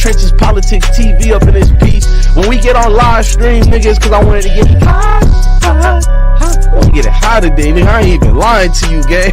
Trenches, Politics, TV up in this piece. When we get on live stream, niggas, cause I wanted to get high. I wanna get it high today, nigga. I ain't even lying to you, gang.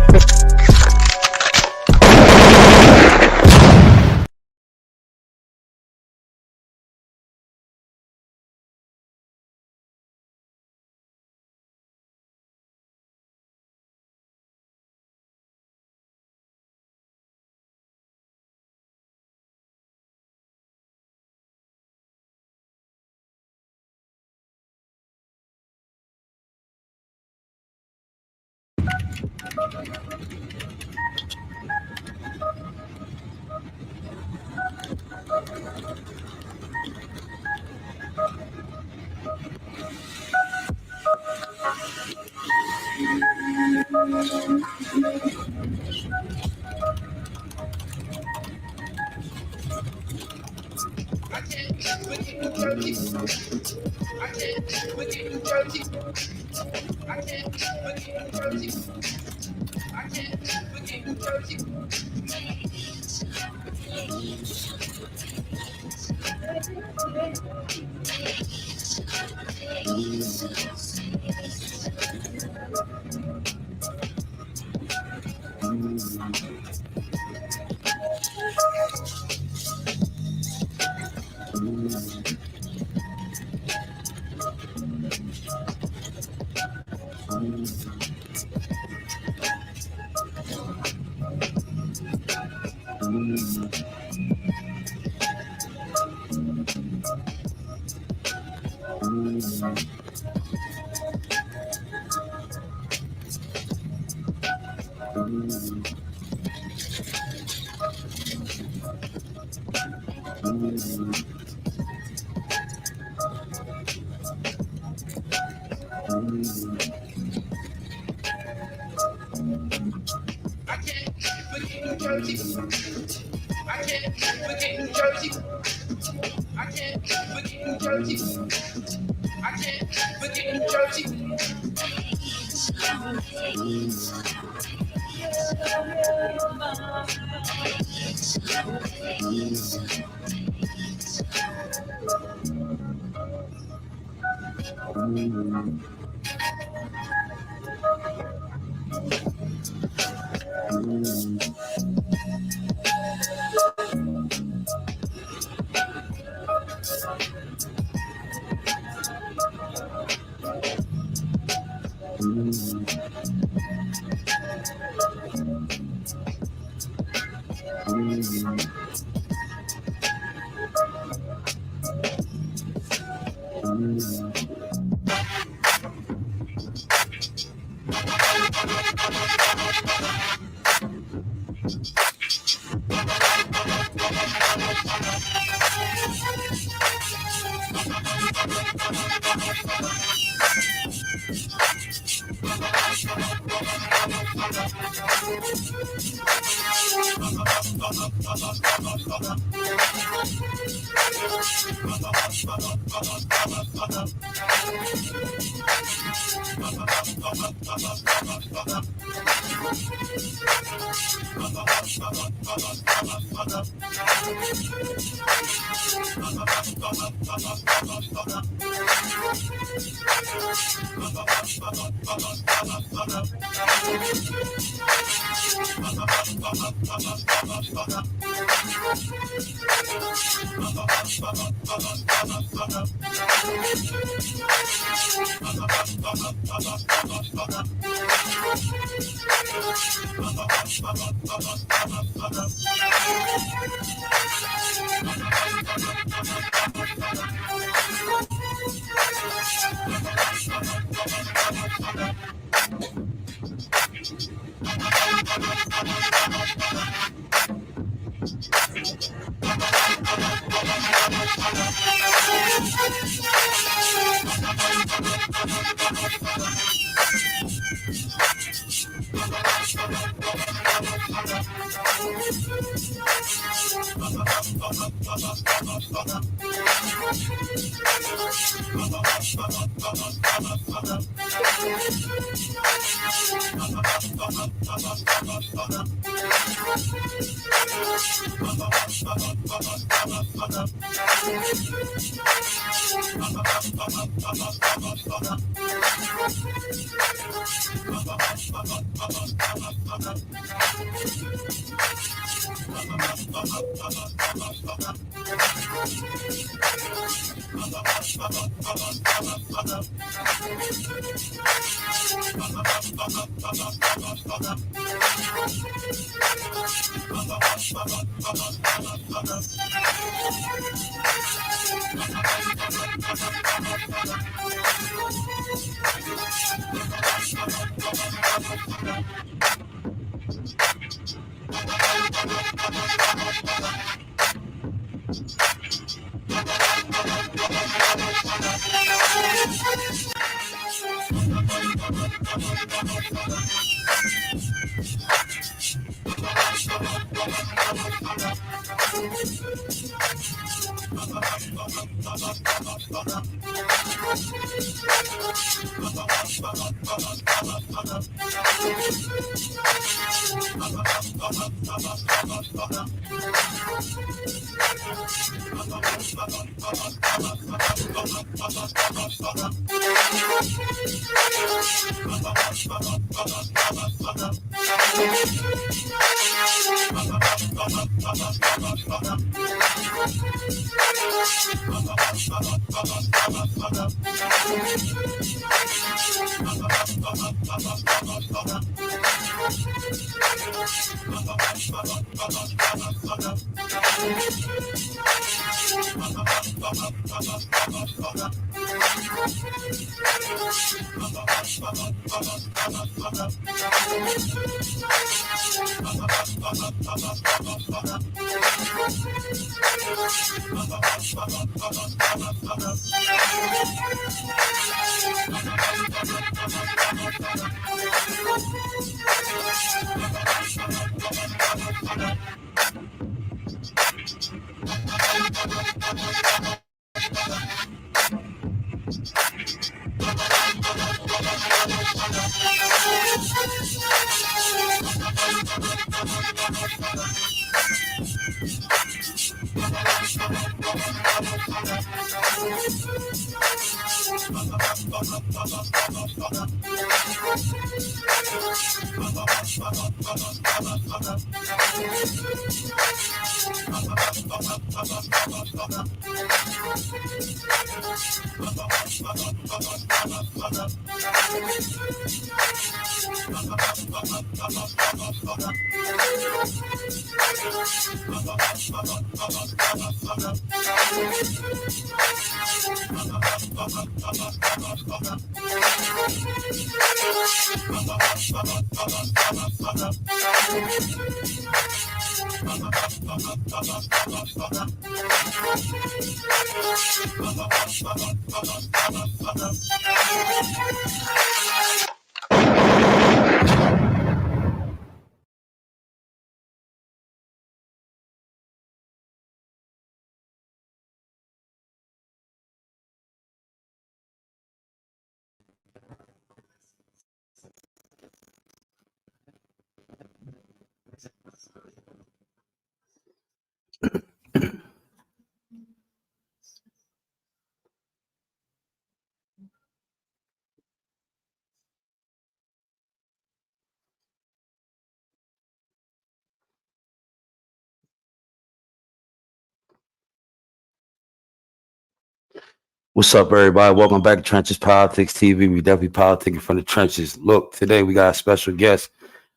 What's up, everybody? Welcome back to Trenches Politics TV. We definitely politicking from the trenches. Look, today we got a special guest.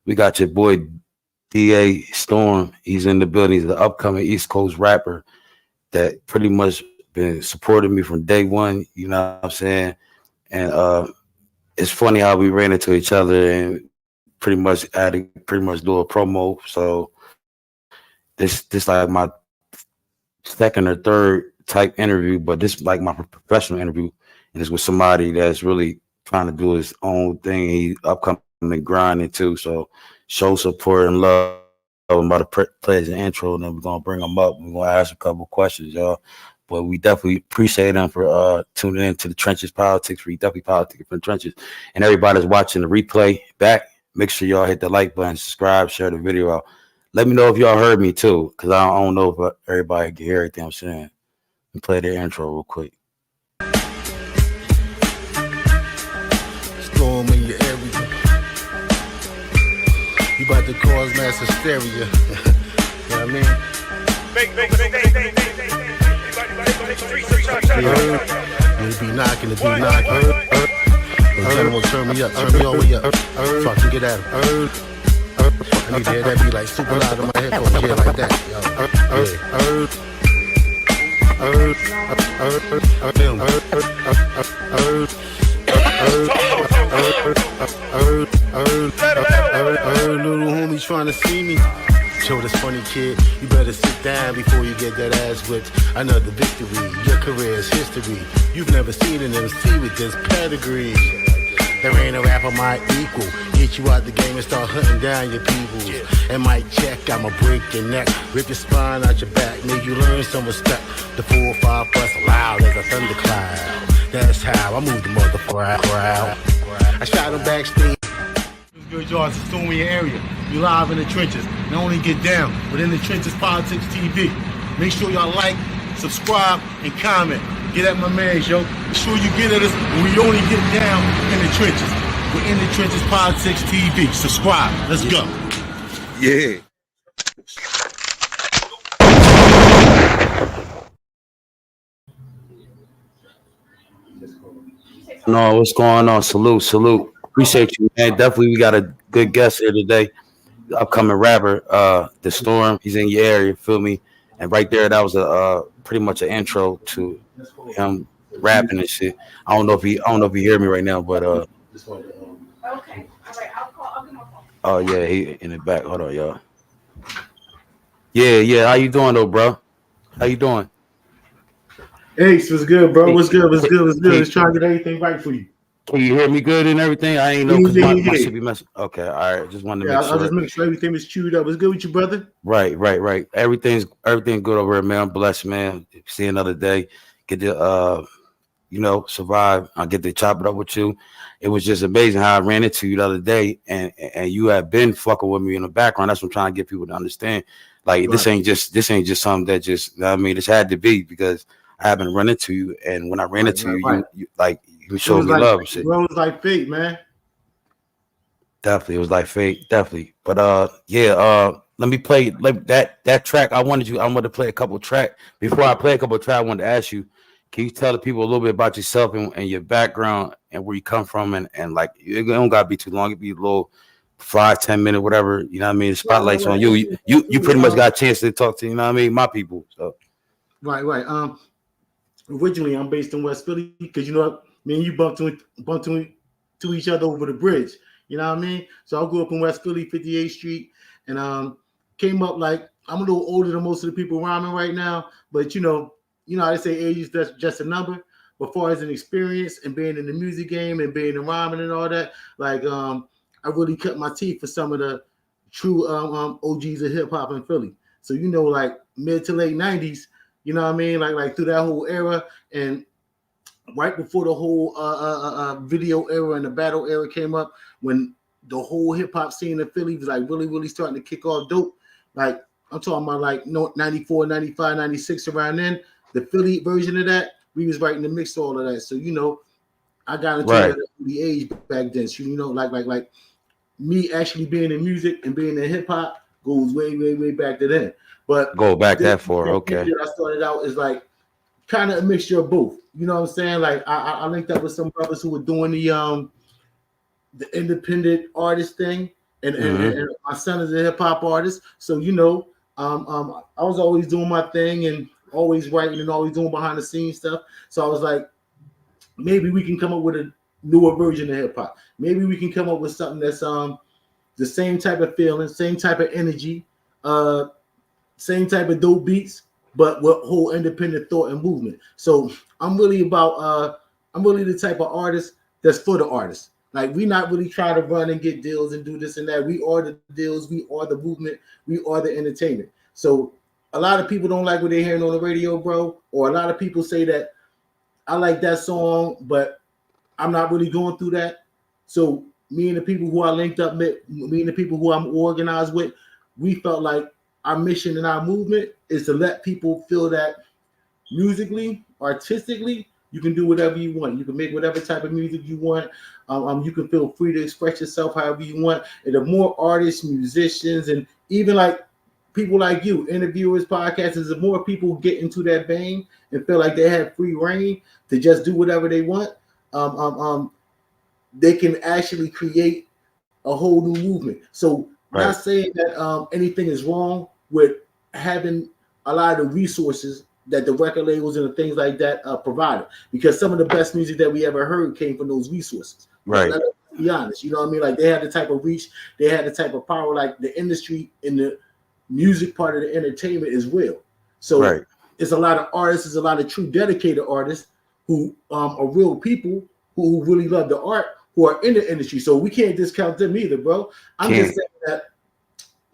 We got your boy DA Storm. He's in the building. He's the upcoming East Coast rapper that pretty much been supporting me from day one. You know what I'm saying? And it's funny how we ran into each other and pretty much had to pretty much do a promo. So this like my second or third type interview, but this is like my professional interview, and it's with somebody that's really trying to do his own thing. He upcoming grinding too, so show support and love. I'm about to play his intro, and then we're gonna bring him up. We're gonna ask a couple questions, y'all. But we definitely appreciate them for tuning in to the Trenches Politics. We definitely politic from the trenches, and everybody that's watching the replay back. Make sure y'all hit the like button, subscribe, share the video out. Let me know if y'all heard me too, because I don't know if everybody can hear everything I'm saying. And play the intro real quick. Storm in your area. You about to cause mass hysteria. You know what I mean? It be knocking, it be knocking. The gentleman turn me up, turn me all the way up. So I can get at him. I need to hear that be like super loud in my headphones, yeah, like that. Little homie trying to see me. Show this funny kid, you better sit down before you get that ass whipped. Another victory, your career is history. You've never seen an MC with this pedigree. There ain't a rapper my equal. Get you out the game and start hunting down your peoples. And mic check, I'ma break your neck, rip your spine out your back, make you learn some respect. The 4-5 plus loud as a thundercloud. That's how I move the motherfucker crowd. I shot him backstage. Good y'all, it's Storm in your area. You live in the trenches. Not only get down, but in the trenches Politics TV. Make sure y'all like, subscribe, and comment. Get at my man, yo. Make sure you get at us when we only get down in the trenches. We're in the trenches Politics TV. Subscribe. Let's go. Yeah. No, what's going on? Salute. Appreciate you, man. Definitely, we got a good guest here today. The upcoming rapper, The Storm. He's in your area, feel me? And right there, that was a pretty much an intro to him rapping and shit. I don't know if he hear me right now, but Okay. All right. I'll get my phone. Oh yeah, he in the back. Hold on, y'all. Yeah. How you doing though, bro? How you doing? Ace, what's good, bro? What's good? Let's try to get everything right for you. Can you hear me good and everything? I ain't know because my shit be messing. Okay, all right. Just wanted to make sure. I'll just make sure everything was chewed up. What's good with you, brother? Right. Everything good over here, man. I'm blessed, man. See another day. Get to survive. I get to chop it up with you. It was just amazing how I ran into you the other day, and you have been fucking with me in the background. That's what I'm trying to get people to understand. Like this ain't just something that just, I mean, this had to be because I haven't run into you, and when I ran into you, you showed me love and shit. Bro, it was like fate, man. Definitely, it was like fate, definitely. But let me play like that track. I wanted to play a couple tracks. Before I play a couple tracks, I wanted to ask you, can you tell the people a little bit about yourself and your background and where you come from and like it don't gotta be too long, it be a little 5-10 minute, whatever, you know what I mean? The spotlight's on you. You pretty much got a chance to talk to, you know what I mean, my people. So Right. Originally I'm based in West Philly because me and you bumped to each other over the bridge. You know what I mean? So I grew up in West Philly, 58th Street, and came up like I'm a little older than most of the people rhyming right now, but you know how they say age is just a number. But far as an experience and being in the music game and being in rhyming and all that, like I really cut my teeth for some of the true OGs of hip hop in Philly. So like mid to late 90s, you know what I mean? Like through that whole era and right before the whole video era and the battle era came up, when the whole hip hop scene in Philly was like really, really starting to kick off dope. Like I'm talking about like 94, 95, 96 around then. The Philly version of that, we was right in the mix of all of that. So I got into that at the age back then. So like me actually being in music and being in hip hop goes way, way, way back to then. But go back that far, okay. I started out is like kind of a mixture of both. You know what I'm saying? Like I linked up with some brothers who were doing the independent artist thing, and my son is a hip hop artist. So I was always doing my thing and always writing and always doing behind the scenes stuff. So I was like, maybe we can come up with a newer version of hip hop. Maybe we can come up with something that's the same type of feeling, same type of energy, same type of dope beats, but with whole independent thought and movement. So I'm really the type of artist that's for the artist. Like we not really try to run and get deals and do this and that. We are the deals, we are the movement, we are the entertainment. So a lot of people don't like what they're hearing on the radio, bro. Or a lot of people say that I like that song, but I'm not really going through that. So me and the people who I linked up with, me and the people who I'm organized with, we felt like our mission and our movement is to let people feel that musically, artistically, you can do whatever you want. You can make whatever type of music you want. You can feel free to express yourself however you want. And the more artists, musicians, and even like people like you, interviewers, podcasters, the more people get into that vein and feel like they have free reign to just do whatever they want, they can actually create a whole new movement. So not saying that anything is wrong with having a lot of the resources that the record labels and the things like that provided, because some of the best music that we ever heard came from those resources. Right. Let's be honest, you know what I mean? Like they had the type of reach, they had the type of power, like the industry in the music part of the entertainment as well. So it's a lot of artists, it's a lot of true dedicated artists who are real people who really love the art, who are in the industry. So we can't discount them either, bro. I'm just saying that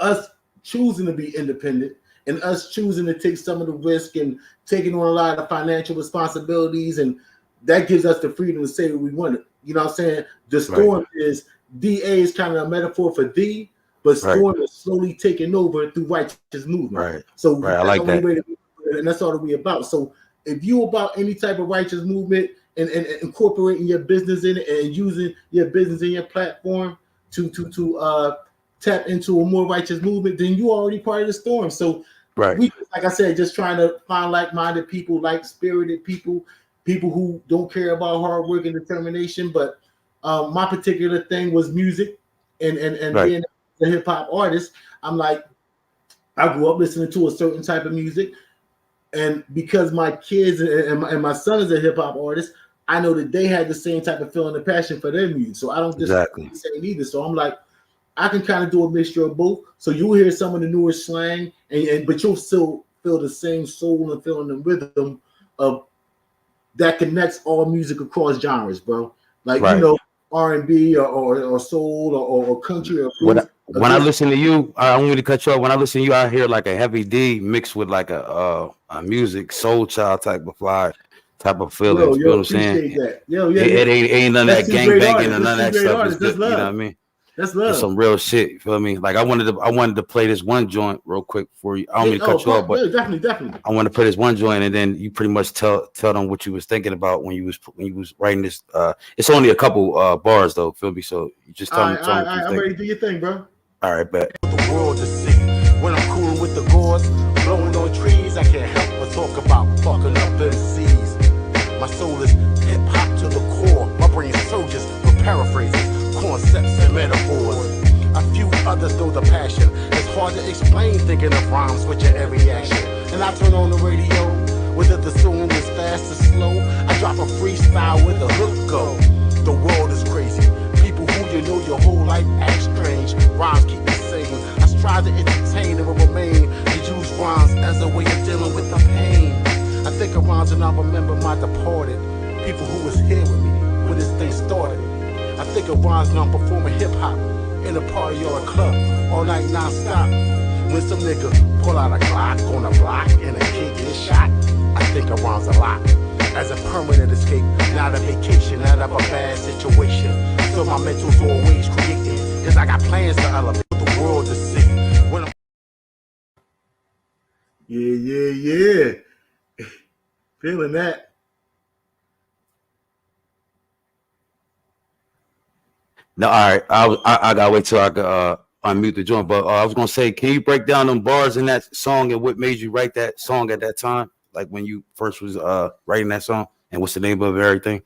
us choosing to be independent and us choosing to take some of the risk and taking on a lot of financial responsibilities, and that gives us the freedom to say what we want. You know what I'm saying? The storm is DA is kind of a metaphor for D, but storm is slowly taking over through righteous movement. So I like that. And that's all that we about. So if you about any type of righteous movement and incorporating your business in it and using your business in your platform to tap into a more righteous movement, then you already part of the storm. So we, like I said, just trying to find like-minded people, like-spirited people, people who don't care about hard work and determination. But my particular thing was music and being a hip-hop artist. I'm like, I grew up listening to a certain type of music, and because my kids and my son is a hip-hop artist, I know that they had the same type of feeling and passion for their music. So I don't disagree either. So I'm like, I can kind of do a mixture of both. So you'll hear some of the newer slang, but you'll still feel the same soul and feeling the rhythm of that connects all music across genres, bro. Like you know, R&B or soul or country or blues. When I listen to you, I don't want to cut you off. When I listen to you, I hear like a heavy D mixed with like a music soul child type of fly. Type of feelings, you know what I'm saying? That. It ain't none of that gang banging and none of that stuff. That's love. You know what I mean? That's love. It's some real shit. You feel me? Like I wanted to play this one joint real quick for you. I don't mean to cut you off, but definitely. I want to play this one joint, and then you pretty much tell them what you was thinking about when you was writing this. It's only a couple bars though. Feel me? So you just tell me. I'm ready to do your thing, bro. All right, bet. The world to see. When I'm cooling with the gourds, blowing on trees, I can't help but talk about fucking up MCs. My soul is hip hop to the core. My brain surges with paraphrases, concepts and metaphors. A few others know the passion. It's hard to explain thinking of rhymes with your every action. And I turn on the radio, whether the song is fast or slow. I drop a freestyle where the hook go. The world is crazy. People who you know your whole life act strange. Rhymes keep me sane. I strive to entertain and will remain to use rhymes as a way of dealing with the pain. I think of rhymes and I remember my departed people who was here with me when this thing started. I think of rhymes and I'm performing hip hop in a party or a club all night non-stop. When some nigga pull out a Glock on a block and a kid gets shot, I think of rhymes a lot as a permanent escape, not a vacation out of a bad situation. So my mental's always creating, cause I got plans to elevate the world to see. When I'm Yeah. Feeling that. No, all right. I gotta wait till I can unmute the joint. But I was gonna say, can you break down them bars in that song and what made you write that song at that time? Like when you first was writing that song, and what's the name of everything?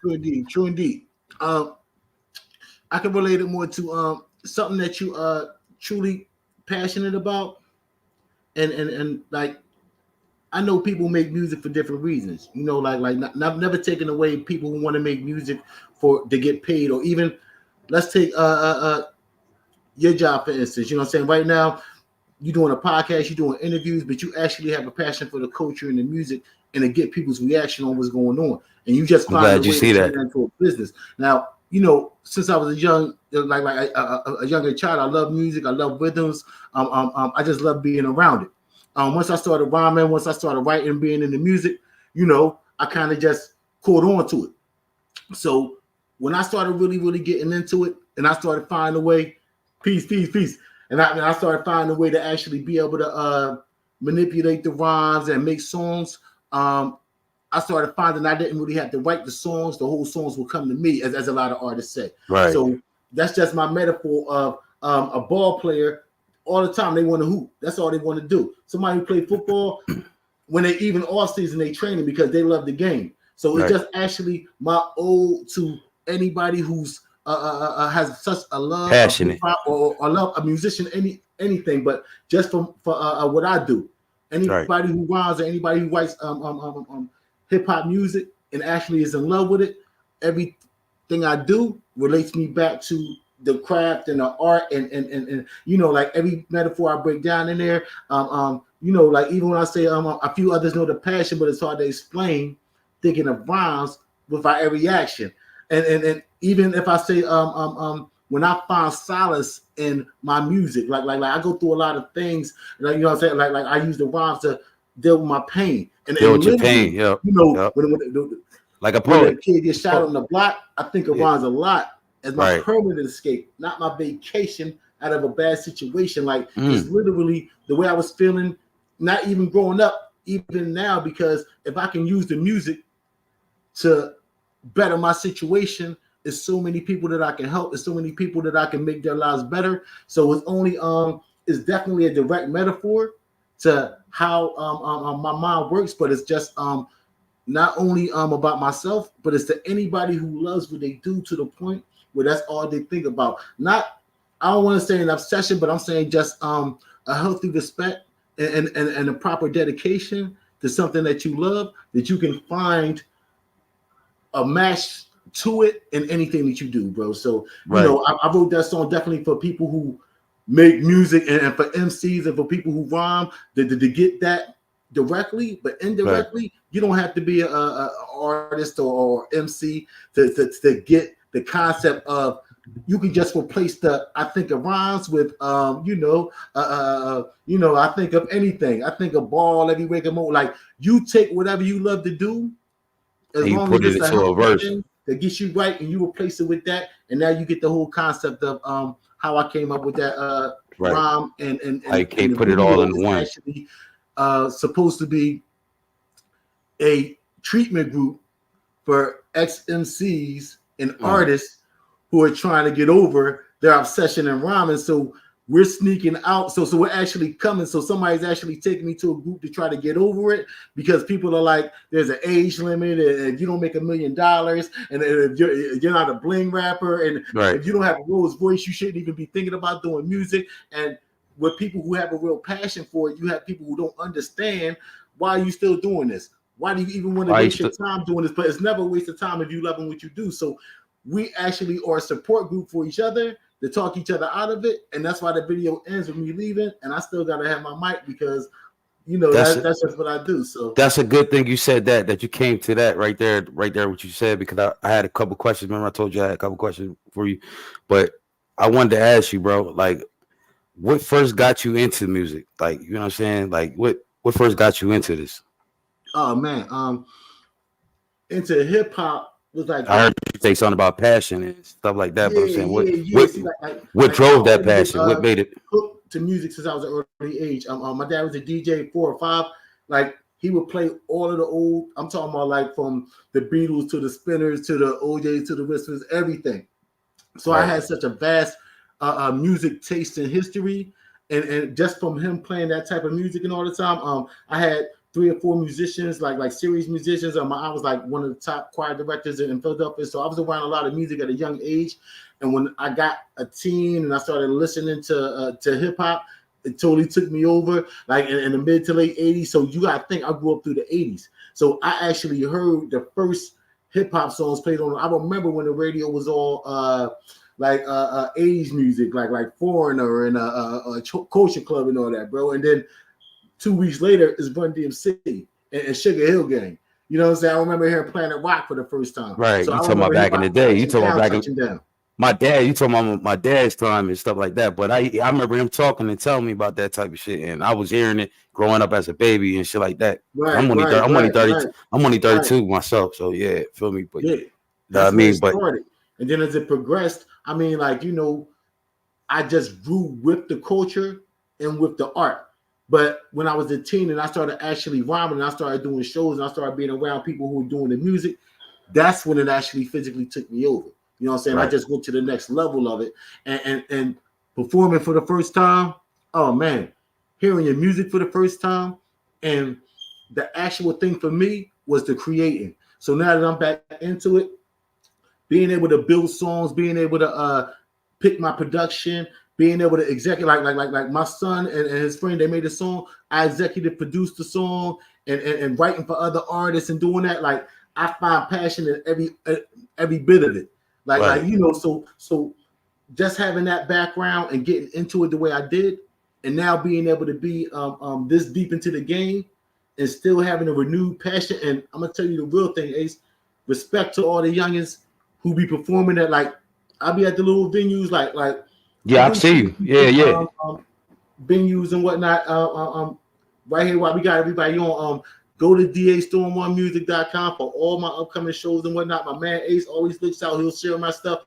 True indeed. I can relate it more to something that you truly passionate about, and like I know people make music for different reasons. You know, like not never taking away people who want to make music to get paid, or even let's take your job for instance. You know what I'm saying? Right now, you're doing a podcast, you're doing interviews, but you actually have a passion for the culture and the music and to get people's reaction on what's going on. And you just I'm find a glad you way see to that. turn that into a business. Now, you know, since I was a young, like a younger child, I love music, I love rhythms. I just love being around it. Once I started rhyming, once I started writing, being in the music, you know, I kind of just caught on to it. So when I started really getting into it, and I started finding a way, peace, and I started finding a way to actually be able to manipulate the rhymes and make songs. I started finding I didn't really have to write the songs; the whole songs will come to me, as a lot of artists say. Right. So that's just my metaphor of a ball player. All the time they want to hoop. That's all they want to do. Somebody who play football, when they even off season, they training because they love the game. So it's just actually my ode to anybody who's has such a love passionate or love a musician, anything, but just for what I do. Anybody who rhymes or anybody who writes hip hop music and actually is in love with it, everything I do relates me back to the craft and the art and you know, like every metaphor I break down in there. You know, like even when I say a few others know the passion, but it's hard to explain. Thinking of rhymes without every reaction, and even if I say when I find solace in my music, like I go through a lot of things, like you know what I'm saying, like I use the rhymes to deal with my pain and deal with your pain, you know, like a when poet. a kid gets shot on the block, I think of rhymes a lot as my permanent escape, not my vacation out of a bad situation. Like it's literally the way I was feeling, not even growing up, even now, because if I can use the music to better my situation, there's so many people that I can help. There's so many people that I can make their lives better. So it's only it's definitely a direct metaphor to how my mind works, but it's just not only about myself, but it's to anybody who loves what they do to the point where that's all they think about. Not, I don't want to say an obsession, but I'm saying just a healthy respect and a proper dedication to something that you love, that you can find a match to it in anything that you do, bro. So, you know, I wrote that song definitely for people who make music and for MCs and for people who rhyme to get that directly, but indirectly, you don't have to be a artist or MC to get the concept of. You can just replace the I think of rhymes with you know, I think of anything. I think of ball every wake up moment. Like you take whatever you love to do, as and long you put as it it's a into a verse thing that gets you right, and you replace it with that, and now you get the whole concept of how I came up with that rhyme and I can't the put it all video in is one. actually supposed to be a treatment group for ex-MCs and artists who are trying to get over their obsession in rhyming. So we're sneaking out. So we're actually coming. So somebody's actually taking me to a group to try to get over it, because people are like, there's an age limit, and if you don't make $1 million, and if you're not a bling rapper, and if you don't have a Rolls voice, you shouldn't even be thinking about doing music. And with people who have a real passion for it, you have people who don't understand, why are you still doing this? Why do you even want to waste your time doing this? But it's never a waste of time if you loving what you do. So we actually are a support group for each other to talk each other out of it. And that's why the video ends with me leaving. And I still got to have my mic because, you know, that's just what I do. So that's a good thing you said that you came to that right there, what you said, because I had a couple questions. Remember I told you I had a couple questions for you, but I wanted to ask you, bro, like what first got you into music? Like, you know what I'm saying? Like what first got you into this? Oh man, into hip hop was like I heard you say something about passion and stuff like that, but I'm saying what See, drove that passion? What made it hooked to music since I was an early age. My dad was a DJ 4 or 5. Like he would play all of the old. I'm talking about like from the Beatles to the Spinners to the OJs to the Whispers, everything. So I had such a vast music taste and history, and just from him playing that type of music and all the time, I had 3 or 4 musicians, like series musicians. I was like one of the top choir directors in Philadelphia. So I was around a lot of music at a young age. And when I got a teen and I started listening to hip hop, it totally took me over, like in the mid to late 80s. So you got to think I grew up through the 80s. So I actually heard the first hip hop songs played on. I remember when the radio was all age music, like Foreigner and Culture Club and all that, bro. And then 2 weeks later is Run DMC and Sugar Hill Gang. You know what I'm saying? I remember hearing Planet Rock for the first time. Right. So You I talking about remember back in the day. You talking about back in down. my dad. You talking about my dad's time and stuff like that. But I remember him talking and telling me about that type of shit, and I was hearing it growing up as a baby and shit like that. I'm only 30. I'm only 32 myself. So yeah, feel me? But yeah, that's I mean, where it started. And then as it progressed, I mean, like, you know, I just grew with the culture and with the art. But when I was a teen and I started actually rhyming and I started doing shows and I started being around people who were doing the music, that's when it actually physically took me over. You know what I'm saying? Right. I just went to the next level of it. And performing for the first time, oh man, hearing your music for the first time, and the actual thing for me was the creating. So now that I'm back into it, being able to build songs, being able to pick my production, being able to execute, like my son and his friend, they made a song. I executive produced the song and writing for other artists and doing that. Like, I find passion in every bit of it. Like you know, so just having that background and getting into it the way I did, and now being able to be this deep into the game and still having a renewed passion. And I'm gonna tell you the real thing, Ace. Respect to all the youngins who be performing at, like, I'll be at the little venues, like yeah, I see you. Yeah. Venues and whatnot. Right here, while we got everybody on, go to dastorm1music.com for all my upcoming shows and whatnot. My man Ace always looks out. He'll share my stuff.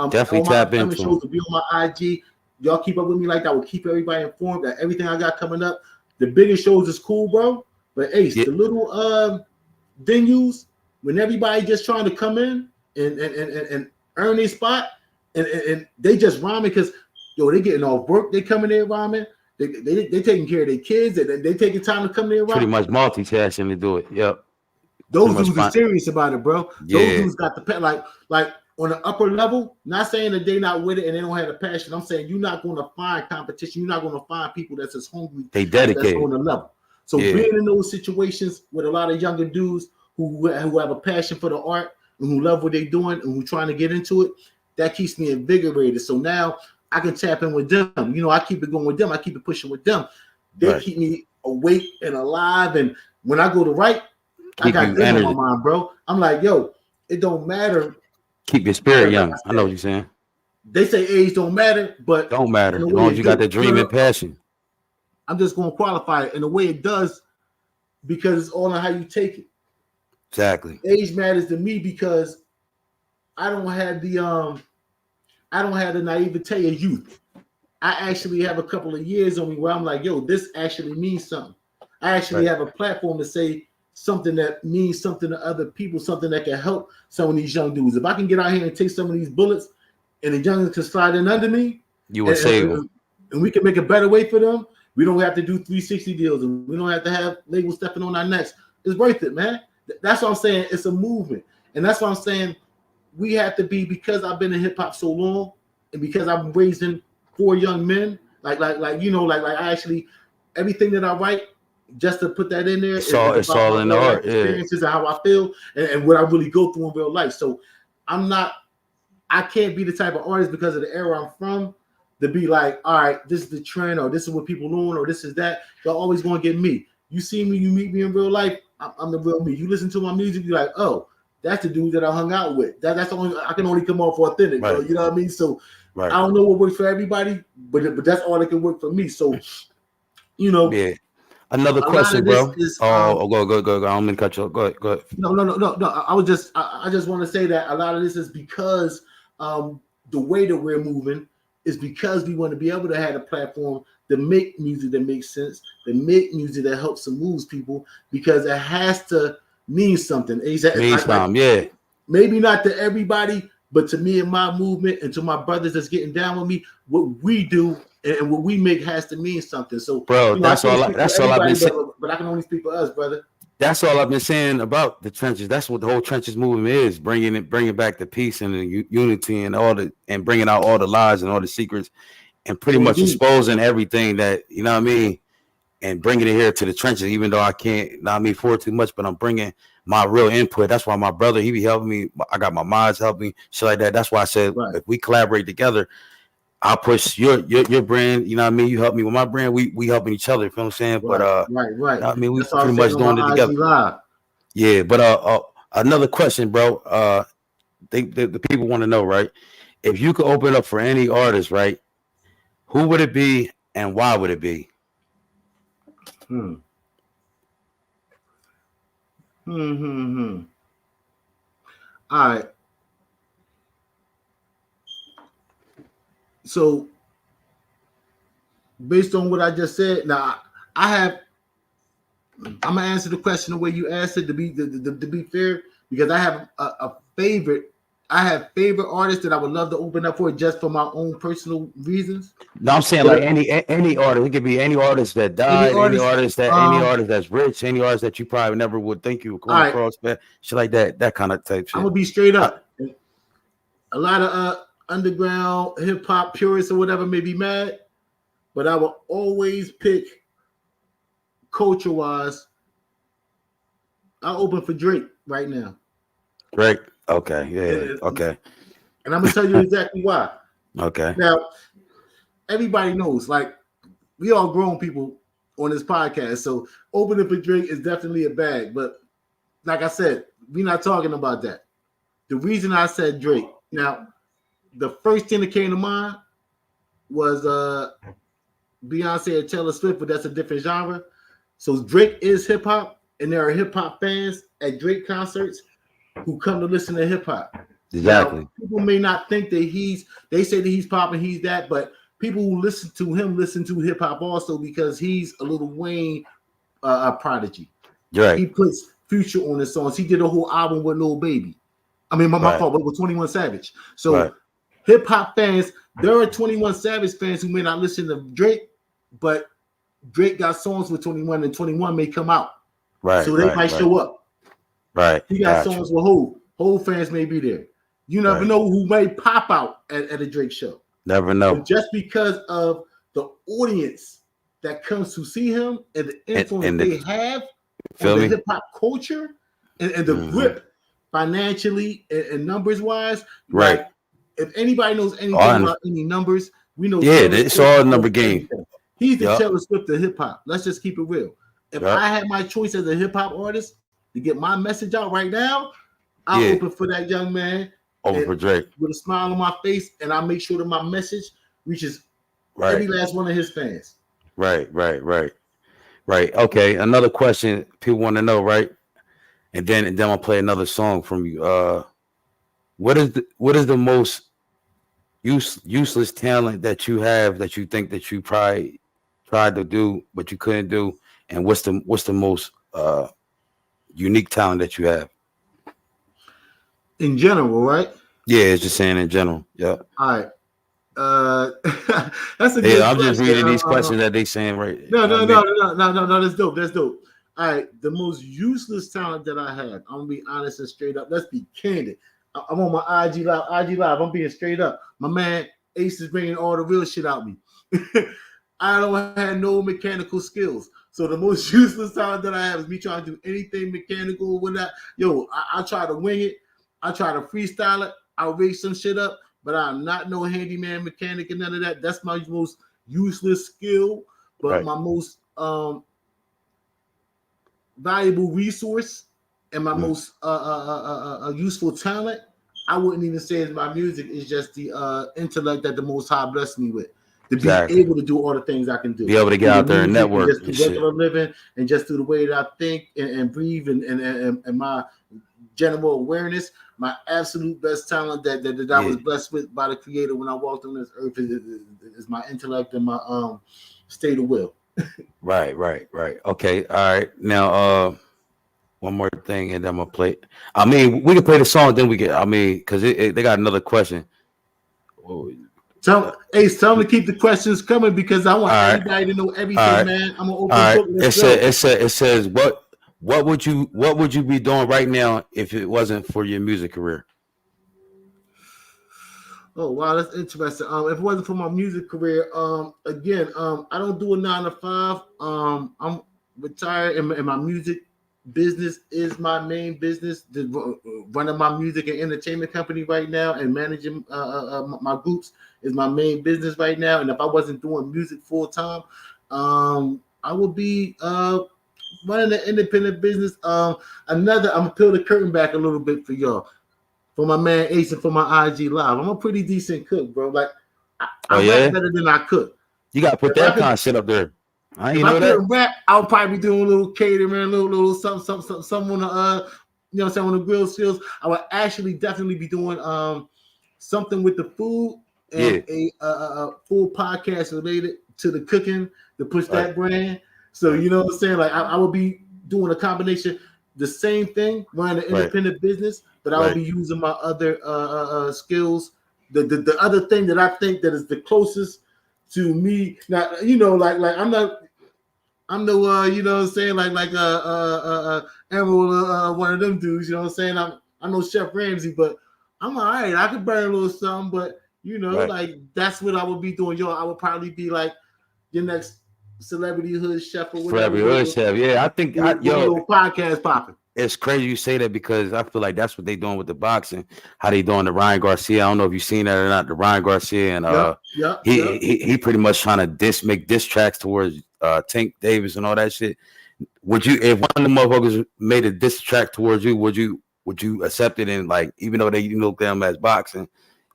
Definitely tap into shows will be on my IG. Y'all keep up with me like that. Will keep everybody informed that everything I got coming up. The biggest shows is cool, bro. But Ace, the little venues, when everybody just trying to come in and earn their spot, and they just rhyming because they getting off work, they coming there rhyming. They taking care of their kids, and they taking time to come there rhyming. Pretty much multitasking to do it. Yep. Those dudes are serious about it, bro. Yeah. Those dudes got the pet, like on the upper level. Not saying that they not with it and they don't have the passion. I'm saying you're not going to find competition. You're not going to find people that's as hungry. They dedicated on the level. So being in those situations with a lot of younger dudes who have a passion for the art and who love what they're doing and who trying to get into it, that keeps me invigorated. So now I can tap in with them. You know, I keep it going with them. I keep it pushing with them. They keep me awake and alive. And when I go to write, I got them on my mind, bro. I'm like, yo, it don't matter. Keep your spirit young. I know what you're saying. They say age don't matter, but don't matter as long as you got that dream and passion. I'm just going to qualify it in the way it does, because it's all on how you take it. Exactly. Age matters to me because I don't have the naivete of youth. I actually have a couple of years on me where I'm like, yo, this actually means something. I actually have a platform to say something that means something to other people, something that can help some of these young dudes. If I can get out here and take some of these bullets and the youngins can slide in under me, you will save them. And we can make a better way for them. We don't have to do 360 deals, and we don't have to have labels stepping on our necks. It's worth it, man. That's what I'm saying. It's a movement. And that's what I'm saying. We have to be, because I've been in hip hop so long, and because I'm raising 4 young men, like I actually, everything that I write, just to put that in there, it's all in the art, experiences and how I feel and what I really go through in real life. So I can't be the type of artist, because of the era I'm from, to be like, all right, this is the trend, or this is what people doing, or this is that. Y'all always gonna get me. You see me, you meet me in real life, I'm the real me. You listen to my music, you're like, oh, that's the dude that I hung out with. That's the only, I can only come off authentic, bro. You know what I mean? So I don't know what works for everybody, but that's all that can work for me. So, you know. Yeah. Another question, bro. Go. I don't mean to cut you off. Go ahead. No. I just want to say that a lot of this is because the way that we're moving is because we want to be able to have a platform to make music that makes sense, to make music that helps and moves people, because it has to mean something. Maybe not to everybody, but to me and my movement, and to my brothers that's getting down with me, what we do and what we make has to mean something. So, bro, that's all I've been saying. But I can only speak for us, brother. That's all I've been saying about the trenches. That's what the whole trenches movement is: bringing back the peace and the unity and bringing out all the lies and all the secrets, and pretty much exposing everything that, you know what I mean, and bringing it here to the trenches, even though I can't not me forward too much, but I'm bringing my real input. That's why my brother, he be helping me. I got my mods helping me, shit like that. That's why I said if we collaborate together, I'll push your brand. You know what I mean? You help me with my brand. We helping each other. You feel what I'm saying? Right, but right. I mean, we That's all pretty I'm much saying doing on it my together. IG Live. Yeah, but another question, bro. The people want to know, right? If you could open up for any artist, right? Who would it be and why would it be? All right. So, based on what I just said, now I'm gonna answer the question the way you asked it to be fair, because I have a favorite. I have favorite artists that I would love to open up for just for my own personal reasons. No, I'm saying like any artist. It could be any artist that died, any artist that's rich, any artist that you probably never would think you would come across, shit like that kind of type shit. I'm gonna be straight up. A lot of underground hip hop purists or whatever may be mad, but I will always pick culture wise. I'll open for Drake right now. Drake. Okay. Yeah. Okay. And I'm gonna tell you exactly why. Okay. Now, everybody knows, like, we all grown people on this podcast, so opening for Drake is definitely a bag. But like I said, we're not talking about that. The reason I said Drake. Now, the first thing that came to mind was Beyonce and Taylor Swift, but that's a different genre. So Drake is hip hop, and there are hip hop fans at Drake concerts who come to listen to hip hop. Exactly. Now, people may not think that they say that he's popping, he's that, but people who listen to him listen to hip hop also because he's a Lil Wayne prodigy. Right. He puts Future on his songs. He did a whole album with Lil Baby. I mean, my fault, but with 21 Savage. So hip hop fans, there are 21 Savage fans who may not listen to Drake, but Drake got songs with 21, and 21 may come out. Right. So they might show up. Right. He got songs with Hov fans may be there. You never know who may pop out at a Drake show. Never know. But just because of the audience that comes to see him and the influence they have on the hip hop culture and the grip financially and numbers wise, right? Like, if anybody knows anything about any numbers, we know. Yeah, it's all a number game. He's the Taylor Swift of hip hop. Let's just keep it real. If I had my choice as a hip hop artist to get my message out right now, I'll open for that young man. Over for Drake with a smile on my face, and I make sure that my message reaches every last one of his fans. Right. Okay, another question people want to know, right? And then I'll play another song from you. What is the most useless talent that you have that you think that you probably tried to do but you couldn't do, and what's the most unique talent that you have? In general, right? Yeah, it's just saying in general. Yeah. All right. That's a good I'm question. just reading these questions that they saying right. No. That's dope. All right. The most useless talent that I have, I'm gonna be honest and straight up. Let's be candid. I'm on my IG live. I'm being straight up. My man Ace is bringing all the real shit out me. I don't have no mechanical skills. So the most useless talent that I have is me trying to do anything mechanical with that. I try to wing it. I try to freestyle it. I'll rig some shit up, but I'm not no handyman, mechanic, and none of that. That's my most useless skill, but my most valuable resource and my most useful talent. I wouldn't even say it's my music. It's just the intellect that the Most High blessed me with to be able to do all the things I can do. Be able to get out there and network, and just do regular living, and just do the way that I think and breathe, and my general awareness. My absolute best talent that I was blessed with by the Creator when I walked on this earth is my intellect and my state of will. Right. Okay, all right. Now, one more thing, and then I'm gonna play. I mean, we can play the song, then we get. I mean, because they got another question. Tell them to keep the questions coming because I want everybody to know everything, man. I'm gonna open book. It says what would you be doing right now if it wasn't for your music career? Oh wow, that's interesting. If it wasn't for my music career, again, I don't do a 9 to 5. I'm retired, and my music business is my main business. Running my music and entertainment company right now, and managing my groups is my main business right now. And if I wasn't doing music full time, I would be running an independent business. I'm gonna peel the curtain back a little bit for y'all. For my man Ace and for my IG Live. I'm a pretty decent cook, bro. Like I rap better than I cook. You gotta put that kind of shit up there. I ain't know that. If I rap, I'll probably be doing a little catering, a little something on the you know what I'm saying, on the grill skills. I would actually definitely be doing something with the food and a full podcast related to the cooking to push that brand. So you know what I'm saying? Like I would be doing a combination, the same thing, running an independent business, but I would be using my other skills. The other thing that I think that is the closest to me now, you know, like I'm no you know what I'm saying, like Emerald, one of them dudes, you know what I'm saying? I'm no Chef Ramsay, but I'm all right. I could burn a little something, but you know, like that's what I would be doing. I would probably be like your next celebrity hood chef or whatever. Celebrity hood chef, yeah. I think little podcast popping. It's crazy you say that because I feel like that's what they doing with the boxing. How they doing the Ryan Garcia? I don't know if you've seen that or not. The Ryan Garcia and he pretty much trying to make diss tracks towards Tank Davis and all that shit. Would you, if one of the motherfuckers made a diss track towards you, would you accept it? And like, even though they look them as boxing,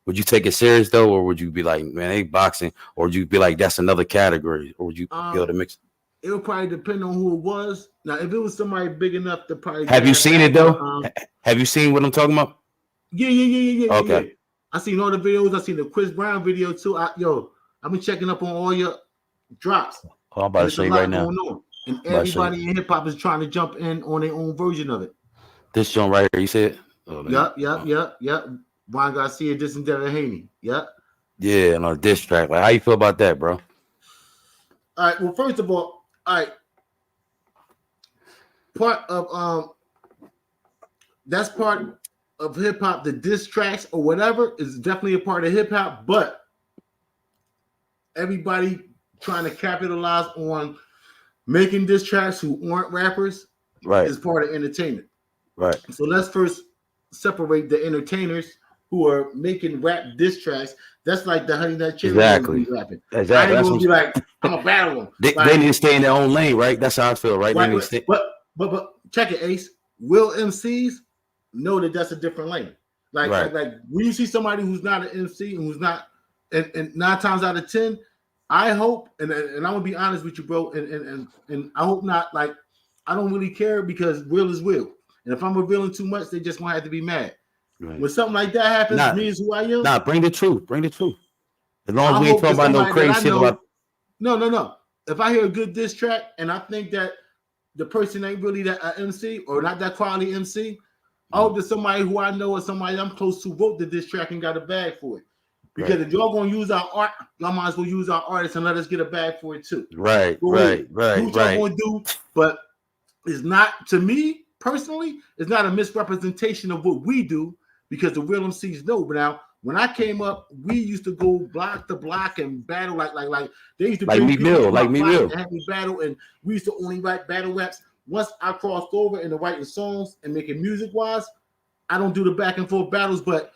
would you take it serious though, or would you be like, man, they boxing, or would you be like, that's another category, or would you be able to mix? It would probably depend on who it was. Now, if it was somebody big enough to probably have you seen it though? Have you seen what I'm talking about? Yeah. Okay. Yeah. I seen all the videos. I seen the Chris Brown video too. I've been checking up on all your drops. Oh, I'm about to show you right now. And everybody in hip hop is trying to jump in on their own version of it. This joint right here, you see it? Oh, yep. Ryan Garcia, this and Devin Haney. Yep. Yeah, and on a diss track. Like, how you feel about that, bro? All right. Well, first of all, part of that's part of hip hop. The diss tracks or whatever is definitely a part of hip hop, but everybody trying to capitalize on making diss tracks who aren't rappers is part of entertainment. Right. So let's first separate the entertainers who are making rap diss tracks. That's like the Honey Nut Chili rapping. Exactly. I ain't gonna be like, I'm gonna battle them. They need to stay in their own lane, right? That's how I feel, right? They need to stay. But check it, Ace. Will MCs know that that's a different lane? Like when you see somebody who's not an MC and who's not, and 9 times out of 10, I hope, and I'm gonna be honest with you, bro, and I hope not. Like, I don't really care because will is will, and if I'm revealing too much, they just gonna have to be mad. Right. When something like that happens, means who I am. Nah, bring the truth. As long as we ain't talking about no crazy shit about. No. If I hear a good diss track and I think that the person ain't really that MC or not that quality MC, I hope that somebody who I know or somebody I'm close to wrote the diss track and got a bag for it. Because if y'all gonna use our art, y'all might as well use our artists and let us get a bag for it too. Right. Do what y'all gonna do, but it's not, to me personally, it's not a misrepresentation of what we do because the real MCs know. But now, when I came up, we used to go block to block and battle like they used to like me Mill, and have me battle, and we used to only write battle raps. Once I crossed over into writing songs and making music wise, I don't do the back and forth battles. But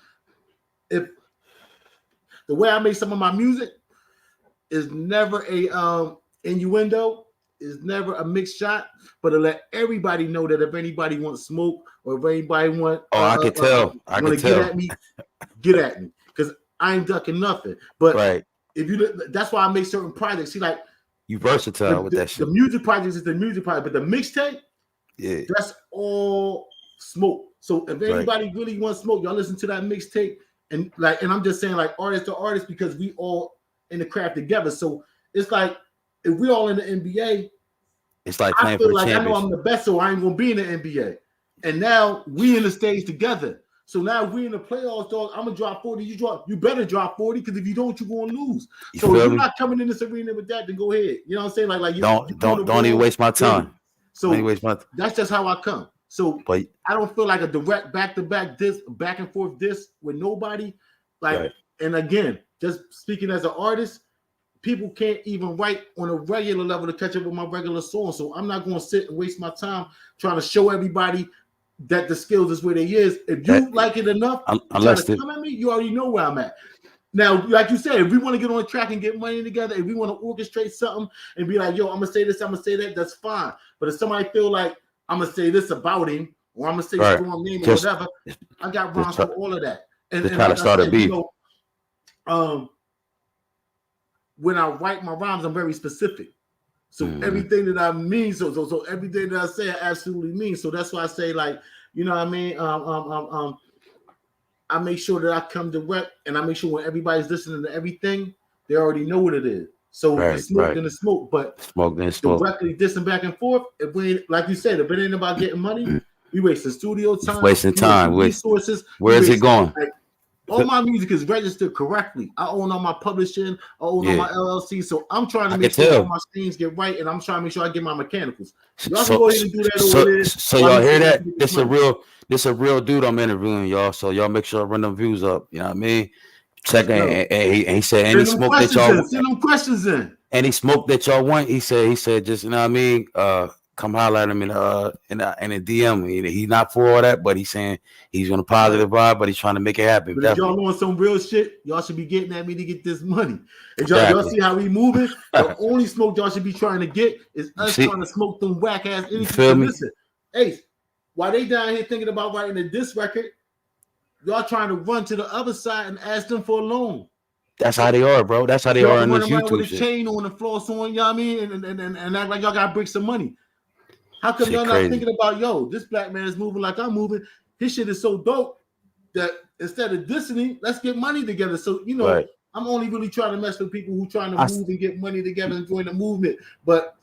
if the way I make some of my music is never a innuendo, is never a mixed shot, but to let everybody know that if anybody wants smoke or if anybody want, I can tell. Get at me, because I ain't ducking nothing. But if you, that's why I make certain projects. See, like you versatile with that shit. The music projects is the music project, but the mixtape, that's all smoke. So if anybody really wants smoke, y'all listen to that mixtape. And I'm just saying, like, artist to artist, because we all in the craft together. So it's like, if we all in the NBA, it's like I feel like I know I'm the best, so I ain't gonna be in the NBA. And now we in the stage together. So now we in the playoffs, dog. I'm gonna drop 40. You better drop 40, because if you don't, you're gonna lose. So if you're not coming in this arena with that, then go ahead. You know what I'm saying? Like don't even waste my time. So that's just how I come. So I don't feel like a direct back-to-back diss, back and forth diss with nobody. Like And again, just speaking as an artist, people can't even write on a regular level to catch up with my regular song. So I'm not going to sit and waste my time trying to show everybody that the skills is where they is. If you like it enough, try to come at me, you already know where I'm at. Now, like you said, if we want to get on a track and get money together, if we want to orchestrate something and be like, yo, I'm going to say this, I'm going to say that, that's fine. But if somebody feel like I'm going to say this about him, or I'm going to say Storm name or whatever, I got rhymes for all of that. And try to start a beef. You know, when I write my rhymes, I'm very specific. So everything that I mean, so everything that I say, I absolutely mean. So that's why I say, like, you know what I mean? I make sure that I come direct, and I make sure when everybody's listening to everything, they already know what it is. So it's smoke, then it's smoke. But directly dissing back and forth, if we, like you said, if it ain't about getting money, we wasting studio time, wasting time, resources. Where is it going? Like, all my music is registered correctly. I own all my publishing, I own all my LLC. So I'm trying to make sure all my streams get right, and I'm trying to make sure I get my mechanicals. Y'all can go ahead and do that over there. So y'all hear that? This a real dude I'm interviewing, y'all. So y'all make sure I run them views up. You know what I mean? Check and he said any smoke that y'all send them questions in. Any smoke that y'all want, he said just, you know what I mean? Come holler at him in a DM. He's not for all that, but he's saying he's on a positive vibe, but he's trying to make it happen. But if y'all want some real shit, y'all should be getting at me to get this money. And y'all see how we moving? The only smoke y'all should be trying to get is us trying to smoke them whack ass anything. Listen, Ace, while they down here thinking about writing a diss record, y'all trying to run to the other side and ask them for a loan. That's how they are, bro. That's how they are in this YouTube with a chain on the floor, so on, you know what I mean? And act like y'all got bricks of money. How come y'all not thinking about, yo, this black man is moving like I'm moving? His shit is so dope that instead of dissing him, let's get money together. So, you know, I'm only really trying to mess with people who trying to move and get money together and join the movement. But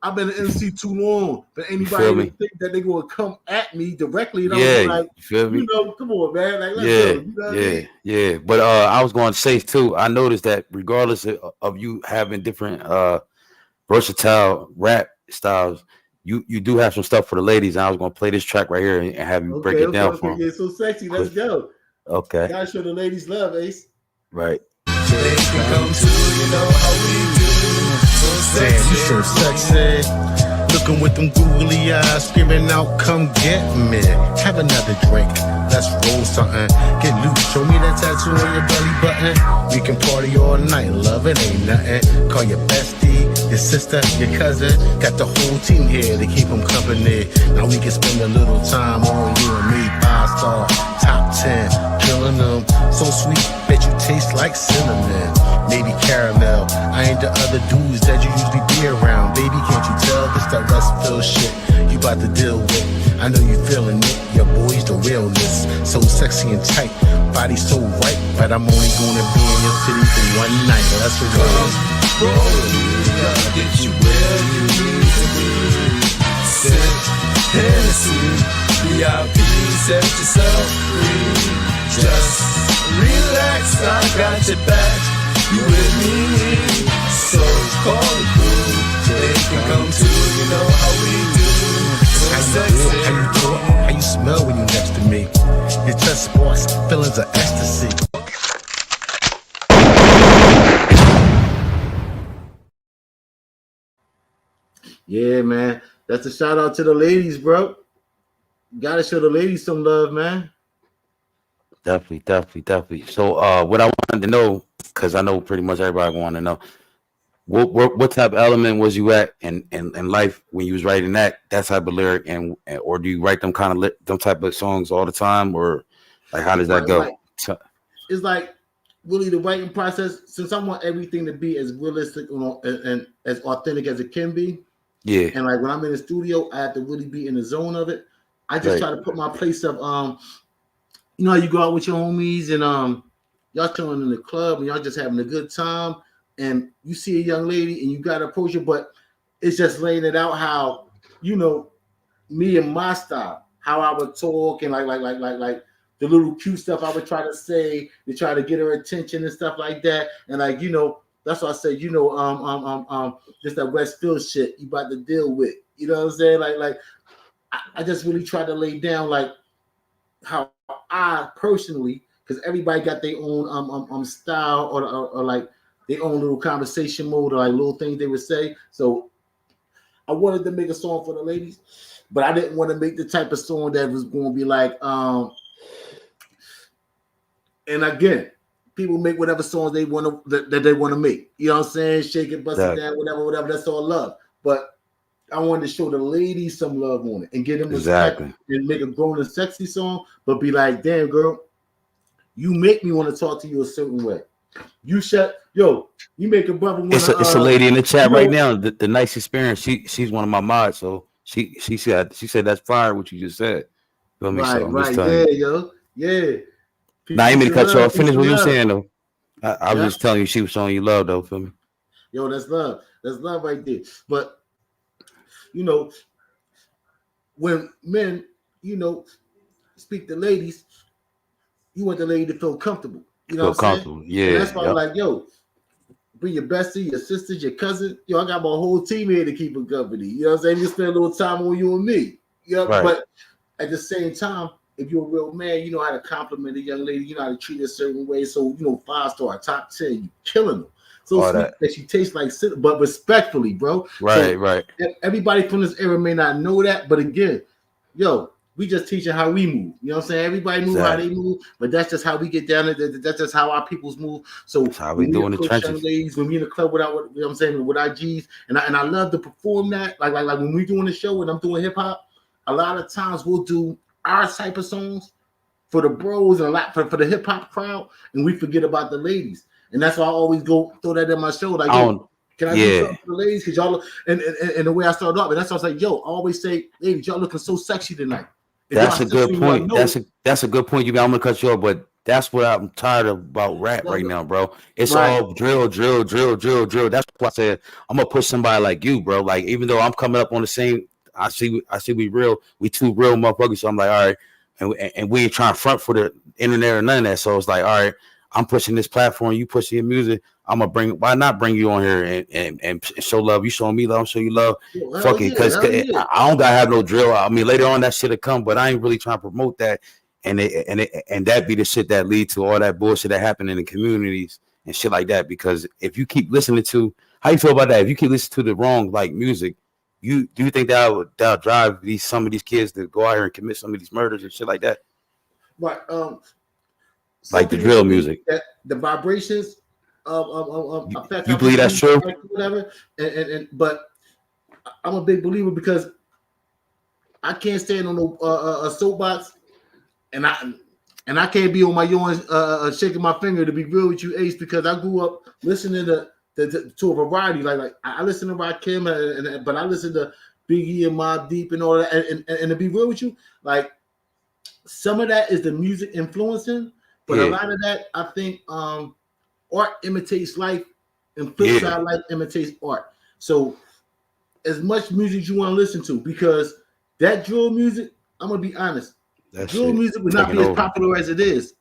I've been an MC too long for anybody to think that they're going to come at me directly. And I'm like, you know, come on, man. Like, let's go. You know what I mean? But I was going to say, too, I noticed that regardless of you having different versatile rap styles, you do have some stuff for the ladies. And I was going to play this track right here and have you break it down for them. It's so sexy. Let's go. Okay. Gotta show the ladies love, Ace. Right. So they can come to, you know how we do. So Damn, you so sexy. Looking with them googly eyes, screaming out, come get me. Have another drink, let's roll something. Get loose, show me that tattoo on your belly button. We can party all night, love it ain't nothing. Call your bestie, your sister, your cousin. Got the whole team here to keep them company. Now we can spend a little time on you and me. 5-star, top 10, killing them. So sweet, bet you taste like cinnamon. Maybe caramel. I ain't the other dudes that you usually be around. Baby, can't you tell this that Westville shit you about to deal with? I know you feeling it, your boy's the realness. So sexy and tight, body so right. But I'm only gonna be in your city for one night. Let's go. I'll get you where you need to be. Sip Hennessy, VIP, set yourself free. Just relax, I got your back. You with me, so call the crew. They can come too, you know how we do. So sexy. How you do it? How you smell when you next to me? Your chest sparks, feelings of ecstasy. Yeah, man. That's a shout out to the ladies, bro. Gotta show the ladies some love, man. Definitely. So what I wanted to know, because I know pretty much everybody want to know, what type of element was you at in life when you was writing that type of lyric, and or do you write them kind of them type of songs all the time, or like how does that go? It's like really the writing process, since I want everything to be as realistic and as authentic as it can be. Yeah. And like when I'm in the studio, I have to really be in the zone of it. I just try to put my place of you know how you go out with your homies and y'all chilling in the club and y'all just having a good time, and you see a young lady and you gotta approach her, but it's just laying it out how, you know, me and my style, how I would talk and like the little cute stuff I would try to say to try to get her attention and stuff like that. And like, you know, that's why I say, you know, just that Westfield shit you about to deal with. You know what I'm saying? Like I just really try to lay down like how I personally, because everybody got their own style or like their own little conversation mode or like little things they would say. So I wanted to make a song for the ladies, but I didn't want to make the type of song that was going to be like and again, people make whatever songs they want to that they want to make. You know what I'm saying? Shake it, bust it down, whatever. That's all love. But I wanted to show the ladies some love on it and get them respect and make a grown and sexy song, but be like, damn girl, you make me want to talk to you a certain way. You make a brother want to. It's a lady in the chat right now. The nice experience. She's one of my mods, so she said that's fire what you just said. Feel me? Right, yeah. Now, I didn't mean to cut you off. Finish what you were saying though. I was just telling you she was showing you love though. Feel me? Yo, that's love. That's love right there. But you know, when men, speak to ladies, you want the lady to feel comfortable. You know what I'm saying? Yeah. And that's why I'm like, yo, bring your bestie, your sisters, your cousin. Yo, I got my whole team here to keep her company. You know what I'm saying? Just spend a little time on you and me. Right. But at the same time, if you're a real man, you know how to compliment a young lady, you know how to treat her a certain way. So, 5-star, top 10, you killing them. So sweet that she tastes like cinnamon, but respectfully, bro. Right. Everybody from this era may not know that, but again, we just teaching how we move. You know what I'm saying? Everybody move how they move, but that's just how we get down. That's just how our peoples move. So that's how we do in the trenches. Ladies, when we in the club with our G's, and I love to perform that. Like when we doing the show and I'm doing hip hop, a lot of times we'll do our type of songs for the bros and a lot for the hip hop crowd, and we forget about the ladies. And that's why I always go throw that in my show. Like, can I do something for the ladies? Because y'all and the way I started off, and that's why I was like, I always say, ladies, y'all looking so sexy tonight. That's a good point. That's a good point. I'm gonna cut you off, but that's what I'm tired of about rap right now, bro. It's all drill. That's why I said I'm gonna push somebody like you, bro. Like, even though I'm coming up on the same, I see we real, we two real motherfuckers. So I'm like, all right, and we ain't trying to front for the internet or none of that. So it's like, all right, I'm pushing this platform, you pushing your music. Why not bring you on here and show love? You showing me love, I'm showing you love. Fuck it, because I don't gotta have no drill. I mean, later on that shit'll come, but I ain't really trying to promote that. And that be the shit that lead to all that bullshit that happen in the communities and shit like that. Because if you keep listening to, how you feel about that? If you keep listening to the wrong like music, do you think that'll drive some of these kids to go out here and commit some of these murders and shit like that? Right. Like the drill music, that the vibrations affect. You believe that's true? Whatever. But I'm a big believer because I can't stand on a soapbox, and I can't be on my yawn shaking my finger to be real with you, Ace, because I grew up listening to a variety. Like I listen to Rakim, but I listen to Biggie and Mobb Deep and all that. And to be real with you, like some of that is the music influencing. But a lot of that, I think, art imitates life, and flip side life imitates art. So, as much music you want to listen to, because that drill music, I'm gonna be honest, drill music would not be as popular as it is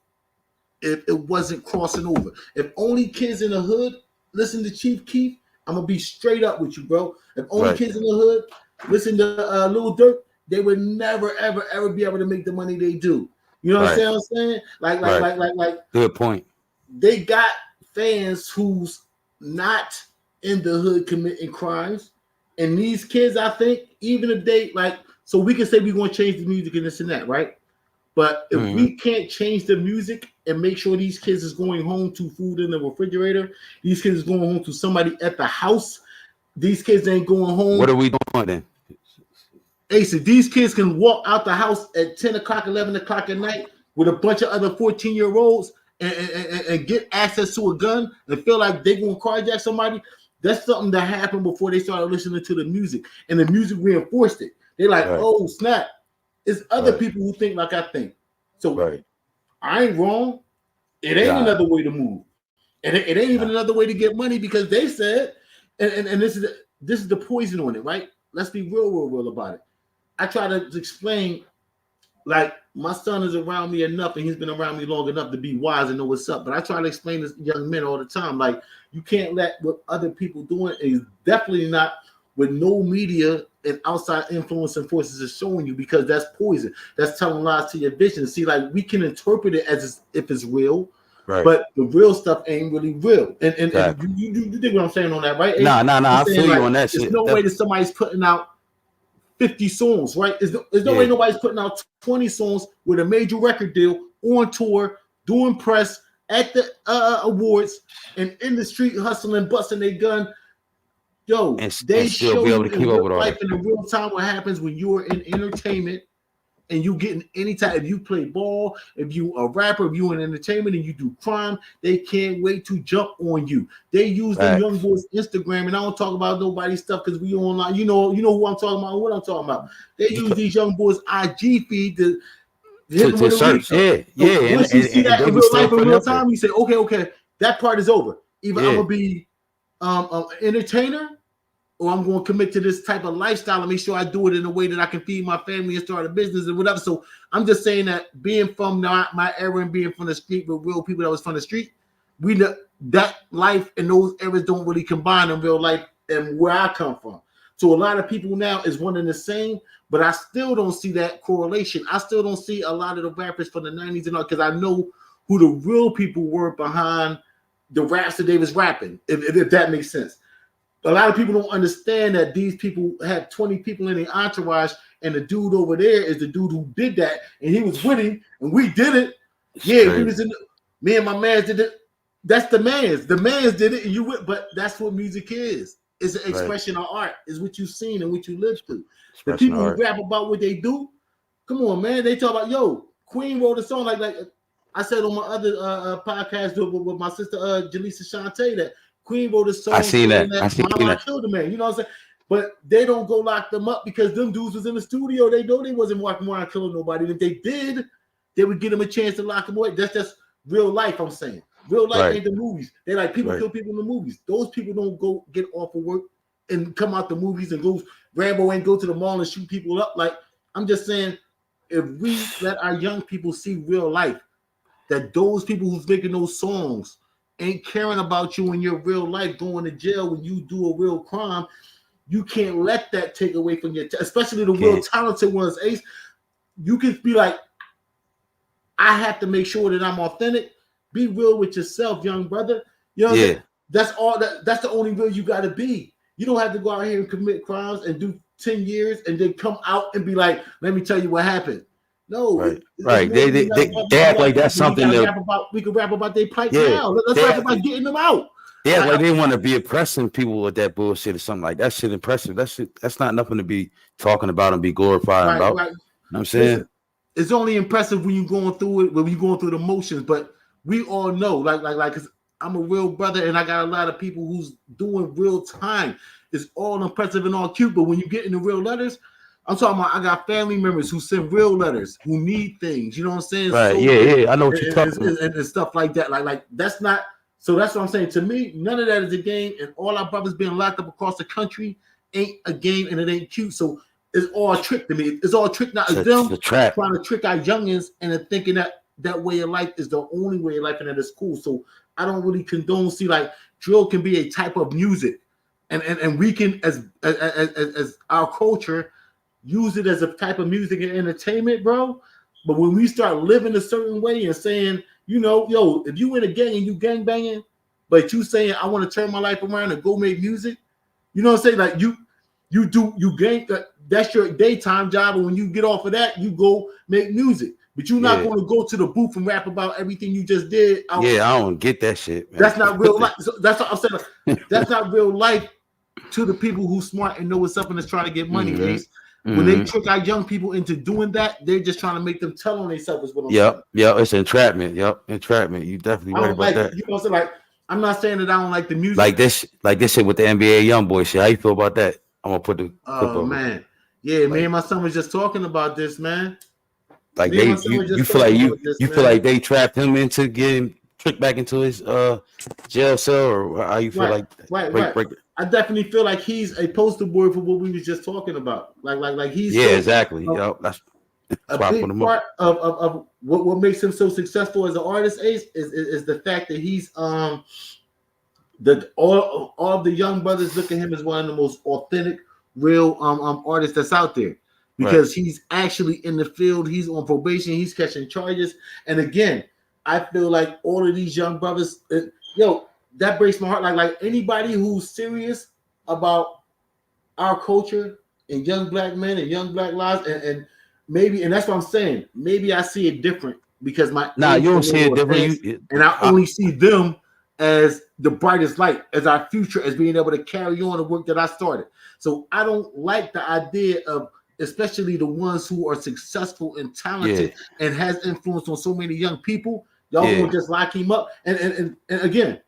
if it wasn't crossing over. If only kids in the hood listen to Chief Keef, I'm gonna be straight up with you, bro. If only kids in the hood listen to Lil Durk, they would never, ever be able to make the money they do. You know what I'm saying? Like, good point. They got fans who's not in the hood committing crimes, and these kids, I think, even if they so we can say we're gonna change the music and this and that, right? But if we can't change the music and make sure these kids is going home to food in the refrigerator, these kids is going home to somebody at the house, these kids ain't going home. What are we doing then? Ace, if these kids can walk out the house at 10 o'clock, 11 o'clock at night with a bunch of other 14-year-olds and get access to a gun and feel like they're going to carjack somebody, that's something that happened before they started listening to the music. And the music reinforced it. They're like, oh, snap. It's other people who think like I think. So I ain't wrong. It ain't another way to move. And it ain't even another way to get money because they said, and this is the poison on it, right? Let's be real about it. I try to explain, like, my son is around me enough and he's been around me long enough to be wise and know what's up. But I try to explain to young men all the time, like, you can't let what other people doing is definitely not with no media and outside influence and forces is showing you, because that's poison. That's telling lies to your vision. See, like, we can interpret it as if it's real, Right. but the real stuff ain't really real. And Exactly. you think what I'm saying on that, right? Nah. I'm I saying, feel you like, on that there's shit. no way that somebody's putting out 50 songs, right? There's no way nobody's putting out 20 songs with a major record deal, on tour, doing press at the awards, and in the street hustling, busting their gun. Yo, they and still show be able you to in keep up real with all life, that. in the real time, what happens when you are in entertainment and you getting any type. If you play ball, if you a rapper, if you in entertainment and you do crime, they can't wait to jump on you. They use them young boys' Instagram, and I don't talk about nobody's stuff because we online. You know who I'm talking about, what I'm talking about. They use these young boys' IG feed to hit them with a search. remix. Yeah. So once you see And that they in be real still life, in putting real up there. time, you say, okay, that part is over. Either I'm gonna be an entertainer, or I'm going to commit to this type of lifestyle and make sure I do it in a way that I can feed my family and start a business and whatever. So I'm just saying that being from my era and being from the street with real people that was from the street, we know that life and those eras don't really combine in real life and where I come from. So a lot of people now is one and the same, but I still don't see that correlation. I still don't see a lot of the rappers from the 90s and all, because I know who the real people were behind the raps that they was rapping, if that makes sense. A lot of people don't understand that these people had 20 people in their entourage, and the dude over there is the dude who did that, and he was with him, and we did it. We was in me and my man did it. That's the man's. The man's did it, and you would, but that's what music is. It's an expression of art, is what you've seen and what you lived through. The people who rap about what they do, come on, man. They talk about, Queen wrote a song like I said on my other podcast with my sister Jaleesa Shantae, that Queen wrote a song. I seen that. Mama, I killed a man. You know what I'm saying? But they don't go lock them up because them dudes was in the studio. They know they wasn't walking around killing nobody. And if they did, they would give them a chance to lock them away. That's just real life, I'm saying. Real life ain't the movies. They like people kill people in the movies. Those people don't go get off of work and come out the movies and go Rambo and go to the mall and shoot people up. Like, I'm just saying, if we let our young people see real life, that those people who's making those songs ain't caring about you in your real life, going to jail when you do a real crime, you can't let that take away from your, especially the real talented ones, Ace. You can be like, I have to make sure that I'm authentic. Be real with yourself, young brother. You know what I'm saying? That's all that's the only real you got to be. You don't have to go out here and commit crimes and do 10 years and then come out and be like, let me tell you what happened. No, right. They act like that's something that we can rap about their pipes now. Let's rap about getting them out. Yeah, like they want to be oppressing people with that bullshit or something like that. Shit impressive. That's not nothing to be talking about and be glorifying about. Right. You know what I'm saying? Listen, it's only impressive when you're going through it, when you're going through the motions. But we all know, like, because I'm a real brother and I got a lot of people who's doing real time. It's all impressive and all cute. But when you get into real letters, I'm talking about, I got family members who send real letters, who need things. You know what I'm saying? Right. So, I know what you're talking about. And stuff like that. Like that's not. So that's what I'm saying. To me, none of that is a game, and all our brothers being locked up across the country ain't a game, and it ain't cute. So it's all a trick to me. It's all a trick. Now it's them trying to trick our youngins and thinking that way of life is the only way of life, and that is cool. So I don't really condone. See, like, drill can be a type of music, and we can as our culture use it as a type of music and entertainment, bro. But when we start living a certain way and saying, if you in a gang and you gang banging, but you saying I want to turn my life around and go make music, you know what I'm saying? Like you gang, that's your daytime job, and when you get off of that, you go make music. But you're not going to go to the booth and rap about everything you just did. I don't get that shit, man. That's not real life. So that's what I'm saying. That's not real life to the people who smart and know what's up and is trying to get money, Ace. When they trick our young people into doing that, they're just trying to make them tell on themselves. What I'm saying. Yeah, it's entrapment. Entrapment. You definitely right about that. You know, so like, I'm not saying that I don't like the music. Like this shit with the NBA young boy shit. How you feel about that? I'm gonna put the clip over. Man, yeah, me and my son was just talking about this, man. Like you feel like you feel like they trapped him into getting tricked back into his jail cell, or how you feel like? Right. I definitely feel like he's a poster boy for what we was just talking about. Like he's exactly. That's a big part of what makes him so successful as an artist, Ace, is the fact that he's all of the young brothers look at him as one of the most authentic, real artist that's out there, because he's actually in the field. He's on probation. He's catching charges. And again, I feel like all of these young brothers, that breaks my heart. Like anybody who's serious about our culture and young black men and young black lives, and maybe, and that's what I'm saying. Maybe I see it different because my you don't see it different. And I only see them as the brightest light, as our future, as being able to carry on the work that I started. So I don't like the idea of, especially the ones who are successful and talented and has influence on so many young people. Y'all gonna just lock him up. And again,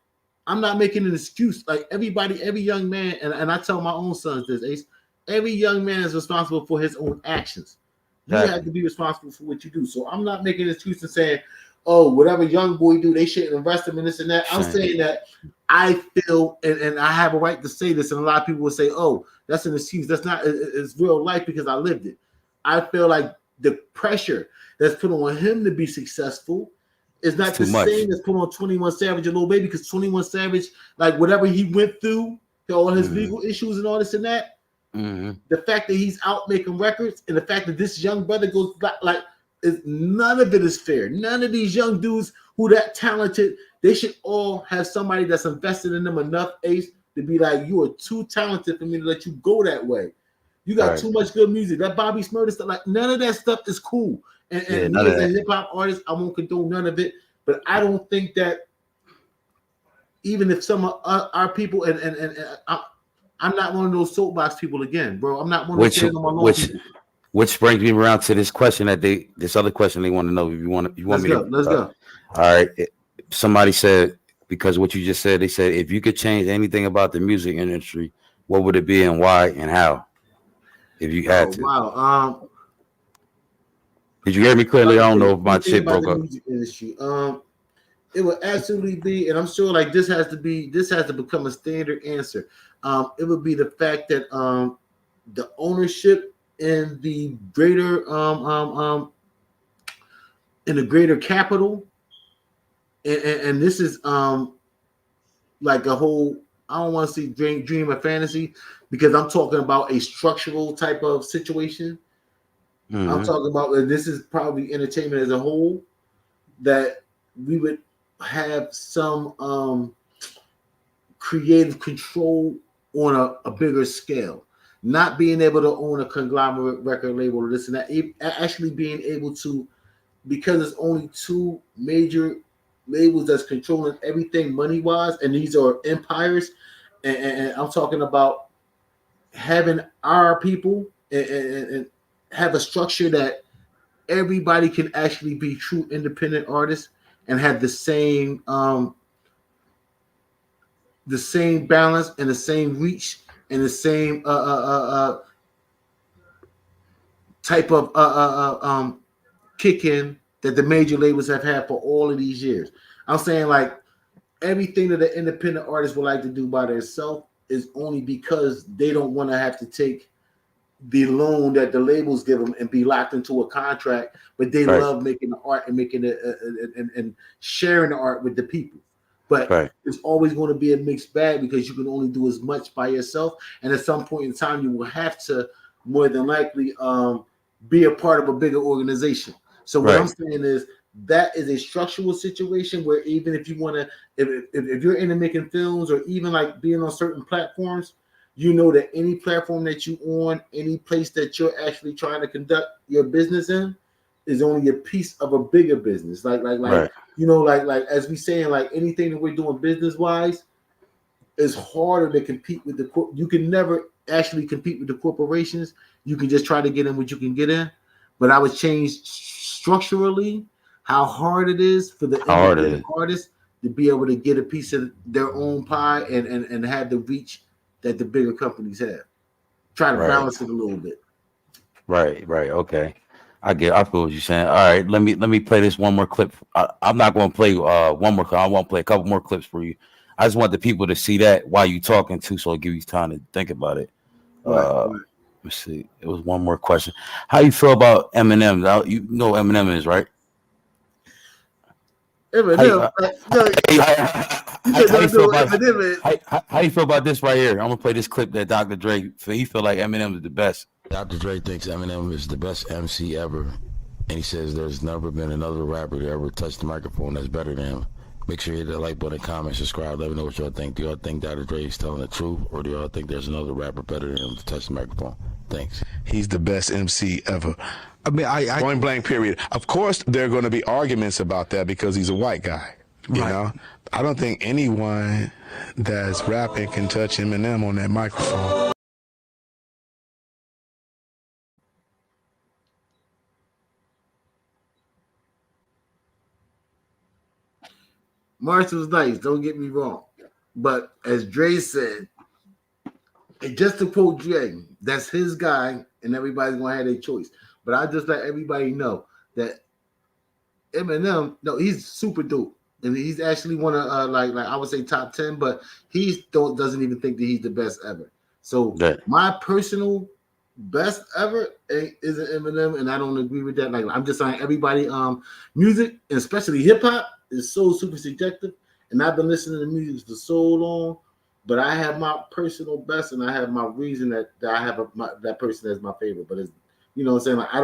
I'm not making an excuse. Like everybody, every young man, and I tell my own sons this, Ace, every young man is responsible for his own actions. You have to be responsible for what you do. So I'm not making an excuse and saying, oh, whatever young boy do, they shouldn't invest him in this and that. I'm saying that I feel, and I have a right to say this, and a lot of people will say, oh, that's an excuse. That's not, it's real life because I lived it. I feel like the pressure that's put on him to be successful is not the same as put on 21 Savage and Lil Baby, because 21 Savage, like whatever he went through, all his legal issues and all this and that, the fact that he's out making records, and the fact that this young brother goes like none of it is fair. None of these young dudes who that talented, they should all have somebody that's invested in them enough, Ace, to be like, you are too talented for me to let you go that way. You got too much good music. That Bobby Smurda stuff, like none of that stuff is cool. And me as a hip hop artist, I won't condone none of it. But I don't think that even if some of our people, and I'm not one of those soapbox people again, bro. I'm not one of those. Which brings me around to this question this other question they want to know. If you want me to, let's go. All right. Somebody said, because what you just said, they said, if you could change anything about the music industry, what would it be and why and how? If you had to. Wow. Did you hear me clearly? I don't know if my shit broke up. Music industry. It would absolutely be, and I'm sure like this has to become a standard answer. It would be the fact that the ownership in the greater capital, and this is like a whole, I don't want to say dream or fantasy, because I'm talking about a structural type of situation. I'm talking about, this is probably entertainment as a whole, that we would have some creative control on a bigger scale. Not being able to own a conglomerate record label or this and that, actually being able to, because there's only two major labels that's controlling everything money-wise, and these are empires, and I'm talking about having our people and have a structure that everybody can actually be true independent artists and have the same balance and the same reach and the same type of kick in that the major labels have had for all of these years. I'm saying like everything that the independent artists would like to do by themselves is only because they don't want to have to take the loan that the labels give them and be locked into a contract, but they love making the art and making it and sharing the art with the people. But it's always going to be a mixed bag, because you can only do as much by yourself, and at some point in time you will have to more than likely be a part of a bigger organization. So what I'm saying is that is a structural situation where even if you want to, if you're into making films or even like being on certain platforms, you know that any platform that you on, any place that you're actually trying to conduct your business in, is only a piece of a bigger business. Like you know, like as we saying, like anything that we're doing business wise is harder to compete with you can never actually compete with the corporations. You can just try to get in what you can get in. But I would change structurally how hard it is for the independent artists to be able to get a piece of their own pie and have the reach that the bigger companies have. Try to balance it a little bit. Right. Okay. I feel what you're saying. All right, let me play this one more clip. I'm not going to play one more clip. I want to play a couple more clips for you. I just want the people to see that while you talking too, so I'll give you time to think about it. Let's see. It was one more question. How you feel about Eminem? You know Eminem is, right? Eminem. how you feel about Eminem. how you feel about this right here? I'm gonna play this clip that Dr. Dre. He feel like Eminem is the best. Dr. Dre thinks Eminem is the best MC ever, and he says there's never been another rapper to ever touch the microphone that's better than him. Make sure you hit the like button, comment, subscribe. Let me know what y'all think. Do y'all think Dr. Dre is telling the truth, or do y'all think there's another rapper better than him to touch the microphone? Thanks. He's the best MC ever. I mean, I point blank period. Of course, there are going to be arguments about that because he's a white guy. You know, I don't think anyone that's rapping can touch Eminem on that microphone. Marshall's nice, don't get me wrong. But as Dre said, and just to quote Dre, that's his guy, and everybody's gonna have their choice. But I just let everybody know that Eminem, no, he's super dope. And he's actually one of like I would say top 10, but he doesn't even think that he's the best ever. So my personal best ever isn't Eminem, and I don't agree with that. Like I'm just saying everybody music, and especially hip hop, is so super subjective, and I've been listening to music for so long, but I have my personal best, and I have my reason that I have that person as my favorite. But it's, you know what I'm saying, like I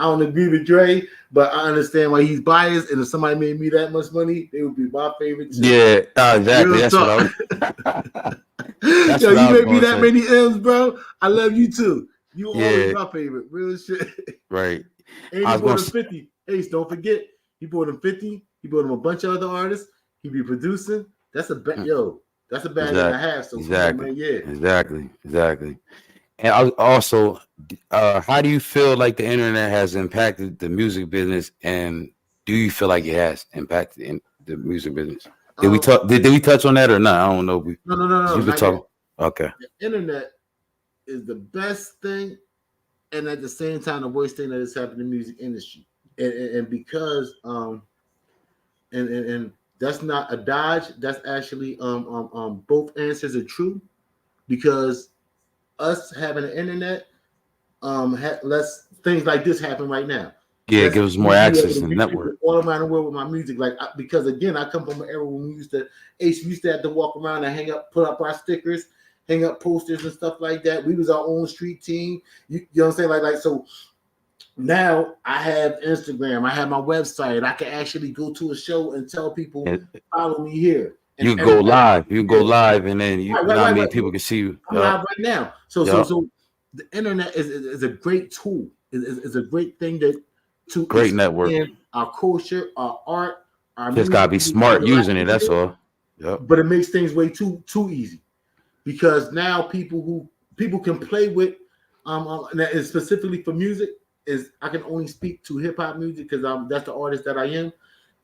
don't agree with Dre, but I understand why he's biased, and if somebody made me that much money, they would be my favorite too. Yeah, exactly. That's what I was. Yo, you make me that many M's, bro. I love you too. You always my favorite. Real shit. Right. And he bought him 50. Ace, don't forget, he bought him 50. He bought him a bunch of other artists. He be producing. That's a bad that's a bad thing I have. So exactly. Man, Exactly. And also, how do you feel like the internet has impacted the music business, and do you feel like it has impacted in the music business? Did we talk? Did we touch on that or not? I don't know. No. You can talk. Okay. The internet is the best thing, and at the same time, the worst thing that has happened in the music industry. And because and that's not a dodge. That's actually both answers are true, because us having the internet lets things like this happen right now. Yeah, it gives more access to the network all around the world with my music. Like because again, I come from an era when we used to have to walk around and hang up, put up our stickers, hang up posters and stuff like that. We was our own street team. You know what I'm saying? Like so. Now I have Instagram, I have my website. I can actually go to a show and tell people follow me here. And you can go live. You can go live, and then people can see you. I'm live right now. So the internet is a great tool. It's a great thing to great network. Our culture, our art, our just gotta be smart using it. That's all. Yep. But it makes things way too easy, because now people can play with and specifically for music. Is I can only speak to hip hop music because that's the artist that I am,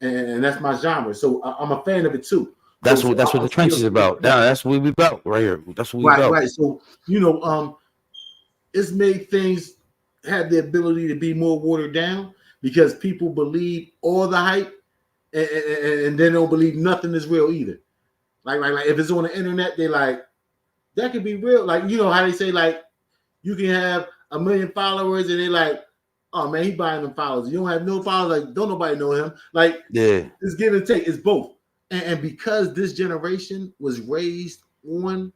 and that's my genre. So I'm a fan of it too. That's what the trench is about. That's what we about right here. That's what we about. Right. So it's made things have the ability to be more watered down because people believe all the hype, and then don't believe nothing is real either. Like if it's on the internet, they like that could be real. Like you know how they say like you can have 1 million followers and they like, oh man, he buying them followers. You don't have no followers, like don't nobody know him. Like it's give and take. It's both. And because this generation was raised on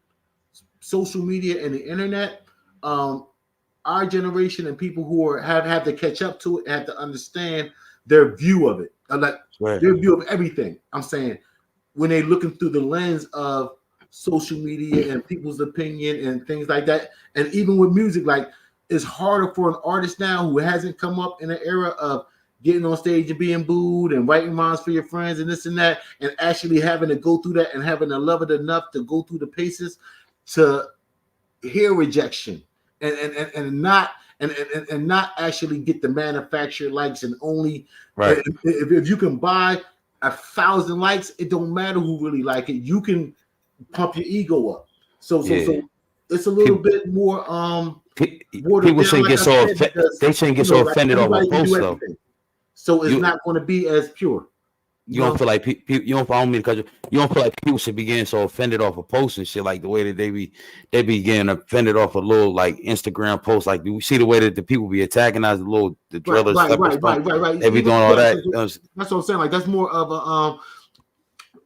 social media and the internet, our generation and people who have to catch up to it have to understand their view of it, their view of everything. I'm saying when they're looking through the lens of social media and people's opinion and things like that, and even with music, like it's harder for an artist now who hasn't come up in an era of getting on stage and being booed and writing rhymes for your friends and this and that, and actually having to go through that and having to love it enough to go through the paces to hear rejection and not actually get the manufacturer likes, and only if you can buy 1,000 likes, it don't matter who really like it. You can pump your ego up. So it's a little bit more people shouldn't get so they shouldn't get so offended off a post though. So it's not going to be as pure. You don't feel like people. You don't follow me because you don't feel like people should be getting so offended off a post and shit, like the way that they be getting offended off a little like Instagram post. Like, do we see the way that the people be attacking us, the drillers, right. They be doing all that. That's what I'm saying. Like that's more of a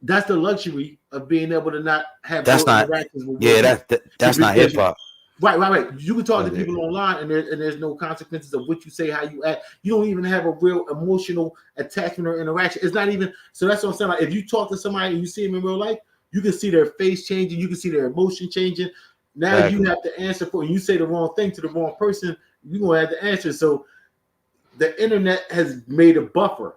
that's the luxury of being able to not have That's not. interactions with Yeah, that's not hip hop. Right. You can talk to people online, and there's no consequences of what you say, how you act. You don't even have a real emotional attachment or interaction. It's not even. So that's what I'm saying. Like, if you talk to somebody and you see them in real life, you can see their face changing. You can see their emotion changing. Now you have to answer for. You say the wrong thing to the wrong person, you're gonna have to answer. So the internet has made a buffer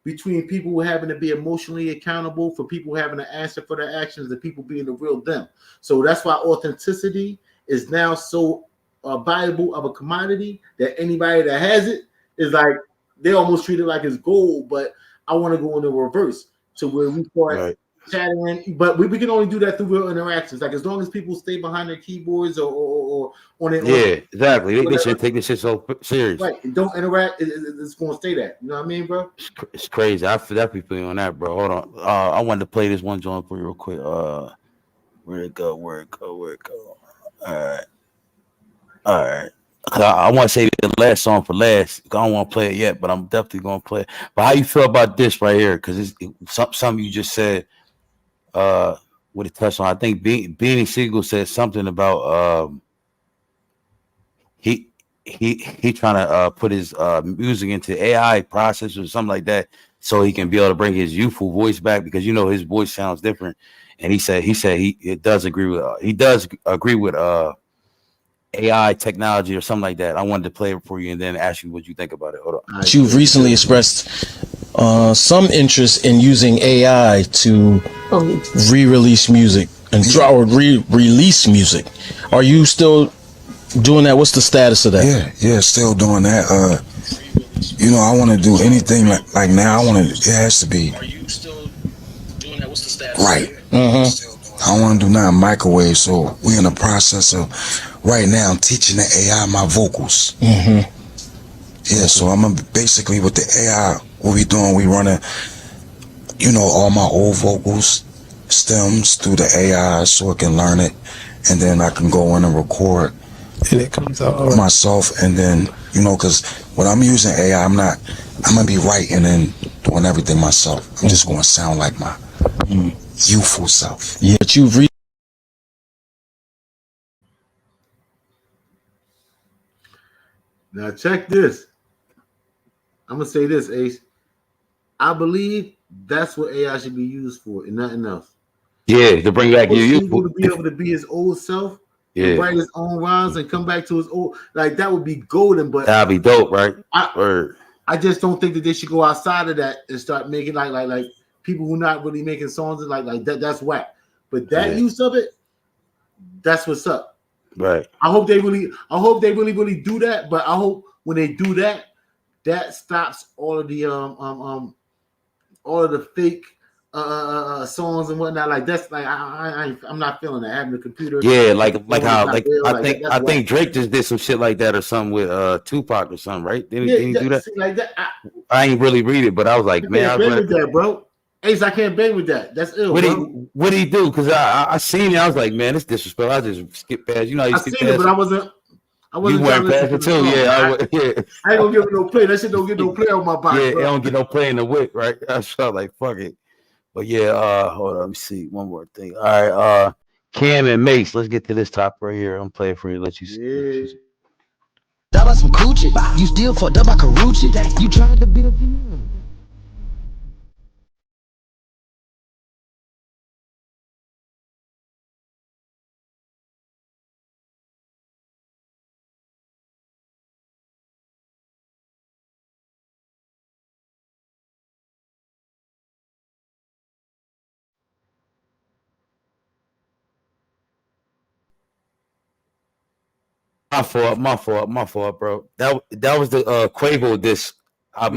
between people having to be emotionally accountable, for people having to answer for their actions, and people being the real them. So that's why authenticity is now so valuable of a commodity that anybody that has it is like, they almost treat it like it's gold. But I want to go in the reverse to where we start chattering, but we can only do that through real interactions. Like, as long as people stay behind their keyboards or on their exactly. They should take this shit so serious. Right, and don't interact. It's going to stay that. You know what I mean, bro? It's crazy. I feel that people on that, bro. Hold on. I wanted to play this one joint for you real quick. Where'd it go? All right. I want to say the last song for last. I don't want to play it yet, but I'm definitely going to play it. But how you feel about this right here? Because it's something you just said. With a touch on, I think Beanie Siegel said something about he trying to put his music into AI process or something like that, so he can be able to bring his youthful voice back, because his voice sounds different. And he said he does agree with AI technology or something like that. I wanted to play it for you and then ask you what you think about it. Hold on. You've recently expressed some interest in using AI to re-release music and release music. Are you still doing that? What's the status of that? Yeah, still doing that. I want to do anything like now. It has to be. Are you still doing that? What's the status? Right. I don't want to do nothing microwave. So we're in the process of right now teaching the AI my vocals. Yeah, so I'm basically with the AI. What we doing? We running, all my old vocals, stems through the AI, so it can learn it, and then I can go in and record it comes out myself. And then because when I'm using AI, I'm gonna be writing and doing everything myself. I'm just gonna sound like my youthful self. Yeah, but you've Now check this. I'm gonna say this, Ace. I believe that's what AI should be used for, and nothing else. Yeah, to bring back your youth, to be able to be his old self, write his own rhymes, and come back to his old. Like, that would be golden. But that'd be dope, right? I just don't think that they should go outside of that and start making like people who not really making songs like that. That's whack. But that use of it, that's what's up. Right. I hope they really do that. But I hope when they do that, that stops all of the fake songs and whatnot. Like, that's like I'm not feeling that. Having a computer. Yeah, like how I think Drake just did some shit like that or something with Tupac or something, right? Didn't he do that? Like that. I ain't really read it, but I was like, man, I can't bang with that, bro. Ace, I can't bang with that. That's ill. What did he do? Because I seen it. I was like, man, it's disrespectful. I just skip past. I seen it, but I wasn't. You went past it too, I ain't gonna give it no play. That shit don't get no play on my body. Yeah, bro. it don't get no play in the whip, right? I felt like fuck it. But yeah, hold on, let me see one more thing. All right, Cam and Mace, let's get to this top right here. I'm playing for you. Let you see. Yeah. That was some coochie. You still fucked up by Karuchi. You trying to beat up. My fault, bro. That was the Quavo diss. I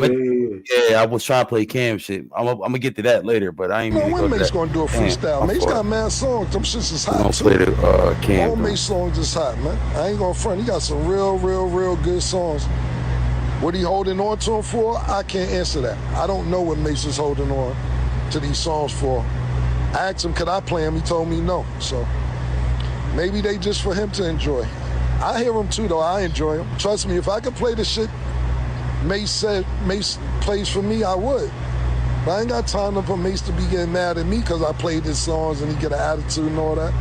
was trying to play Cam shit. I'm gonna get to that later, but I ain't. When Mace gonna do a freestyle? Mace got mad songs. Them shits is hot too. Play the Cam. All Mace songs is hot, man. I ain't gonna front. He got some real good songs. What he holding on to him for? I can't answer that. I don't know what Mace is holding on to these songs for. I asked him, could I play him? He told me no. So maybe they just for him to enjoy. I hear him too, though. I enjoy him. Trust me, if I could play the shit Mace said Mace plays for me, I would. But I ain't got time for Mace to be getting mad at me because I played his songs and he get an attitude and all that.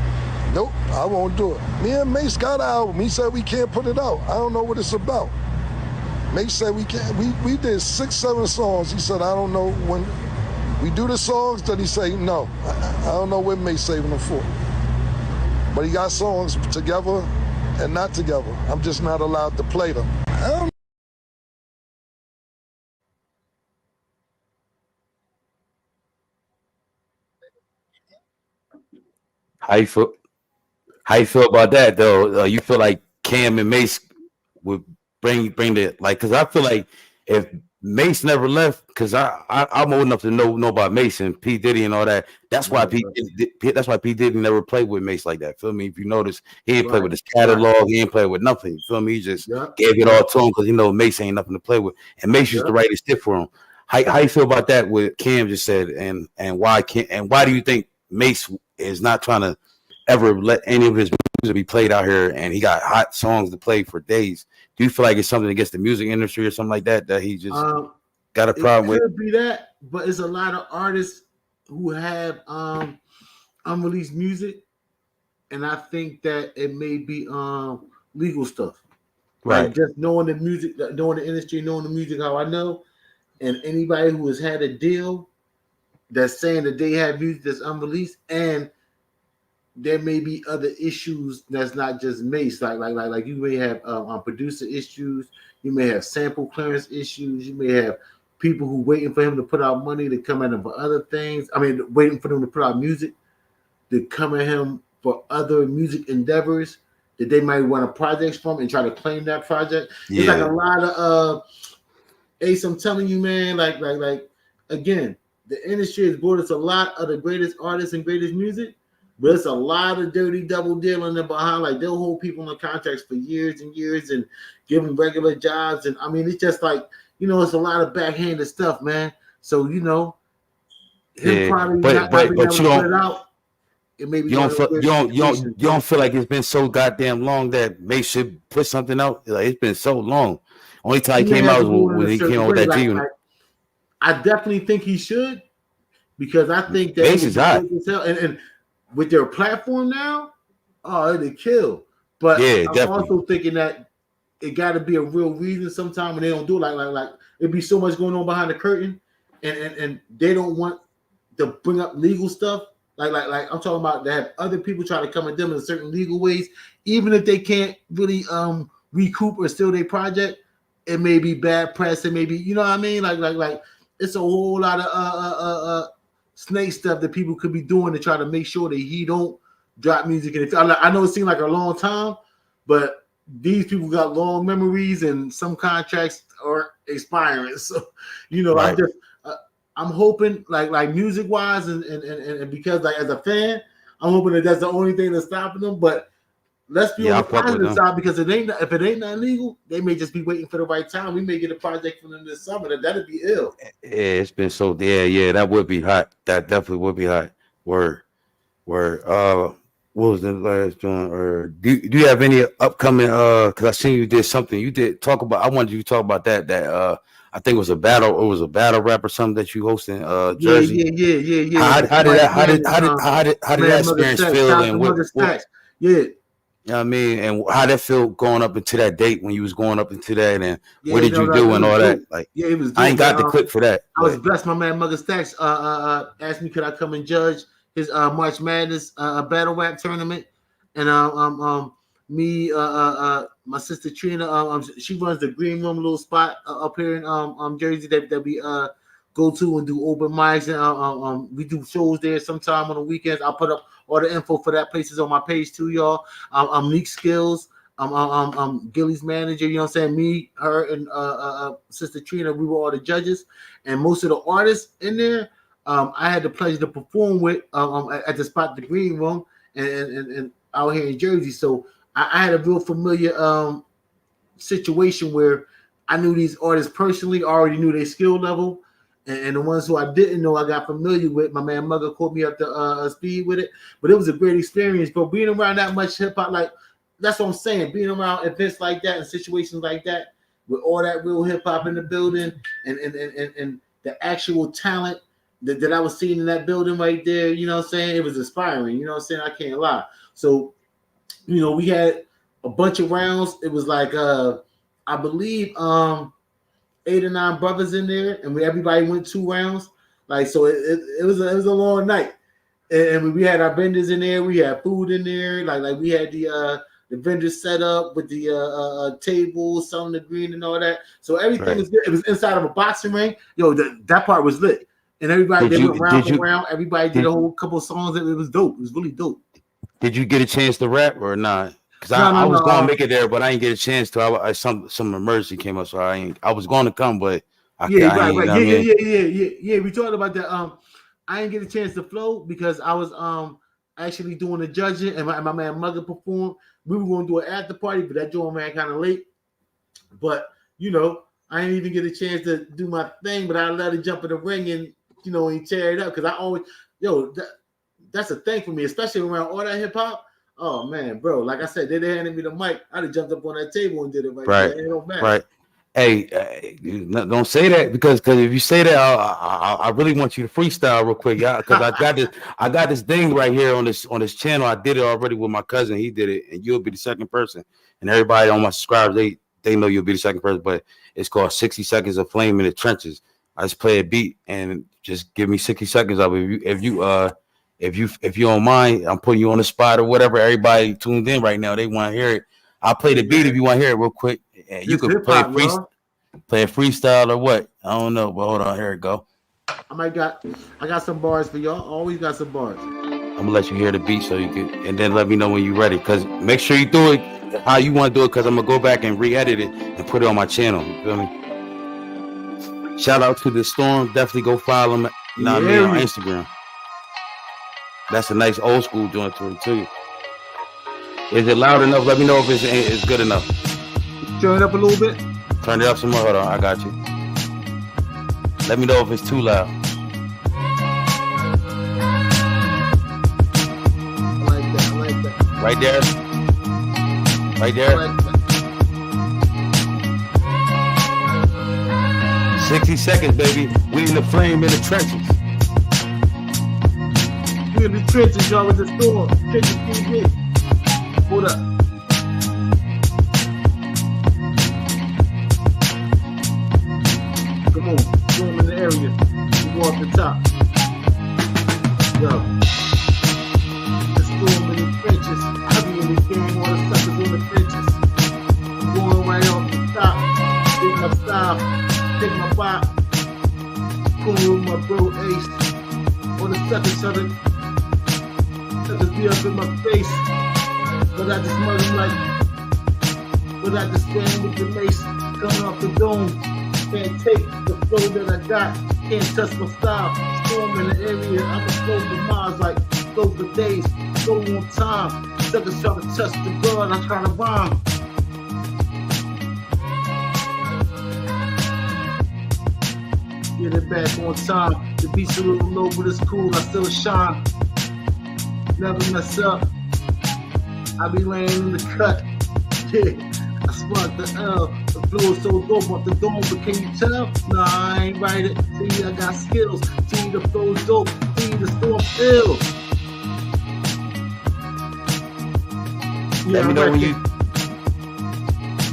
Nope, I won't do it. Me and Mace got an album. He said we can't put it out. I don't know what it's about. Mace said we can't. We did 6, 7 songs. He said, I don't know when we do the songs. Then he say no. I don't know what Mace saving them for. But he got songs together and not together. I'm just not allowed to play them. I don't How you feel? How you feel about that though? You feel like Cam and Mace would bring the like? Because I feel like if Mace never left, because I'm old enough to know about Mace and P Diddy and all that. That's why P Diddy never played with Mace like that. Feel me? If you notice, he didn't play with his catalog. He didn't play with nothing. Feel me? He just gave it all to him because Mace ain't nothing to play with, and Mace used to write his shit for him. How you feel about that? What Cam just said, and why do you think Mace is not trying to ever let any of his music be played out here, and he got hot songs to play for days? Do you feel like it's something against the music industry or something like that he just got a problem with? It could be that, but it's a lot of artists who have unreleased music, and I think that it may be legal stuff. Right. Like just knowing the music, knowing the industry, knowing the music how I know, and anybody who has had a deal that's saying that they have music that's unreleased, and there may be other issues that's not just Mace. Like you may have producer issues, you may have sample clearance issues, you may have people who waiting for him to put out money to come at him for other things. I mean, waiting for them to put out music to come at him for other music endeavors that they might want a project from and try to claim that project. Yeah. It's like a lot of Ace, I'm telling you, man, like again, the industry has brought us a lot of the greatest artists and greatest music. But it's a lot of dirty double dealing in behind. Like they'll hold people on contracts for years and years and give them regular jobs. And I mean, it's just like, it's a lot of backhanded stuff, man. So, him probably not being able to put it out. It may be you don't feel like it's been so goddamn long that Mace should put something out. Like it's been so long. Only time he came out was when he came out with that G Unit. I definitely think he should, because I think that Mace is hot. And with their platform now, it'd kill. But yeah, I'm also thinking that it got to be a real reason sometime, and they don't do it. Like it'd be so much going on behind the curtain, and they don't want to bring up legal stuff. Like I'm talking about, they have other people try to come at them in certain legal ways, even if they can't really recoup or steal their project. It may be bad press. It may be, you know what I mean? Like it's a whole lot of snake stuff that people could be doing to try to make sure that he don't drop music. And I know it seemed like a long time, but these people got long memories and some contracts are expiring. So, right. I'm hoping like music wise and because like as a fan, I'm hoping that that's the only thing that's stopping them. But let's be on the positive side, because if it ain't not legal, they may just be waiting for the right time. We may get a project from them this summer. That'd be ill. Yeah, it's been so that would be hot. That definitely would be hot. Word. What was the last joint? Or do you have any upcoming? Because I seen you did something. You did talk about. I wanted you to talk about that. I think it was a battle. It was a battle rap or something that you hosted in Jersey. Yeah. How did that experience feel? And what? Yeah. You know what I mean? And how that feel going up into that date when you was going up into that, and what did you do and all that? Like, it was. I ain't got the clip for that. I was blessed. My man Mugga Stacks asked me could I come and judge his March Madness battle rap tournament, and me my sister Trina she runs the Green Room little spot up here in Jersey that we go to and do open mics, and we do shows there sometime on the weekends. I'll put up all the info for that places on my page too, y'all. Meek Skills, Gilly's manager, you know what I'm saying? Me, her, and Sister Trina, we were all the judges, and most of the artists in there, I had the pleasure to perform with at the spot, the Green Room, and out here in Jersey. So I had a real familiar situation where I knew these artists personally, already knew their skill level. And the ones who I didn't know, I got familiar with. My man Mugga caught me up to speed with it. But it was a great experience. But being around that much hip hop, like, that's what I'm saying. Being around events like that and situations like that, with all that real hip hop in the building and the actual talent that I was seeing in that building right there, you know what I'm saying? It was inspiring, you know what I'm saying? I can't lie. So, you know, we had a bunch of rounds. It was like I believe 8 or 9 brothers in there, and everybody went 2 rounds. Like, so it was a long night. And we had our vendors in there, we had food in there, like we had the vendors set up with the tables, selling the green and all that. So everything was good. It was inside of a boxing ring. Yo, that part was lit. And everybody went round and round. Everybody did a whole couple of songs. It was dope. It was really dope. Did you get a chance to rap or not? Because I was going to make it there, but I didn't get a chance to. Some emergency came up, so I was going to come, but right. Yeah. We talked about that. I didn't get a chance to flow because I was actually doing the judging, and my man Mugger performed. We were going to do an after party, but that joint ran kind of late. But you know, I didn't even get a chance to do my thing. But I let it jump in the ring and and tear it up because I always that's a thing for me, especially around all that hip hop. Oh man, bro! Like I said, they handed me the mic. I'd have jumped up on that table and did it right there. Right. Hey, don't say that because if you say that, I really want you to freestyle real quick, y'all. Because I got this thing right here on this channel. I did it already with my cousin. He did it, and you'll be the second person. And everybody on my subscribers, they know you'll be the second person. But it's called 60 Seconds of Flame in the Trenches. I just play a beat and just give me 60 seconds of it. If you don't mind, I'm putting you on the spot or whatever. Everybody tuned in right now, they want to hear it. I'll play the beat if you want to hear it real quick. And you can play a freestyle or what? I don't know, but hold on, here it go. I got some bars for y'all. Always got some bars. I'm gonna let you hear the beat so you can, and then let me know when you're ready. Cause make sure you do it how you want to do it. Cause I'm gonna go back and re-edit it and put it on my channel. You feel me? Shout out to the Storm. Definitely go follow him. On Instagram. That's a nice old school joint to it too. Is it loud enough? Let me know if it's good enough. Turn it up a little bit. Turn it up some more. Hold on, I got you. Let me know if it's too loud. I like that. Right there. Right there. I like that. 60 seconds, baby. We in the flame in the trenches. We in the trenches, y'all, with the Storm. Trenches TV. Hold up. Come on, Storm in the area. We go off the top. Yo. The Storm in the trenches. I be in the game, all the suckers on the benches. I'm going right off the top. Take my style. Take my bop, cool with my bro Ace. All the suckers be up in my face. But I just mug him but I just stand with the mace. Coming off the dome. Can't take the flow that I got. Can't touch my style. Storm in the area. I'ma flow for miles like flow for days. Go on time. Suckers try to touch the guard. I try to rhyme. Get it back on time. The beat's a little low, but it's cool. I still shine. Never mess up. I be laying in the cut. Yeah, I spot the L. The flow is so dope off the dome, but can you tell? Nah, I ain't write it. See, I got skills. See, the flow is dope. See, the Storm ill. Let me know when you.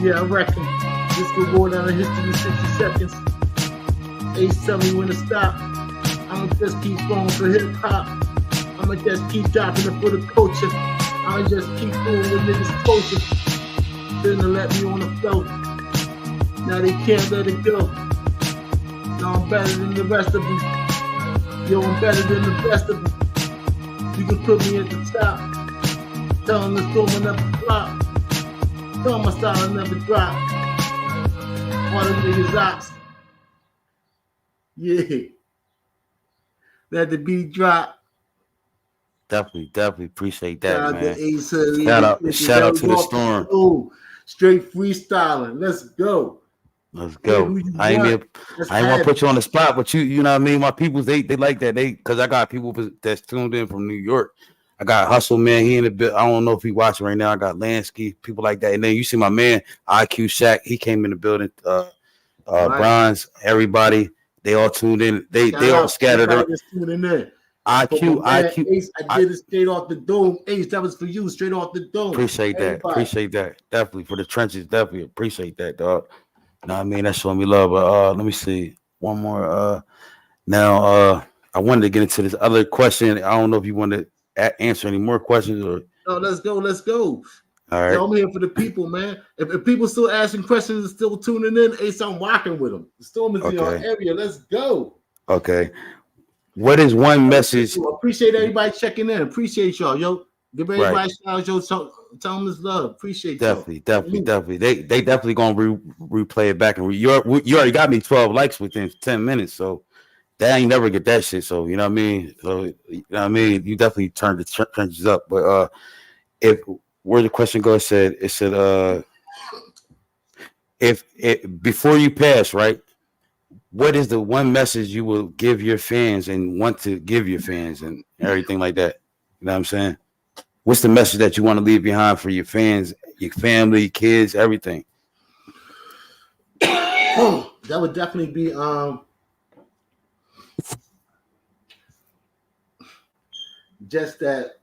Yeah, I reckon. This could go down in history 60 seconds. Ace tell me when to stop. I'ma just keep going for hip hop. I'ma just keep dropping it for the culture. I'ma just keep doing what niggas told you. Then to let me on the flow. Now they can't let it go. Now I'm better than the rest of them. Yo, I'm better than the best of them. You can put me at the top. Tell them the Storm will never flop. Tell them my style will never drop. All the niggas ops. Yeah. Let the beat drop. Definitely appreciate that, Shout man. Shout out to the Storm. Oh, straight freestyling. Let's go. Let's go. I ain't want to put you on the spot, but you know what I mean? My people, they like that. Because I got people that's tuned in from New York. I got Hustle, man. He in the bit. I don't know if he watching right now. I got Lansky, people like that. And then you see my man, IQ Shaq. He came in the building. Bronze, everybody. They all tuned in. They Shout all out to scattered. everybody that's tuning in. IQ, Man, IQ. Ace, I did it straight off the dome. Ace, that was for you, straight off the dome. Appreciate that. Everybody. Appreciate that. Definitely for the trenches. Definitely appreciate that, dog. Know what I mean? That's showing me love. But let me see. One more. Now I wanted to get into this other question. I don't know if you want to answer any more questions or. No, let's go. Let's go. All right. Yo, I'm here for the people, man. If people still asking questions and still tuning in, Ace, I'm rocking with them. The storm is in our area. Let's go. Okay. What is one message? Appreciate everybody checking in. Appreciate y'all, yo. Give everybody Right. shout out, yo. Tell them it's love. Appreciate Definitely, y'all. definitely. They definitely gonna replay it back and you already got me 12 likes within 10 minutes, so that ain't never get that shit. So you know what I mean. So you know what I mean. You definitely turned the trenches up. But if where the question goes, it said if before you pass, right? What is the one message you will give your fans and want to give your fans and everything like that? You know what I'm saying? What's the message that you want to leave behind for your fans, your family, kids, everything? That would definitely be just that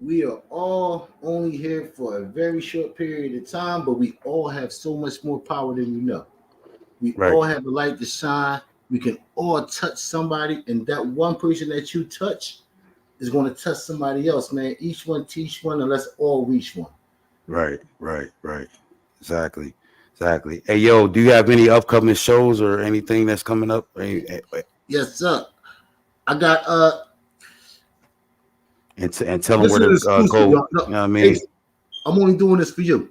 we are all only here for a very short period of time, but we all have so much more power than you know. We all have a light to shine. We can all touch somebody, and that one person that you touch is going to touch somebody else, man. Each one teach one, and let's all reach one. Right. Exactly. Hey, yo, do you have any upcoming shows or anything that's coming up? Yes, sir. I got and tell them where to go. You know what I mean? Hey, I'm only doing this for you.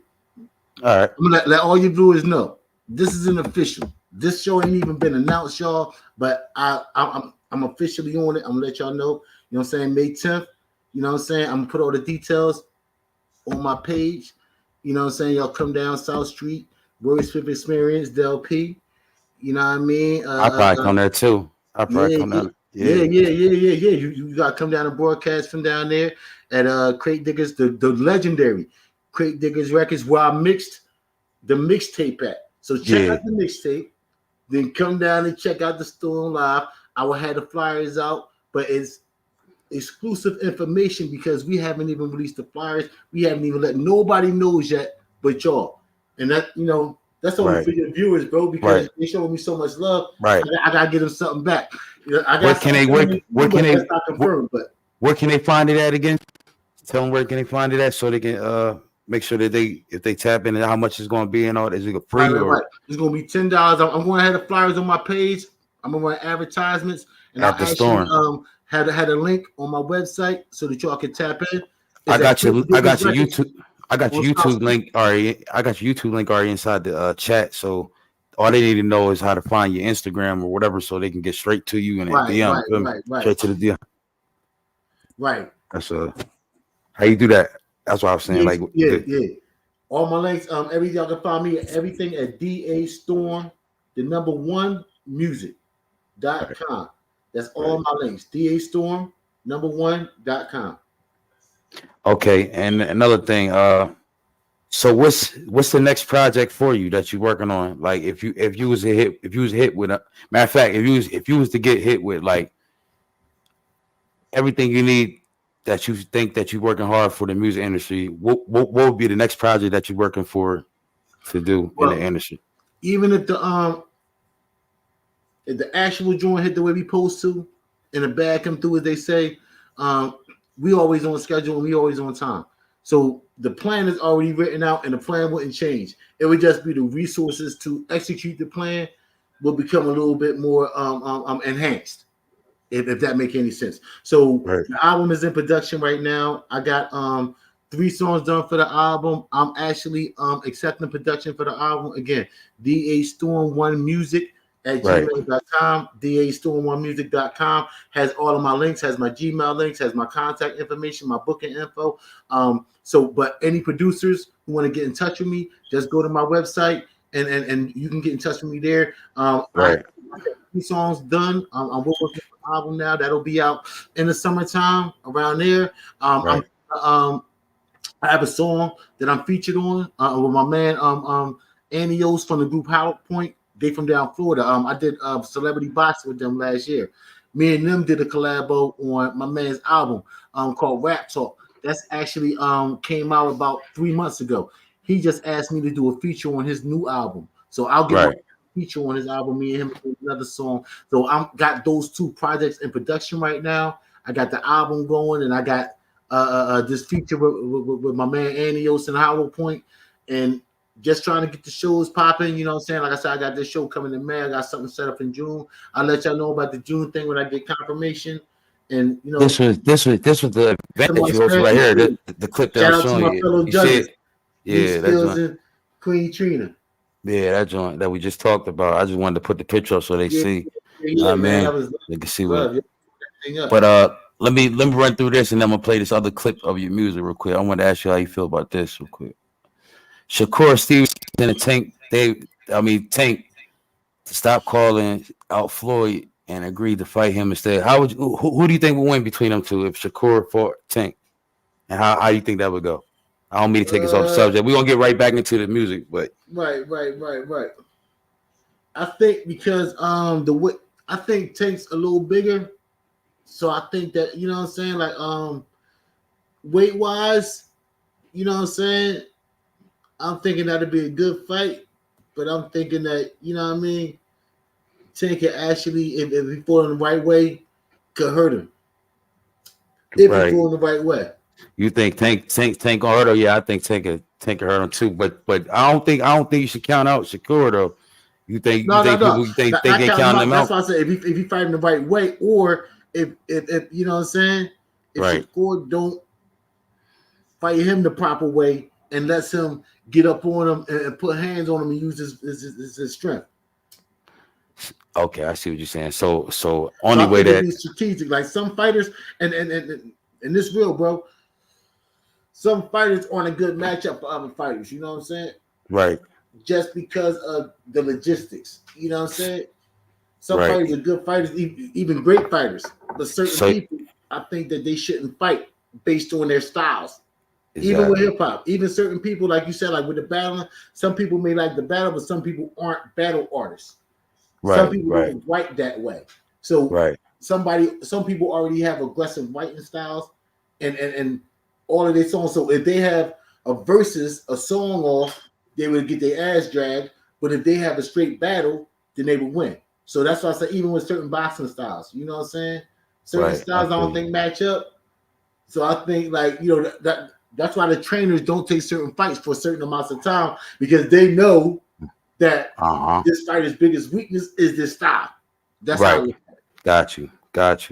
All right. I'm gonna let all your viewers know this isn't official. This show ain't even been announced, y'all. But I'm officially on it. I'm gonna let y'all know. You know what I'm saying? May 10th. You know what I'm saying? I'm gonna put all the details on my page. You know what I'm saying? Y'all come down South Street, Royce Fifth Experience, Del P. You know what I mean? I'll probably come there too. I'll probably come down. Yeah. You gotta come down and broadcast from down there at Crate Diggers, the legendary Crate Diggers Records, where I mixed the mixtape at. So check out the mixtape, then come down and check out the store live. I will have the flyers out, but it's exclusive information because we haven't even released the flyers. We haven't even let nobody knows yet but y'all. And that, you know, that's only for your viewers, bro, because they showing me so much love. Right. I gotta give them something back. You know, Where can they find it at again? Tell them where can they find it at so they can make sure that if they tap in and how much it's going to be and all that. Is it free right. It's going to be $10. I'm going to have the flyers on my page. I'm going to run advertisements, and at the store. Had a link on my website so that y'all can tap in. I got your YouTube. I got your YouTube link already. I got your YouTube link already inside the chat. So all they need to know is how to find your Instagram or whatever, so they can get straight to you and DM. Right. Straight to the DM. Right. That's how you do that. That's what I was saying. Yeah. All my links. Everything y'all can find me. Everything at DA Storm, the number 1 music.com. That's all my links. DA Storm, number 1.com. Okay, and another thing, so what's the next project for you that you're working on? Like if you was hit with a matter of fact, if you was to get hit with like everything you need that you think that you're working hard for the music industry, what would be the next project that you're working for to do in the industry? Even if the actual joint hit the way we supposed to, and the bag come through as they say, we always on schedule and we always on time. So the plan is already written out and the plan wouldn't change. It would just be the resources to execute the plan will become a little bit more enhanced, if that make any sense. So the album is in production right now. I got 3 songs done for the album. I'm actually accepting production for the album. Again, DA Storm 1 Music at gmail.com. DAStorm1music.com has all of my links, has my Gmail links, has my contact information, my booking info. But any producers who want to get in touch with me, just go to my website and you can get in touch with me there. I have 2 songs done. I'm working on the album now. That'll be out in the summertime around there. I have a song that I'm featured on with my man Anios from the group PowerPoint. They from down Florida. I did celebrity boxing with them last year. Me and them did a collabo on my man's album called Rap Talk. That's actually came out about 3 months ago. He just asked me to do a feature on his new album. So I'll get my feature on his album. Me and him do another song. So I'm got those 2 projects in production right now. I got the album going, and I got this feature with my man Anios and Hollow Point, and just trying to get the shows popping. You know what I'm saying? Like I said, I got this show coming in May. I got something set up in June. I'll let y'all know about the June thing when I get confirmation. And you know, this was the event that you hosted right here. The clip that shout I'm out to showing my you. fellow You judges, see it? Yeah, that's and Queen Trina. Yeah, that joint that we just talked about. I just wanted to put the picture up so they see. Yeah, man, that was they can see love. what. But let me run through this, and then I'm gonna play this other clip of your music real quick. I want to ask you how you feel about this real quick. Shakur Stevenson and Tank, Tank, to stop calling out Floyd and agreed to fight him instead. How would you, who do you think would win between them two if Shakur fought Tank? And how you think that would go? I don't mean to take us off the subject. We're gonna get right back into the music, but right. I think because I think Tank's a little bigger, so I think that, you know what I'm saying, like weight wise, you know what I'm saying, I'm thinking that'd be a good fight, but I'm thinking that, you know what I mean, Tank could actually, if he fought in the right way, could hurt him. If he fought in the right way. You think Tank gonna hurt him? Yeah, I think Tank could hurt him too. But I don't think you should count out Shakur though. You think people think they get counting him out? That's why I said if he fight in the right way, or if you know what I'm saying, if Shakur don't fight him the proper way and lets him get up on him and put hands on him and use his strength. Okay, I see what you're saying. So only way that be strategic, like some fighters, and this real, bro. Some fighters aren't a good matchup for other fighters. You know what I'm saying? Right. Just because of the logistics. You know what I'm saying? Some fighters are good fighters, even great fighters. But certain people, I think that they shouldn't fight based on their styles. Exactly. Even with hip hop, even certain people, like you said, like with the battling, some people may like the battle, but some people aren't battle artists. Some people don't write that way. So some people already have aggressive writing styles and all of their songs. So if they have a versus, a song off, they would get their ass dragged. But if they have a straight battle, then they would win. So that's why I say even with certain boxing styles, you know what I'm saying? Certain styles I don't think match up. So I think, like, you know, that's why the trainers don't take certain fights for certain amounts of time, because they know that this fighter's biggest weakness is this style. That's how I look at it. Got you.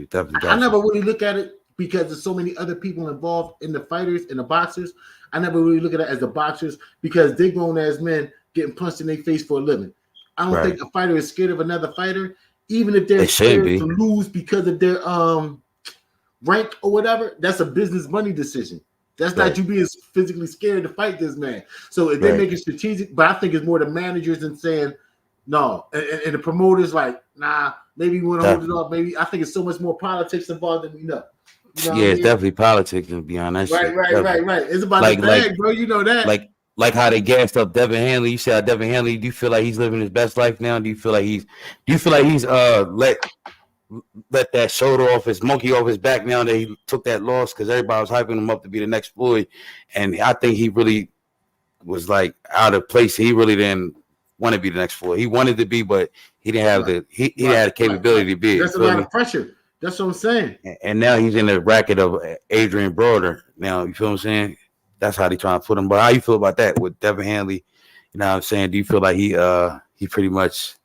Definitely. I never really look at it because there's so many other people involved in the fighters and the boxers. I never really look at it as the boxers because they're grown as men getting punched in their face for a living. I don't think a fighter is scared of another fighter, even if they're scared to lose because of their rank or whatever. That's a business money decision. That's not you being physically scared to fight this man. So if they make it strategic, but I think it's more the managers and saying no, and the promoters like, nah, maybe we want to hold it off. Maybe I think it's so much more politics involved than we know. You know it's definitely politics, to be honest. Right. It's about the bag, bro. You know that. Like how they gassed up Devin Hanley. You see how Devin Hanley, do you feel like he's living his best life now? Do you feel like he's let that shoulder off, his monkey off his back now that he took that loss? Because everybody was hyping him up to be the next Floyd, and I think he really was like out of place. He really didn't want to be the next Floyd. He wanted to be, but he didn't have he had the capability to be. That's a lot of pressure. That's what I'm saying. And now he's in the bracket of Adrian Broder. Now, you feel what I'm saying? That's how they trying to put him. But how you feel about that with Devin Hanley? You know what I'm saying? Do you feel like he pretty much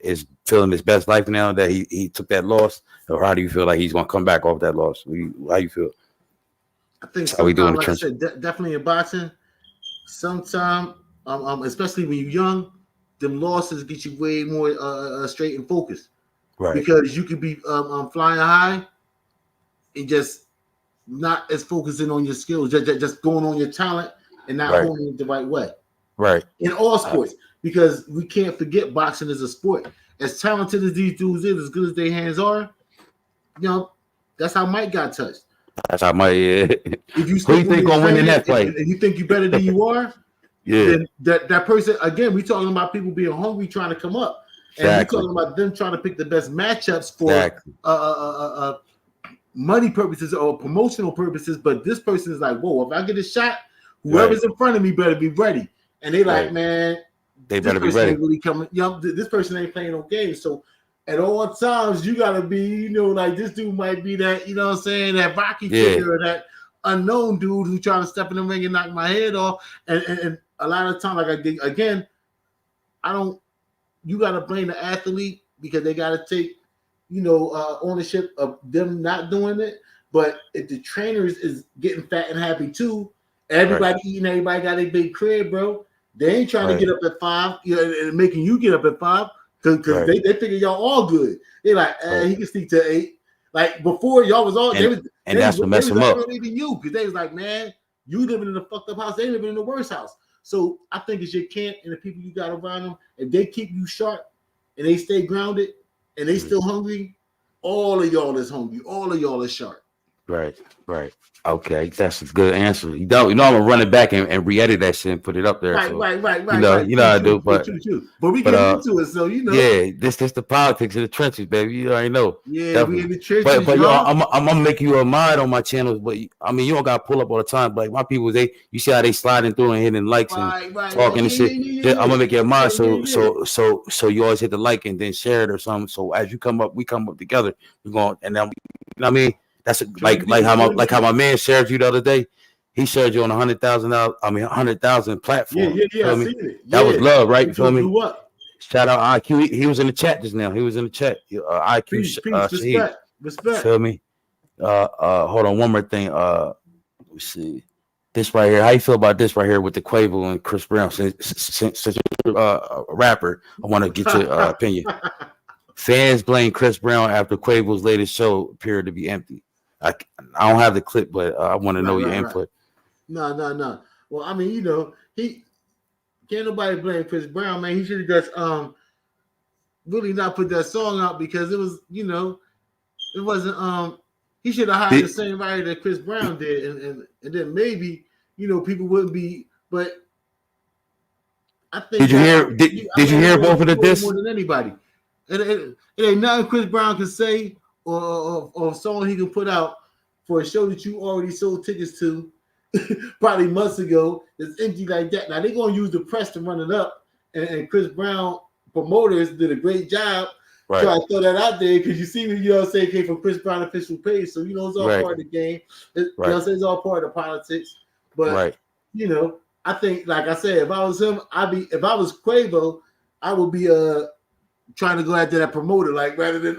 is feeling his best life now that he took that loss? Or how do you feel like he's going to come back off that loss? How you feel? I think how we doing like I said, definitely in boxing, sometimes, especially when you're young, them losses get you way more straight and focused. Right. Because you could be flying high and just not as focusing on your skills, just going on your talent and not holding it the right way. Right. In all sports, because we can't forget boxing is a sport. As talented as these dudes is, as good as their hands are, you know, that's how Mike got touched. That's how Mike. Yeah. If you who you think gonna win in that fight? And you think you're better than you are, then that person, again, we talking about people being hungry, trying to come up. And we're Exactly. talking about them trying to pick the best matchups for Exactly. money purposes or promotional purposes. But this person is like, whoa, if I get a shot, Right. whoever's in front of me better be ready. And they like, Right. man, They this better be person ready. ain't really coming. This person ain't playing no games. So at all times, you gotta be, like this dude might be that, you know what I'm saying, that Rocky figure or that unknown dude who trying to step in the ring and knock my head off. And a lot of time, like I think again, you gotta blame the athlete because they gotta take, ownership of them not doing it. But if the trainers is getting fat and happy too, everybody eating, everybody got a big crib, bro. They ain't trying to get up at 5, and making you get up at 5 because they figure y'all all good. They like, he can sneak to 8. Like before, y'all was all that's what messed them up. Early than you because they was like, man, you living in a fucked up house, they living in the worst house. So I think it's your camp and the people you got around them. If they keep you sharp and they stay grounded and they still hungry, all of y'all is hungry. All of y'all is sharp. Right. Okay, that's a good answer. I'm gonna run it back and re-edit that shit and put it up there. Right. You know how I do. But we get into it, so Yeah, this the politics of the trenches, baby. You already know. Yeah, definitely. We in the trenches. But I'm gonna make you a mod on my channel. But I mean, you don't gotta pull up all the time. But like my people, you see how they sliding through and hitting likes and talking and shit. I'm gonna make you a mod, so you always hit the like and then share it or something. So as you come up, we come up together. We're going, and then you know what I mean. That's like how my man shared you the other day. He shared you on $100,000 platform. Yeah. I seen it. That was love, right? You feel me? Shout out IQ. He was in the chat just now. He was in the chat. IQ. Peace, respect. Feel me? Hold on. One more thing. Let me see. This right here. How you feel about this right here with the Quavo and Chris Brown? Since you're a rapper, I want to get your opinion. Fans blame Chris Brown after Quavo's latest show appeared to be empty. I don't have the clip, but I want to know your input. No. Well, I mean, he can't nobody blame Chris Brown, man. He should have just really not put that song out because it was, it wasn't he should have hired the same writer that Chris Brown did, and then maybe people wouldn't be. But I think did you hear both of the diss more than anybody? It ain't nothing Chris Brown can say or a song he can put out for a show that you already sold tickets to probably months ago. It's empty like that. Now they're gonna use the press to run it up, and Chris Brown promoters did a great job. Right. So I throw that out there because you see me, it came from Chris Brown official page. So it's all part of the game. It's all part of the politics. But I think, like I said, if I was him, if I was Quavo, I would be trying to go after that promoter, like rather than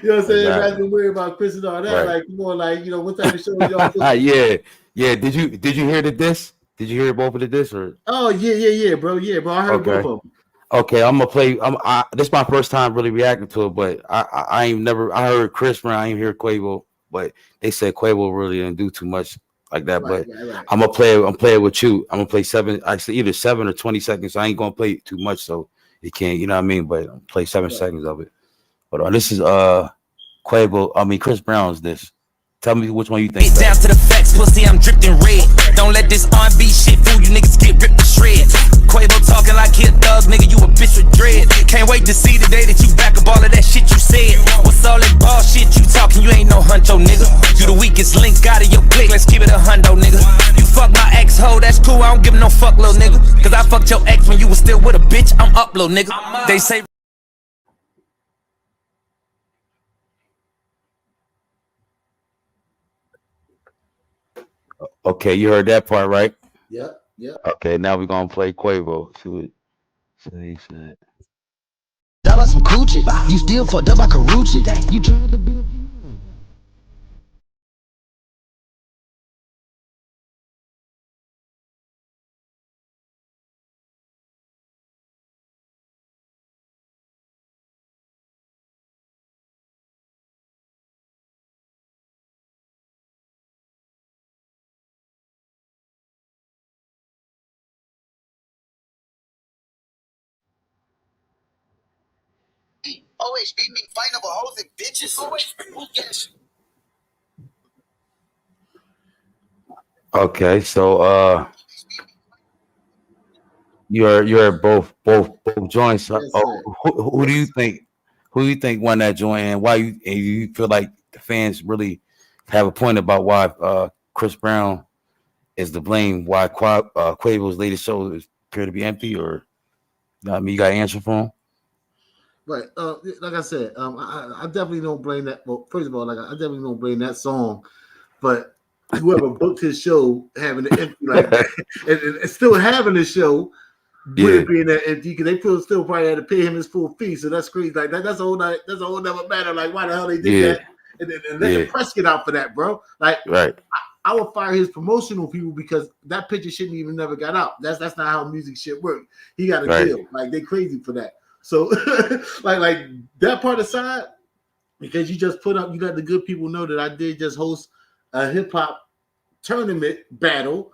rather than worry about Chris and all that. Like more like what type of show y'all Yeah. Did you hear the diss? Did you hear both of the diss or? Oh yeah, bro. I heard both of them. Okay, I'm gonna play. This is my first time really reacting to it, but I ain't never. I heard Chris Brown, I ain't hear Quavo, but they said Quavo really didn't do too much like that. Right. I'm gonna play it with you. I'm gonna play either 7 or 20 seconds. I ain't gonna play it too much, so you can't. You know what I mean? But I'll play 7 seconds of it. But this is Quavo. Chris Brown's this. Tell me which one you think. Get down to the facts, pussy, I'm dripped in red. Don't let this R&B shit fool you niggas, get ripped to shreds. Quavo talking like he a thug, nigga, you a bitch with dread. Can't wait to see the day that you back up all of that shit you said. What's all that bullshit you talking, you ain't no huncho, nigga. You the weakest link out of your clique, let's keep it a hundo, nigga. You fuck my ex-hoe, that's cool, I don't give no fuck, little nigga. Cause I fucked your ex when you was still with a bitch, I'm up, little nigga. They say Okay, you heard that part, right? Yeah. Okay, now we're gonna play Quavo. See what he said. That was some coochie. You still fucked up by Karuchi. You tried to be. Always beat me fighting over hoes and bitches. Always yes. Okay, so You're at both joints. Yes, Oh, sir. who do you Yes. think won that joint, and why you feel like the fans really have a point about why Chris Brown is to blame, why Quavo's latest show appear to be empty, or I mean, you got an answer for him? Right. Like I said, I definitely don't blame that. Well, first of all, like I definitely don't blame that song, but whoever booked his show having it empty like that, and still having the show with Yeah, it being that empty, because they still probably had to pay him his full fee. So that's crazy. Like that's a whole that's a whole nother matter. Like why the hell they did yeah, that, and let the yeah. press get out for that, bro. Like Right, I would fire his promotional people because that picture shouldn't even never got out. That's not how music shit work. He got a right, deal. Like they crazy for that. So like that part aside, because you just put up, you let the good people know that I did just host a hip hop tournament battle.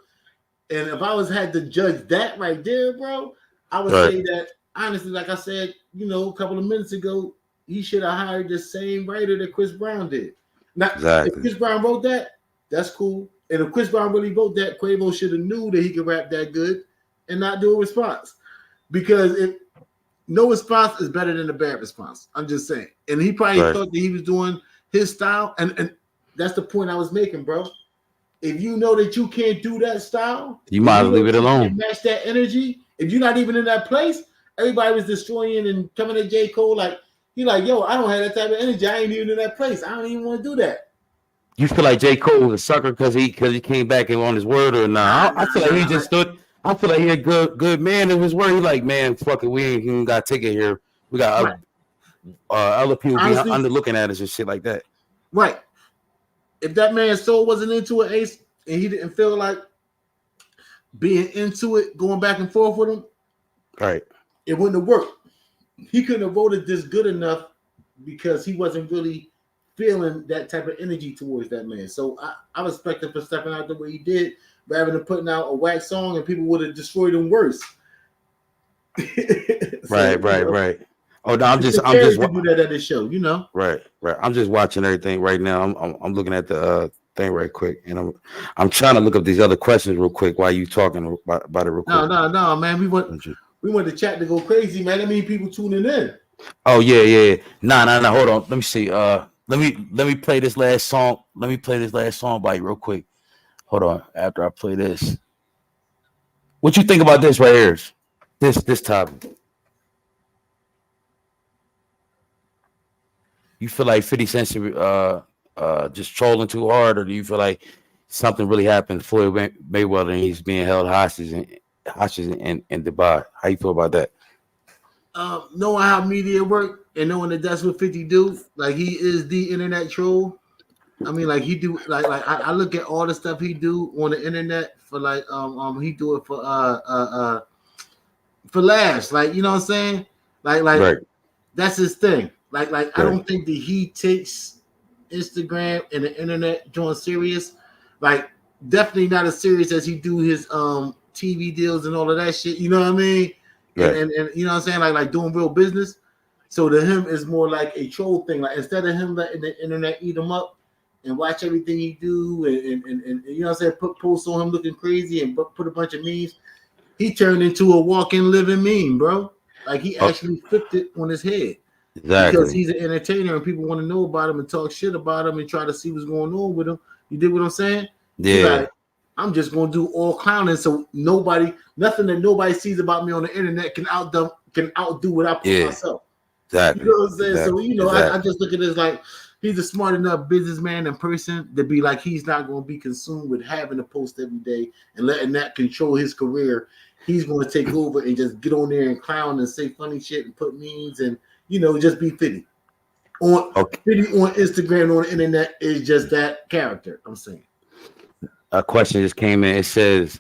And if I was had to judge that right there, bro, I would right. say that honestly, like I said, a couple of minutes ago, he should have hired the same writer that Chris Brown did. Now, if Exactly. Chris Brown wrote that, that's cool. And if Chris Brown really wrote that, Quavo should have knew that he could rap that good and not do a response. Because if no response is better than a bad response. I'm just saying. And he probably Right. thought that he was doing his style. And that's the point I was making, bro. If you know that you can't do that style, You if might you as know leave it that you can't alone. match that energy, if you're not even in that place, everybody was destroying and coming to J. Cole like, he like, yo, I don't have that type of energy. I ain't even in that place. I don't even want to do that. You feel like J. Cole was a sucker because he came back and on his word, or nah? I feel like he just stood. I feel like he a good man of his word. He like, man, fuck it, we ain't even got a ticket here. We got Right. other people Honestly, being under looking at us and shit like that. right. If that man's soul wasn't into it, Ace, and he didn't feel like being into it, going back and forth with him, Right. it wouldn't have worked. He couldn't have voted this good enough because he wasn't really feeling that type of energy towards that man. So I respect him for stepping out the way he did, rather than putting out a whack song and people would have destroyed him worse. Right. Right. Oh, no, I'm It's just scary to do that at this show, right. I'm just watching everything right now. I'm looking at the thing right quick, and I'm trying to look up these other questions real quick while you talking about it real quick. No, man. We want the chat to go crazy, man. I mean, people tuning in. Oh yeah. Nah. Hold on. Let me see. Let me play this last song. Let me play this last song by you real quick. Hold on. After I play this, what you think about this right here? This topic. You feel like 50 Cent just trolling too hard, or do you feel like something really happened for Mayweather and he's being held hostage in Dubai? How you feel about that? Knowing how media work and knowing that that's what 50 do, like he is the internet troll. I mean, like he do like I look at all the stuff he do on the internet for like he do it for laughs, like you know what I'm saying? Like Right. that's his thing. Like I Right. don't think that he takes Instagram and the internet joint serious. Like definitely not as serious as he do his TV deals and all of that shit. You know what I mean? Right. And you know what I'm saying? Like doing real business. So to him is more like a troll thing. Like instead of him letting the internet eat him up and watch everything he do and you know what I'm saying, put posts on him looking crazy and put a bunch of memes, he turned into a walking living meme, bro. Like he actually flipped it on his head. Because Exactly. he's an entertainer and people want to know about him and talk shit about him and try to see what's going on with him. You did what I'm saying? He Yeah. like, I'm just gonna do all clowning, so nothing that nobody sees about me on the internet can outdo what I put Yeah. myself. Exactly. You know what I'm saying? Exactly. So I just look at it as like he's a smart enough businessman and person to be like he's not gonna be consumed with having to post every day and letting that control his career. He's gonna take over and just get on there and clown and say funny shit and put memes and just be 50. On 50 on Instagram, on the internet is just that character. I'm saying. A question just came in. It says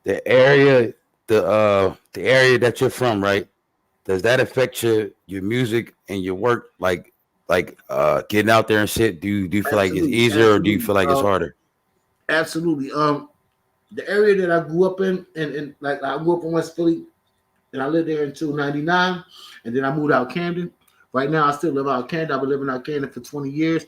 the area that you're from, right? Does that affect your music and your work? Like getting out there and shit. Do you feel like it's Absolutely, easier, or do you feel like it's harder? Absolutely. The area that I grew up in, and like I grew up in West Philly, and I lived there until '99, and then I moved out Camden. Right now, I still live out Camden. I've been living out Camden for 20 years.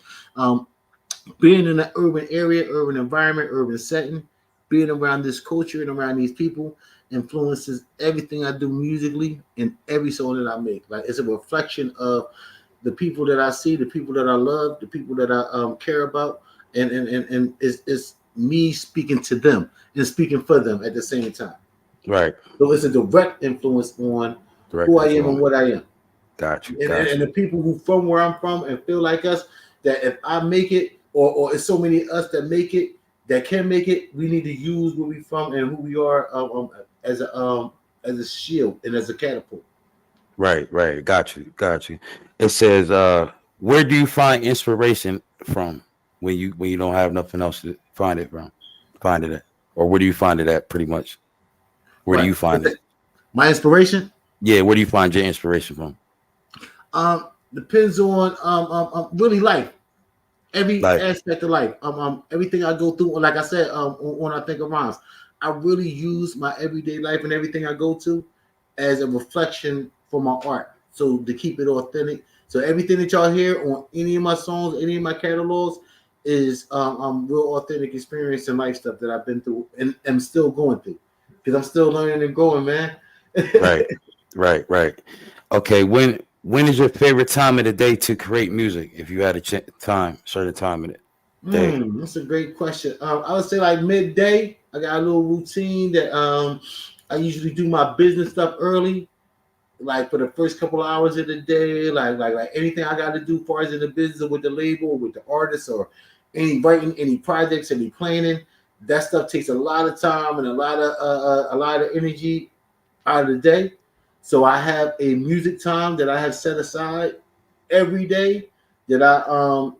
Being in an urban area, urban environment, urban setting, being around this culture and around these people, influences everything I do musically and every song that I make. Like it's a reflection of the people that I see, the people that I love, the people that I care about, and it's me speaking to them and speaking for them at the same time. Right. So it's a direct influence on who I am and what I am. Got you. And the people who from where I'm from and feel like us, that if I make it, or it's so many of us that make it, that can make it, we need to use where we from and who we are as a shield and as a catapult. Right. Got you. It says, where do you find inspiration from when you don't have nothing else to find it from? Find it at, or where do you find it at? Pretty much. Where do you find it? My inspiration? Yeah, where do you find your inspiration from? Depends on really life. Every aspect of life. Everything I go through, like I said, on I Think of Rhymes, I really use my everyday life and everything I go to as a reflection for my art. So to keep it authentic. So everything that y'all hear on any of my songs, any of my catalogs is real authentic experience and life stuff that I've been through and am still going through. Because I'm still learning and growing, man. Right. Okay, when is your favorite time of the day to create music? If you had a certain time in the day. That's a great question. I would say like midday. I got a little routine that I usually do my business stuff early, like for the first couple of hours of the day, like anything I got to do as far as in the business or with the label, or with the artist, or any writing, any projects, any planning. That stuff takes a lot of time and a lot of energy out of the day. So I have a music time that I have set aside every day that I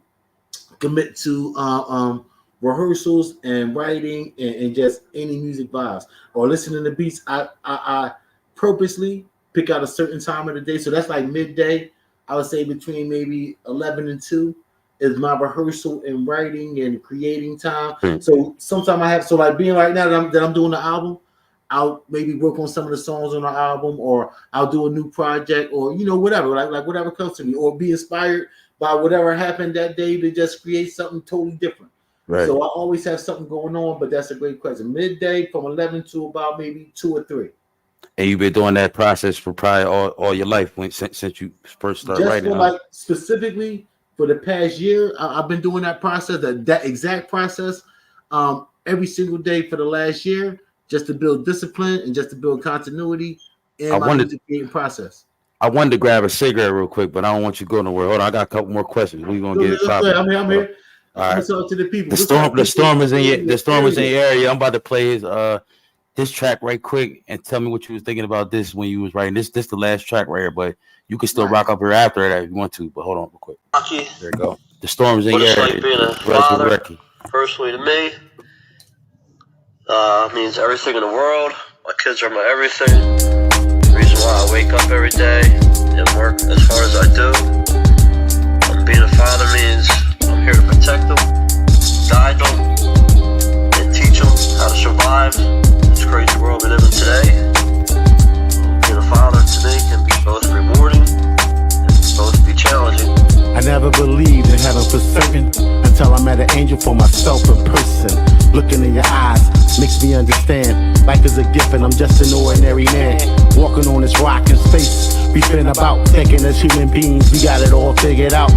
commit to rehearsals and writing and just any music vibes or listening to beats. I purposely pick out a certain time of the day. So that's like midday. I would say between maybe 11 and 2 is my rehearsal and writing and creating time. So sometimes I have, so like being right now that I'm doing the album, I'll maybe work on some of the songs on the album, or I'll do a new project, or whatever, like whatever comes to me, or be inspired by whatever happened that day to just create something totally different. Right. So I always have something going on, but that's a great question. Midday from 11 to about maybe 2 or 3. And you've been doing that process for probably all your life since you first started writing. For like specifically for the past year, I've been doing that process, that exact process, every single day for the last year, just to build discipline and just to build continuity in my music creating process. I wanted to grab a cigarette real quick, but I don't want you to go nowhere. Hold on, I got a couple more questions. We're gonna get it popping. I'm here. All right. Talk to the people. The storm is in your area. I'm about to play his track right quick and tell me what you was thinking about this when you was writing this. This the last track right here, but you can still rock up here after that if you want to. But hold on real quick. There you go. The storm is in your area. What it's like being a father, personally to me, means everything in the world. My kids are my everything. The reason why I wake up every day and work as hard as I do. Being a father means I'm here to protect them, guide them, and teach them how to survive this crazy world we live in today. Being a father to me can be both rewarding and both be challenging. I never believed in heaven for certain until I met an angel for myself in person. Looking in your eyes makes me understand life is a gift and I'm just an ordinary man. Walking on this rock in space, beefing about thinking as human beings we got it all figured out.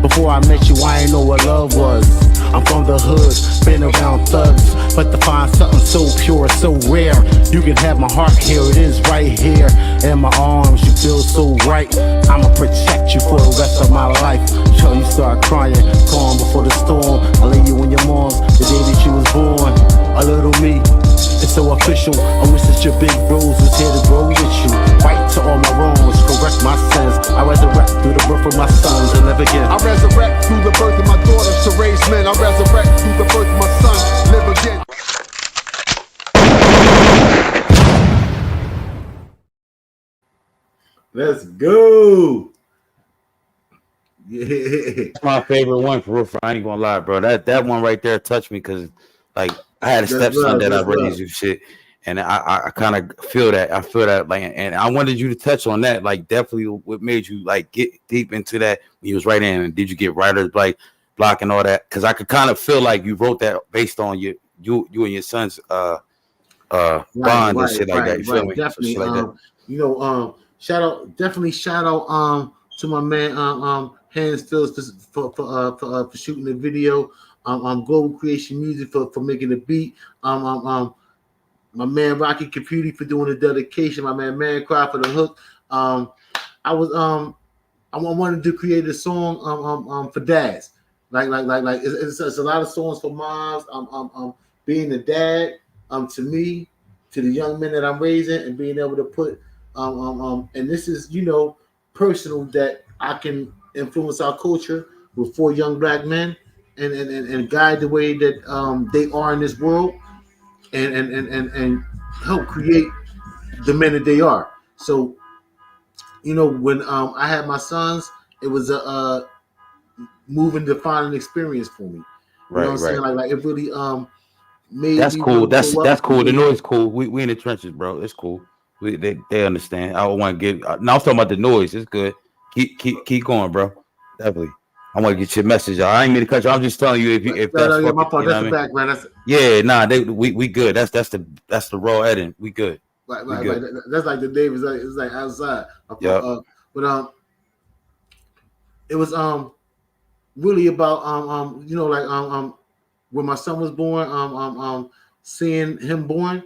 Before I met you, I ain't know what love was. I'm from the hood, been around thugs, but to find something so pure, so rare, you can have my heart, here it is right here in my arms, you feel so right. I'ma protect you for the rest of my life. Till you start crying, calm before the storm. I lay you in your arms the day that you was born. A little me, it's so official. I wish that your big bros was here to grow with you. Fight to all my wrongs, correct my sins. I resurrect through the birth of my sons and live again. I resurrect through the birth of my daughters to raise men. I resurrect through the birth of my son, live again. Let's go. Yeah. That's my favorite one for real. I ain't gonna lie, bro. That one right there touched me because, like, I had a stepson that I raised you shit, and I kind of feel that. I feel that, like, and I wanted you to touch on that, like, definitely what made you like get deep into that when you was writing. And did you get writer's block and all that? Because I could kind of feel like you wrote that based on you and your son's bond and shit like that. You feel me? So Definitely. shit like that. Shout out to my man Hans Stills for shooting the video. Global Creation Music for making the beat. My man Rocky Computer for doing the dedication. My man Cry for the hook. I wanted to create a song for dads. Like it's a lot of songs for moms. Being a dad to me, to the young men that I'm raising, and being able to put and this is personal, that I can influence our culture with 4 young black men and guide the way that they are in this world, and help create the men that they are. So when I had my sons, it was a moving, defining experience for me. You know what I'm saying? Like it really made That's me cool. want to grow up. That's cool. The noise cool. We in the trenches, bro. It's cool. They understand. I don't want to get. Now I'm talking about the noise. It's good. Keep going, bro. Definitely. I want to get your message. I ain't mean to cut you. I'm just telling you if that's yeah, my fucking, fault. you know That's the what I mean? background. That's Yeah, nah. We good. That's the raw editing. We good. We good. That's like the Davis. It's like outside. Yeah. But it was really about when my son was born, seeing him born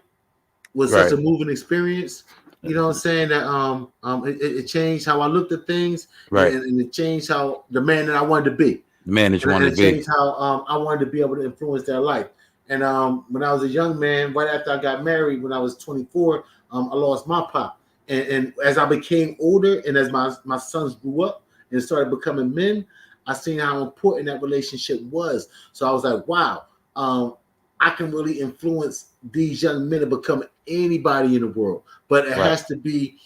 was such a moving experience. You know what I'm saying? That it changed how I looked at things, and it changed how the man that I wanted to be. The man that you wanted to be. It changed how I wanted to be able to influence their life. And when I was a young man, right after I got married, when I was 24, I lost my pop. And as I became older, and as my sons grew up and started becoming men, I seen how important that relationship was. So I was like, wow, I can really influence these young men to become anybody in the world. But it has to be,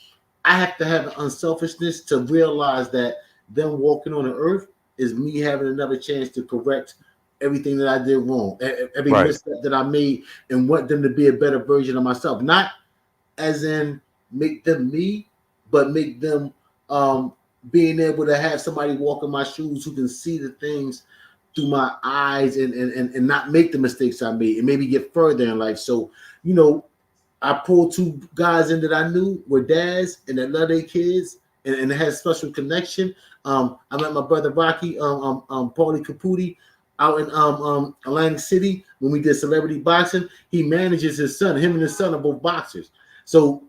I have to have an unselfishness to realize that them walking on the earth is me having another chance to correct everything that I did wrong, every misstep that I made, and want them to be a better version of myself. Not as in make them me, but make them being able to have somebody walk in my shoes who can see the things through my eyes and not make the mistakes I made, and maybe get further in life. So, I pulled 2 guys in that I knew were dads and that love their kids and had a special connection. I met my brother Rocky, Politic, out in Atlantic City when we did celebrity boxing. He manages his son. Him and his son are both boxers. So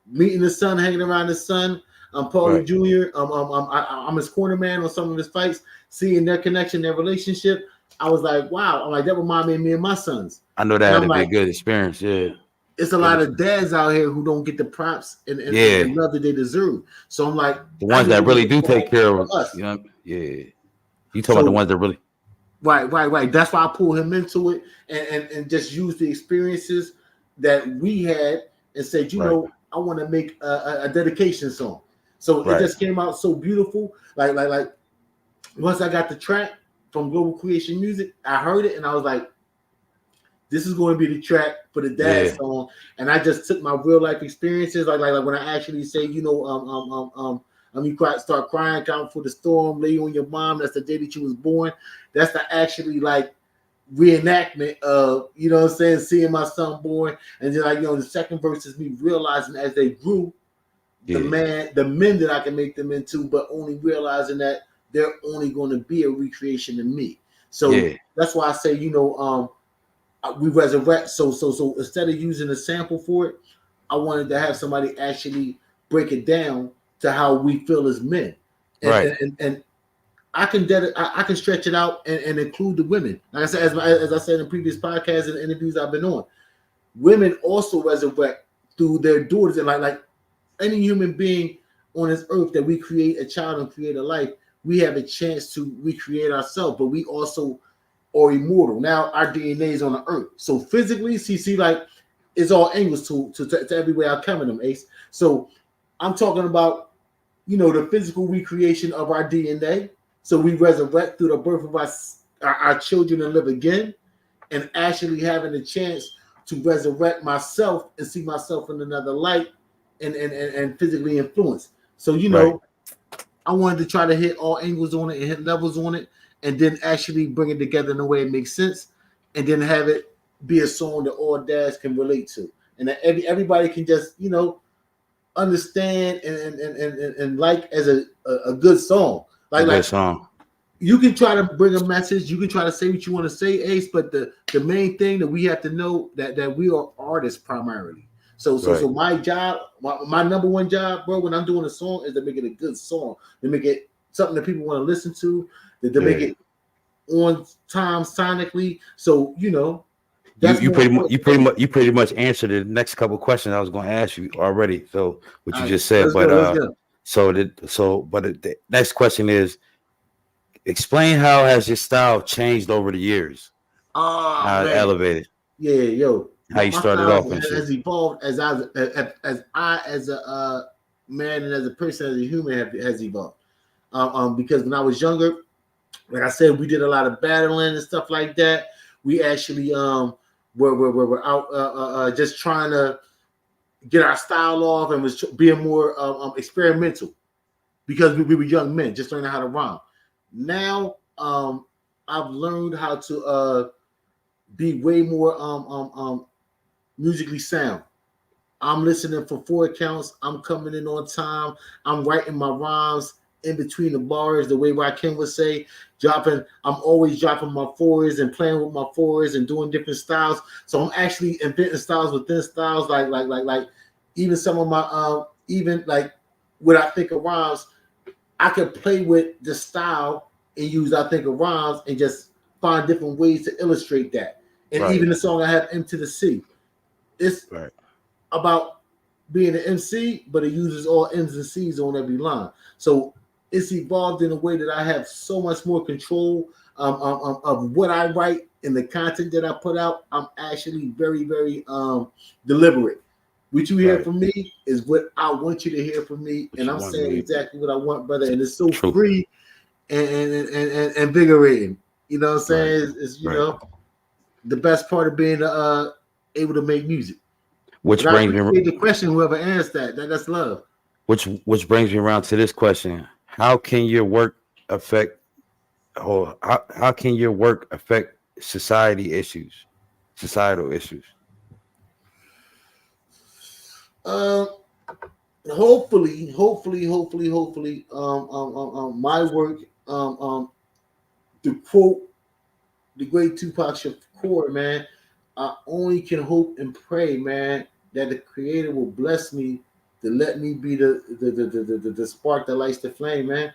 meeting his son, hanging around his son, Paulie Jr. I'm his corner man on some of his fights. Seeing their connection, their relationship, I was like, wow. I'm like, that reminded me of me and my sons. I know that had to be a good experience. Yeah. It's a lot of dads out here who don't get the props and love that they deserve. So I'm like, the ones that really do take care of us. You know, yeah. You talk about the ones that really. Right. That's why I pulled him into it and just use the experiences that we had and said, I want to make a dedication song. So it just came out so beautiful. Like once I got the track from Global Creation Music, I heard it and I was like, this is going to be the track for the dad song. And I just took my real life experiences, like when I actually say, you start crying, count for the storm, lay on your mom. That's the day that you was born. That's the actually like reenactment of, seeing my son born. And then the second verse is me realizing as they grew, the men that I can make them into, but only realizing that they're only going to be a recreation of me. So that's why I say, we resurrect. So instead of using a sample for it, I wanted to have somebody actually break it down to how we feel as men. And I can stretch it out and include the women. Like I said, as I said in previous podcasts and interviews I've been on, women also resurrect through their daughters. And like any human being on this earth that we create a child and create a life, we have a chance to recreate ourselves, but we also are immortal. Now our DNA is on the earth. So physically, see, like it's all angles to every way I come in them, Ace. So I'm talking about, the physical recreation of our DNA. So we resurrect through the birth of our children and live again, and actually having a chance to resurrect myself and see myself in another light and physically influence. So, I wanted to try to hit all angles on it and hit levels on it, and then actually bring it together in a way it makes sense, and then have it be a song that all dads can relate to. and that everybody can just understand and like as a good song. Like song. you can try to bring a message, you can try to say what you want to say, Ace, but the main thing that we have to know that we are artists primarily. So my job, my number one job, bro, when I'm doing a song is to make it a good song, to make it something that people want to listen to, to make it on time sonically. So that's you pretty much answered the next couple of questions I was going to ask you already. So what you just said, but the next question is, explain how has your style changed over the years? How it elevated? Yeah, how you started off and has evolved as I as a man and as a person, as a human has evolved. Because when I was younger, like I said, we did a lot of battling and stuff like that. We actually were out just trying to get our style off and was being more experimental because we were young men just learning how to rhyme. Now I've learned how to be way more musically sound. I'm listening for 4 counts. I'm coming in on time. I'm writing my rhymes in between the bars, the way Rakim would say, I'm always dropping my fours and playing with my fours and doing different styles. So I'm actually inventing styles within styles, like even some of my even like what I think of rhymes, I could play with the style and use I think of rhymes and just find different ways to illustrate that. And even the song I have M to the C, it's about being an MC, but it uses all M's and C's on every line. So it's evolved in a way that I have so much more control of what I write and the content that I put out. I'm actually very, very deliberate. What you hear from me is what I want you to hear from me, and I'm saying exactly what I want, brother. And it's so free and invigorating. You know what I'm saying? It's the best part of being able to make music. Which brings me the question. Whoever answered that's love. Which brings me around to this question: how can your work affect, or how can your work affect societal issues? Hopefully, my work, to quote the great Tupac Shakur, man, I only can hope and pray, man, that the Creator will bless me to let me be the spark that lights the flame, man.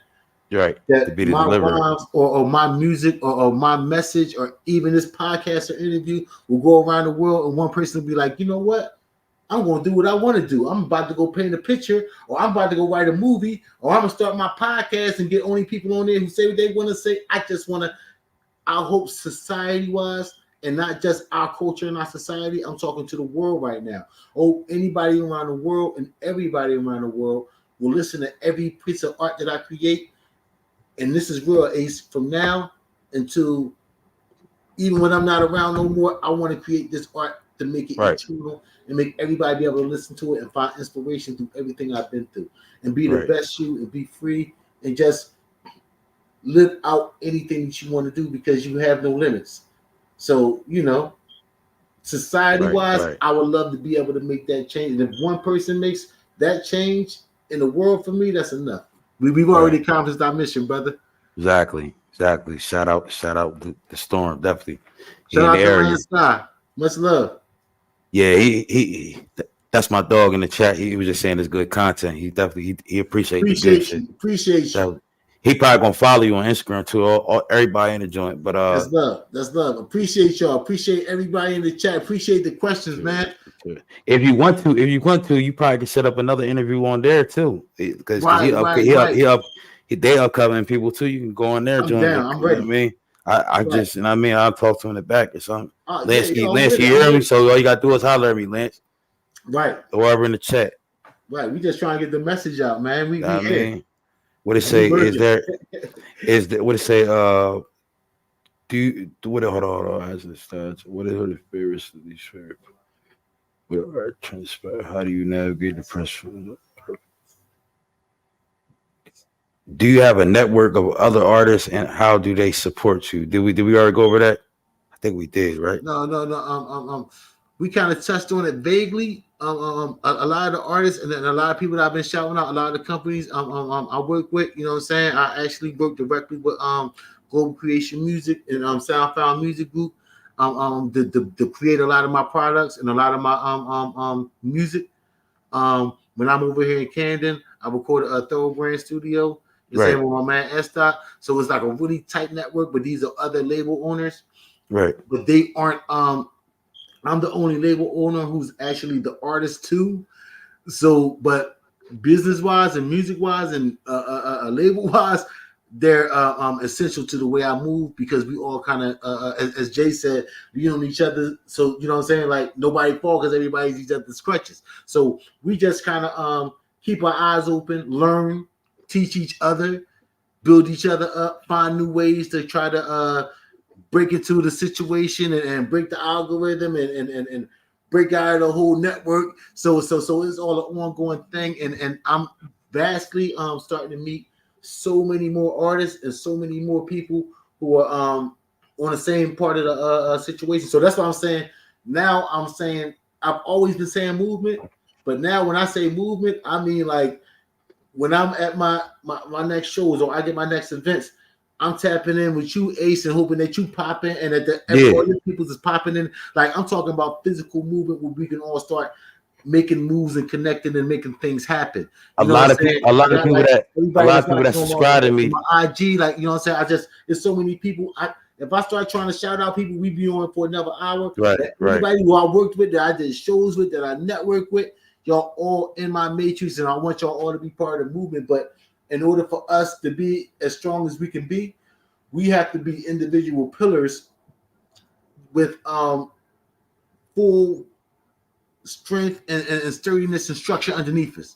Right. That my rhymes or my music or my message or even this podcast or interview will go around the world and one person will be like, you know what? I'm going to do what I want to do. I'm about to go paint a picture, or I'm about to go write a movie, or I'm going to start my podcast and get only people on there who say what they want to say. I hope society-wise, and not just our culture and our society. I'm talking to the world right now. Oh, anybody around the world and everybody around the world will listen to every piece of art that I create. And this is real, Ace. From now until even when I'm not around no more, I want to create this art to make it eternal and make everybody be able to listen to it and find inspiration through everything I've been through and be the best you and be free and just live out anything that you want to do because you have no limits. So, society-wise, I would love to be able to make that change. And if one person makes that change in the world for me, that's enough. We've already accomplished our mission, brother. Exactly. Shout out the Storm, definitely. Shout out to Lion Sky. Much love. Yeah, he that's my dog in the chat. He was just saying it's good content. He definitely he appreciate the good shit. Appreciate you. He probably gonna follow you on Instagram too. All everybody in the joint, but that's love. Appreciate y'all. Appreciate everybody in the chat. Appreciate the questions, man. If you want to, you probably can set up another interview on there too. Because they upcoming people too. You can go on there, join. I'm ready. You know what I mean, I just, I'll talk to him in the back or something. Lance, you hear me? So all you gotta do is holler at me, Lance. Right. Or whoever in the chat. Right. We just trying to get the message out, man. What it say? What it say? Hold on. As the stats, what is the favorites of these favorite? How do you navigate the press? Do you have a network of other artists, and how do they support you? Did we already go over that? I think we did, right? No. we kind of touched on it vaguely. A lot of the artists and then a lot of people that I've been shouting out, a lot of the companies I work with, you know what I'm saying? I actually work directly with Global Creation Music and Soundfound Music Group to create a lot of my products and a lot of my music. When I'm over here in Camden, I recorded a Thoroughbrand Studio. You Right. saying with my man Estot. So it's like a really tight network, but these are other label owners. Right. But they aren't I'm the only label owner who's actually the artist too. So, but business wise and music wise and label wise, they're essential to the way I move because we all kind of, as Jay said, we on each other. So you know what I'm saying? Like nobody fall because everybody's each other's crutches. So we just kind of keep our eyes open, learn, teach each other, build each other up, find new ways to try to break into the situation and break the algorithm and break out of the whole network. So it's all an ongoing thing. And I'm vastly starting to meet so many more artists and so many more people who are on the same part of the situation. So that's what I'm saying. Now I'm saying I've always been saying movement, but now when I say movement, I mean like when I'm at my next shows or I get my next events, I'm tapping in with you, Ace, and hoping that you pop in and that all your people is popping in. Like I'm talking about physical movement where we can all start making moves and connecting and making things happen. A lot of people that subscribe to me. My IG, like you know what I'm saying. There's so many people. If I start trying to shout out people, we be on for another hour. Right. Everybody who I worked with, that I did shows with, that I networked with, y'all all in my matrix, and I want y'all all to be part of the movement. But in order for us to be as strong as we can be, we have to be individual pillars with full strength and sturdiness and structure underneath us,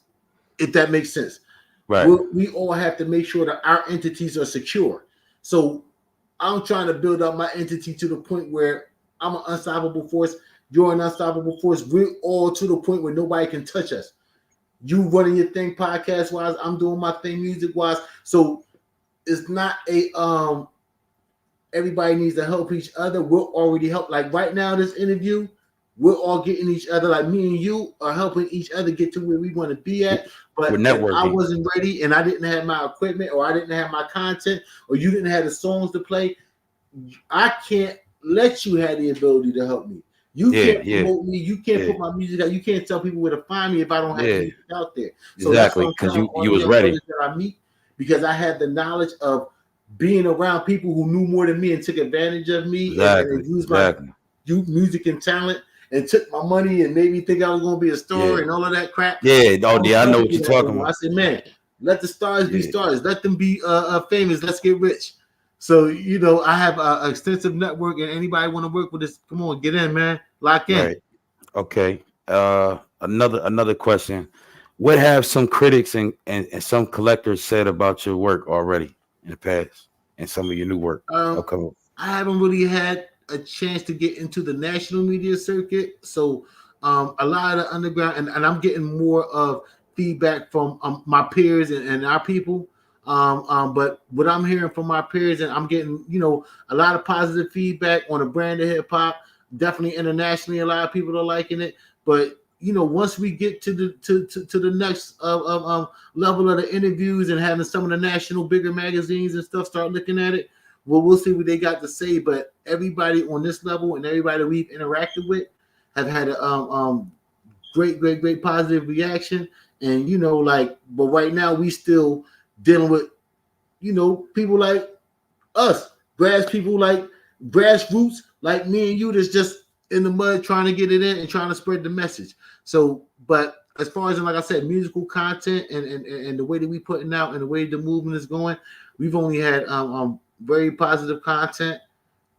if that makes sense. Right. We all have to make sure that our entities are secure. So I'm trying to build up my entity to the point where I'm an unstoppable force. You're an unstoppable force. We're all to the point where nobody can touch us. You running your thing podcast wise, I'm doing my thing music wise. So it's not a everybody needs to help each other. We're already help. Like right now, this interview, we're all getting each other. Like me and you are helping each other get to where we want to be at. But if I wasn't ready and I didn't have my equipment or I didn't have my content or you didn't have the songs to play, I can't let you have the ability to help me. You can't promote me. You can't put my music out. You can't tell people where to find me if I don't have music out there. So exactly, because you was ready. That I meet because I had the knowledge of being around people who knew more than me and took advantage of me and used my music and talent and took my money and made me think I was going to be a star and all of that crap. I know what you're talking about. I said, man, let the stars be stars. Let them be famous. Let's get rich. So, you know, I have an extensive network, and anybody want to work with us, come on, get in, man. Lock in. Right. Okay. Another question. What have some critics and some collectors said about your work already in the past and some of your new work? I haven't really had a chance to get into the national media circuit. So a lot of the underground, and I'm getting more of feedback from my peers and our people. But what I'm hearing from my peers, and I'm getting, you know, a lot of positive feedback on the brand of hip hop. Definitely internationally, a lot of people are liking it. But you know, once we get to the next level of the interviews and having some of the national bigger magazines and stuff start looking at it, well, we'll see what they got to say. But everybody on this level and everybody we've interacted with have had a great positive reaction. And you know, like, but right now we still dealing with, you know, people like us, grassroots, like me and you, that's just in the mud trying to get it in and trying to spread the message. So, but as far as, like I said, musical content and the way that we putting out and the way the movement is going, we've only had very positive content.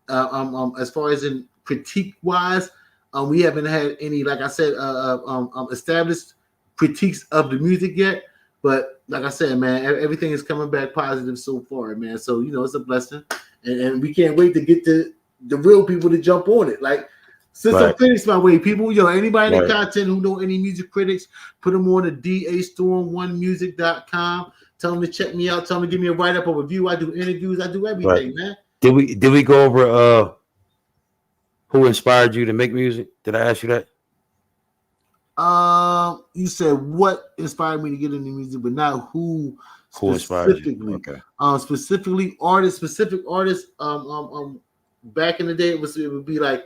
As far as in critique wise, we haven't had any, like I said, established critiques of the music yet. But like I said, man, everything is coming back positive so far, man. So, you know, it's a blessing. And we can't wait to get to the real people to jump on it. Like, since I'm finished my way, people, yo, anybody in the content who know any music critics, put them on the dastorm1music.com. Tell them to check me out. Tell them to give me a write-up, a review. I do interviews. I do everything, man. Did we go over Who inspired you to make music? Did I ask you that? You said what inspired me to get into music, but not who inspired you? specifically. Okay. Specific artists. Back in the day, it would be like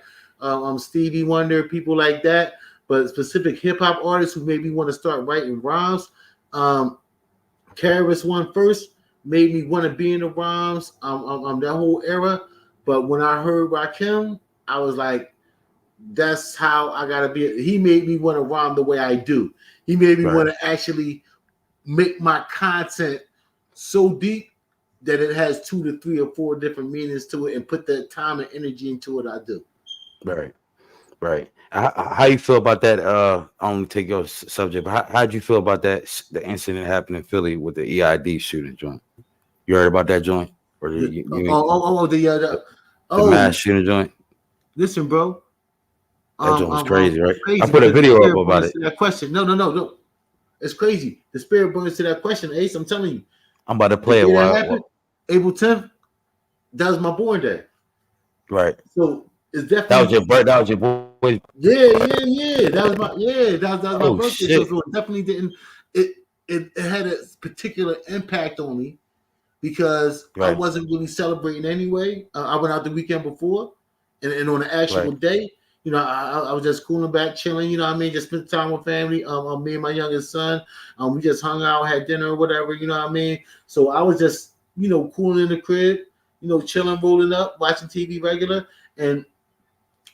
Stevie Wonder, people like that. But specific hip hop artists who made me want to start writing rhymes. Karis one first made me want to be in the rhymes. That whole era. But when I heard Rakim, I was like, that's how I gotta be. He made me want to rhyme the way I do. He made me want to actually make my content so deep that it has 2 to 3 or 4 different meanings to it, and put that time and energy into it. I do. Right. How you feel about that? I don't take your subject, but how'd you feel about that? The incident happened in Philly with the EID shooting joint. You heard about that joint? Or the mass shooting joint? Listen, bro. That joint was crazy, right? Crazy. I put a video up about it. That question. No. It's crazy. The spirit burns to that question, Ace. I'm telling you. I'm about to play it while April 10th. That was my born day. Right. So it's definitely that was your birthday. That was your boy. Yeah. That was my birthday. Shit. So it definitely didn't. It had a particular impact on me because I wasn't really celebrating anyway. I went out the weekend before, and on the actual day, you know, I was just cooling back, chilling. You know what I mean? Just spent time with family. Me and my youngest son. We just hung out, had dinner, or whatever. You know what I mean? So I was just, you know, cooling in the crib. You know, chilling, rolling up, watching TV regular, and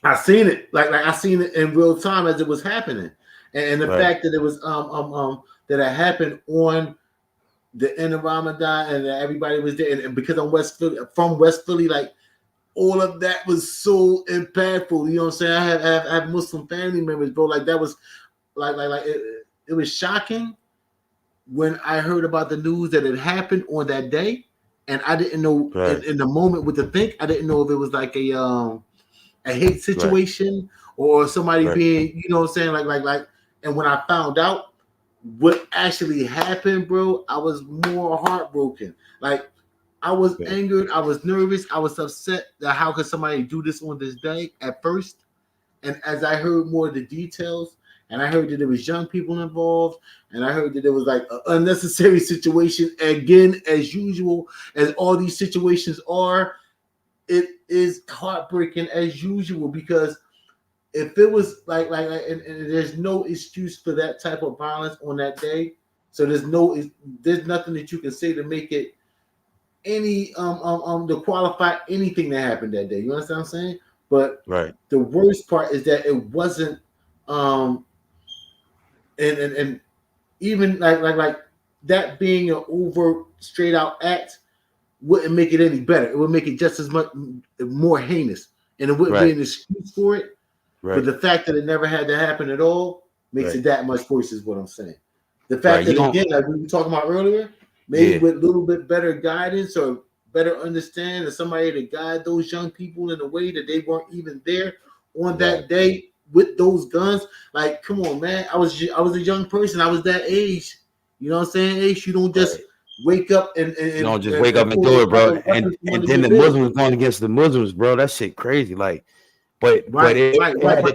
I seen it like I seen it in real time as it was happening, and the fact that it was that it happened on the end of Ramadan and that everybody was there, and because I'm from West Philly, like all of that was so impactful. You know what I'm saying? I have Muslim family members, bro. Like that was like it was shocking when I heard about the news that it happened on that day. And I didn't know in the moment what to think. I didn't know if it was like a hate situation or somebody being, you know what I'm saying? Like. And when I found out what actually happened, bro, I was more heartbroken. Like I was angered. I was nervous. I was upset that how could somebody do this on this day at first. And as I heard more of the details, and I heard that there was young people involved, and I heard that there was like an unnecessary situation again, as usual, as all these situations are, it is heartbreaking as usual because if it was like and there's no excuse for that type of violence on that day. So there's nothing that you can say to make it any to qualify anything that happened that day. You understand what I'm saying? But the worst part is that it wasn't and even like that being an over straight out act wouldn't make it any better. It would make it just as much more heinous, and it wouldn't be an excuse for it. But the fact that it never had to happen at all makes it that much worse, is what I'm saying. The fact that again, like we were talking about earlier, maybe with a little bit better guidance or better understanding of somebody to guide those young people in a way that they weren't even there on that day with those guns. Like, come on, man. I was a young person. I was that age. You know what I'm saying? Ace, you don't just wake up and you don't just wake up and do it, bro. And then the Muslims going against the Muslims, bro. That shit crazy. Like, but it had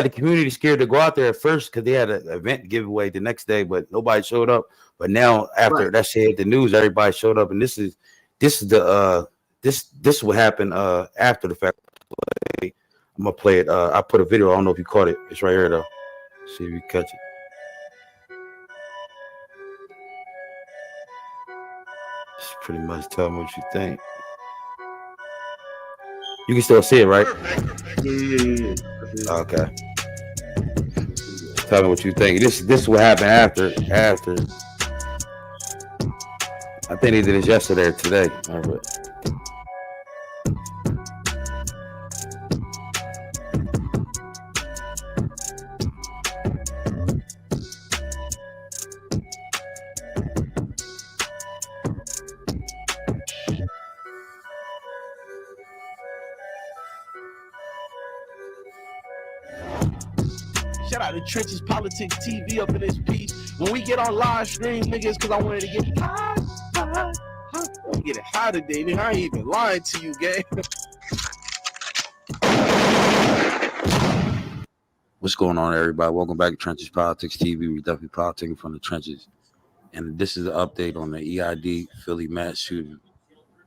the community scared to go out there at first because they had an event giveaway the next day, but nobody showed up. But now after that shit hit the news, everybody showed up, and this is what happened after the fact. I'm gonna play it. I put a video. I don't know if you caught it. It's right here though. See if you catch it. Just pretty much tell me what you think. You can still see it, right? Yeah. Okay. Tell me what you think. This is what happened after. I think they did this yesterday or today. Shout out to Trenches Politics TV up in this piece. When we get on live stream, niggas, because I wanted to get high. Get it high today, nigga. I ain't even lying to you, gang. What's going on, everybody? Welcome back to Trenches Politics TV. We definitely politicking from the trenches. And this is an update on the EID Philly mass shooting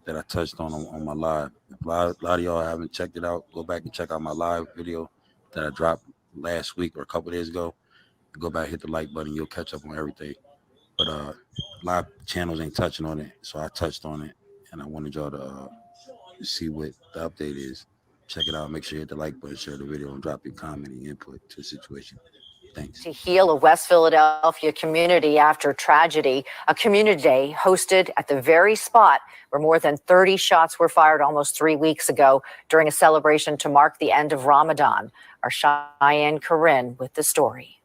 that I touched on my live. A lot of y'all haven't checked it out. Go back and check out my live video that I dropped last week or a couple days ago. Go back, hit the like button. You'll catch up on everything. But a lot of channels ain't touching on it, so I touched on it, and I wanted y'all to see what the update is. Check it out. Make sure you hit the like button, share the video, and drop your comment and input to the situation. Thanks. To heal a West Philadelphia community after tragedy, a community day hosted at the very spot where more than 30 shots were fired almost 3 weeks ago during a celebration to mark the end of Ramadan. Our Cheyenne Corinne with the story.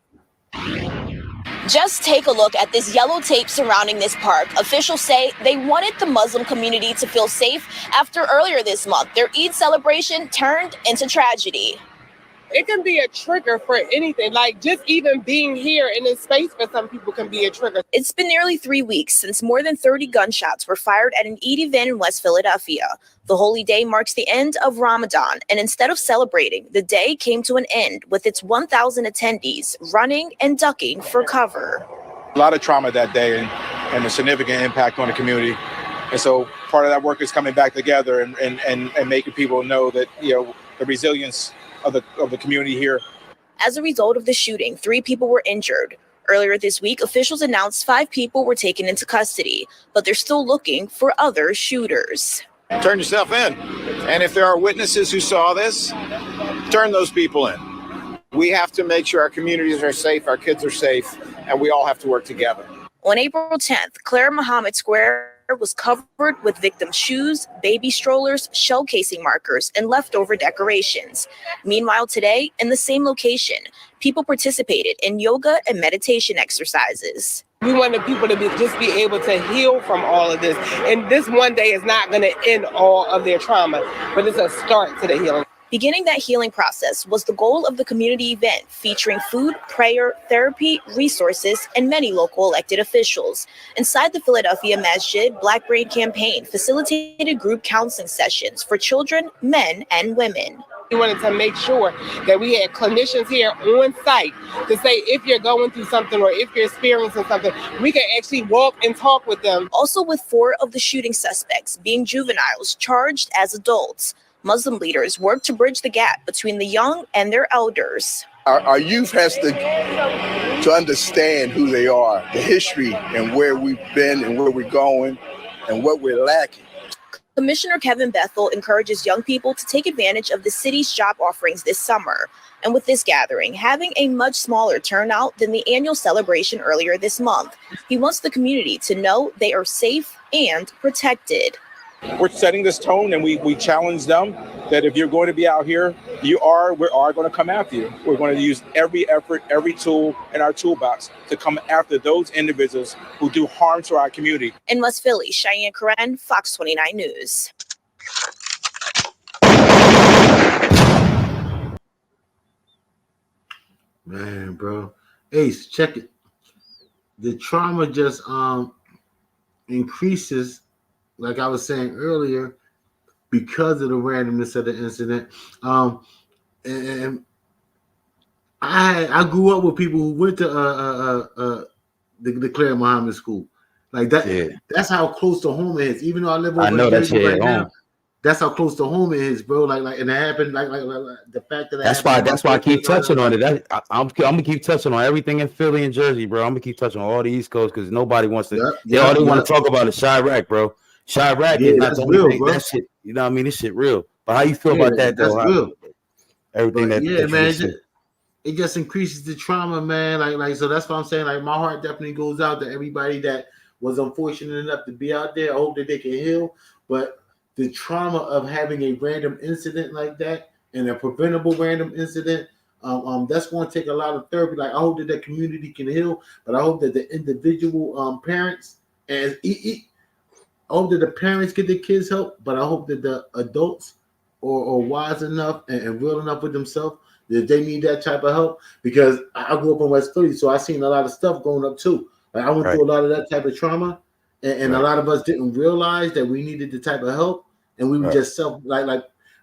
Just take a look at this yellow tape surrounding this park. Officials say they wanted the Muslim community to feel safe after earlier this month, their Eid celebration turned into tragedy. It can be a trigger for anything, like just even being here in this space for some people can be a trigger. It's been nearly 3 weeks since more than 30 gunshots were fired at an Eid event in West Philadelphia. The holy day marks the end of Ramadan, and instead of celebrating, the day came to an end with its 1,000 attendees running and ducking for cover. A lot of trauma that day and a significant impact on the community. And so part of that work is coming back together and making people know that, you know, the resilience of the community here. As a result of the shooting, 3 people were injured. Earlier this week, officials announced 5 people were taken into custody, but they're still looking for other shooters. Turn yourself in. And if there are witnesses who saw this, turn those people in. We have to make sure our communities are safe, our kids are safe, and we all have to work together. On April 10th, Claire Muhammad Square was covered with victims' shoes, baby strollers, shell casing markers, and leftover decorations. Meanwhile, today, in the same location, people participated in yoga and meditation exercises. We want the people to just be able to heal from all of this. And this one day is not going to end all of their trauma, but it's a start to the healing. Beginning that healing process was the goal of the community event, featuring food, prayer, therapy, resources, and many local elected officials. Inside the Philadelphia Masjid, Black Brain Campaign facilitated group counseling sessions for children, men, and women. We wanted to make sure that we had clinicians here on site to say if you're going through something or if you're experiencing something, we can actually walk and talk with them. Also, with 4 of the shooting suspects being juveniles charged as adults, Muslim leaders work to bridge the gap between the young and their elders. Our youth has to understand who they are, the history and where we've been and where we're going and what we're lacking. Commissioner Kevin Bethel encourages young people to take advantage of the city's job offerings this summer. And with this gathering having a much smaller turnout than the annual celebration earlier this month, he wants the community to know they are safe and protected. We're setting this tone, and we challenge them that if you're going to be out here, we are going to come after you. We're going to use every effort, every tool in our toolbox to come after those individuals who do harm to our community. In West Philly, Cheyenne Corinne, Fox 29 News. Man, bro. Ace, check it. The trauma just increases, like I was saying earlier, because of the randomness of the incident. And I grew up with people who went to the Claire Muhammad School. Like that. Yeah. That's how close to home it is. Even though I live over in Jersey right now, that's how close to home it is, bro. Like, and it happened. Like the fact that that's why I keep touching on it. I'm gonna keep touching on everything in Philly and Jersey, bro. I'm gonna keep touching on all the East Coast because nobody wants to. All they want to talk about is Chirac, bro. Chirac is not the only thing. That shit, you know what I mean? This shit real. But how you feel about that, though? That's real. Everything but that man, it just increases the trauma, man. Like so that's what I'm saying. Like my heart definitely goes out to everybody that was unfortunate enough to be out there. I hope that they can heal. But the trauma of having a random incident like that and a preventable random incident, that's going to take a lot of therapy. Like I hope that the community can heal, but I hope that the individual parents and I hope that the parents get their kids help, but I hope that the adults are wise enough and real enough with themselves that they need that type of help. Because I grew up in West Philly, so I seen a lot of stuff growing up too. Like I went through a lot of that type of trauma, and a lot of us didn't realize that we needed the type of help, and we were just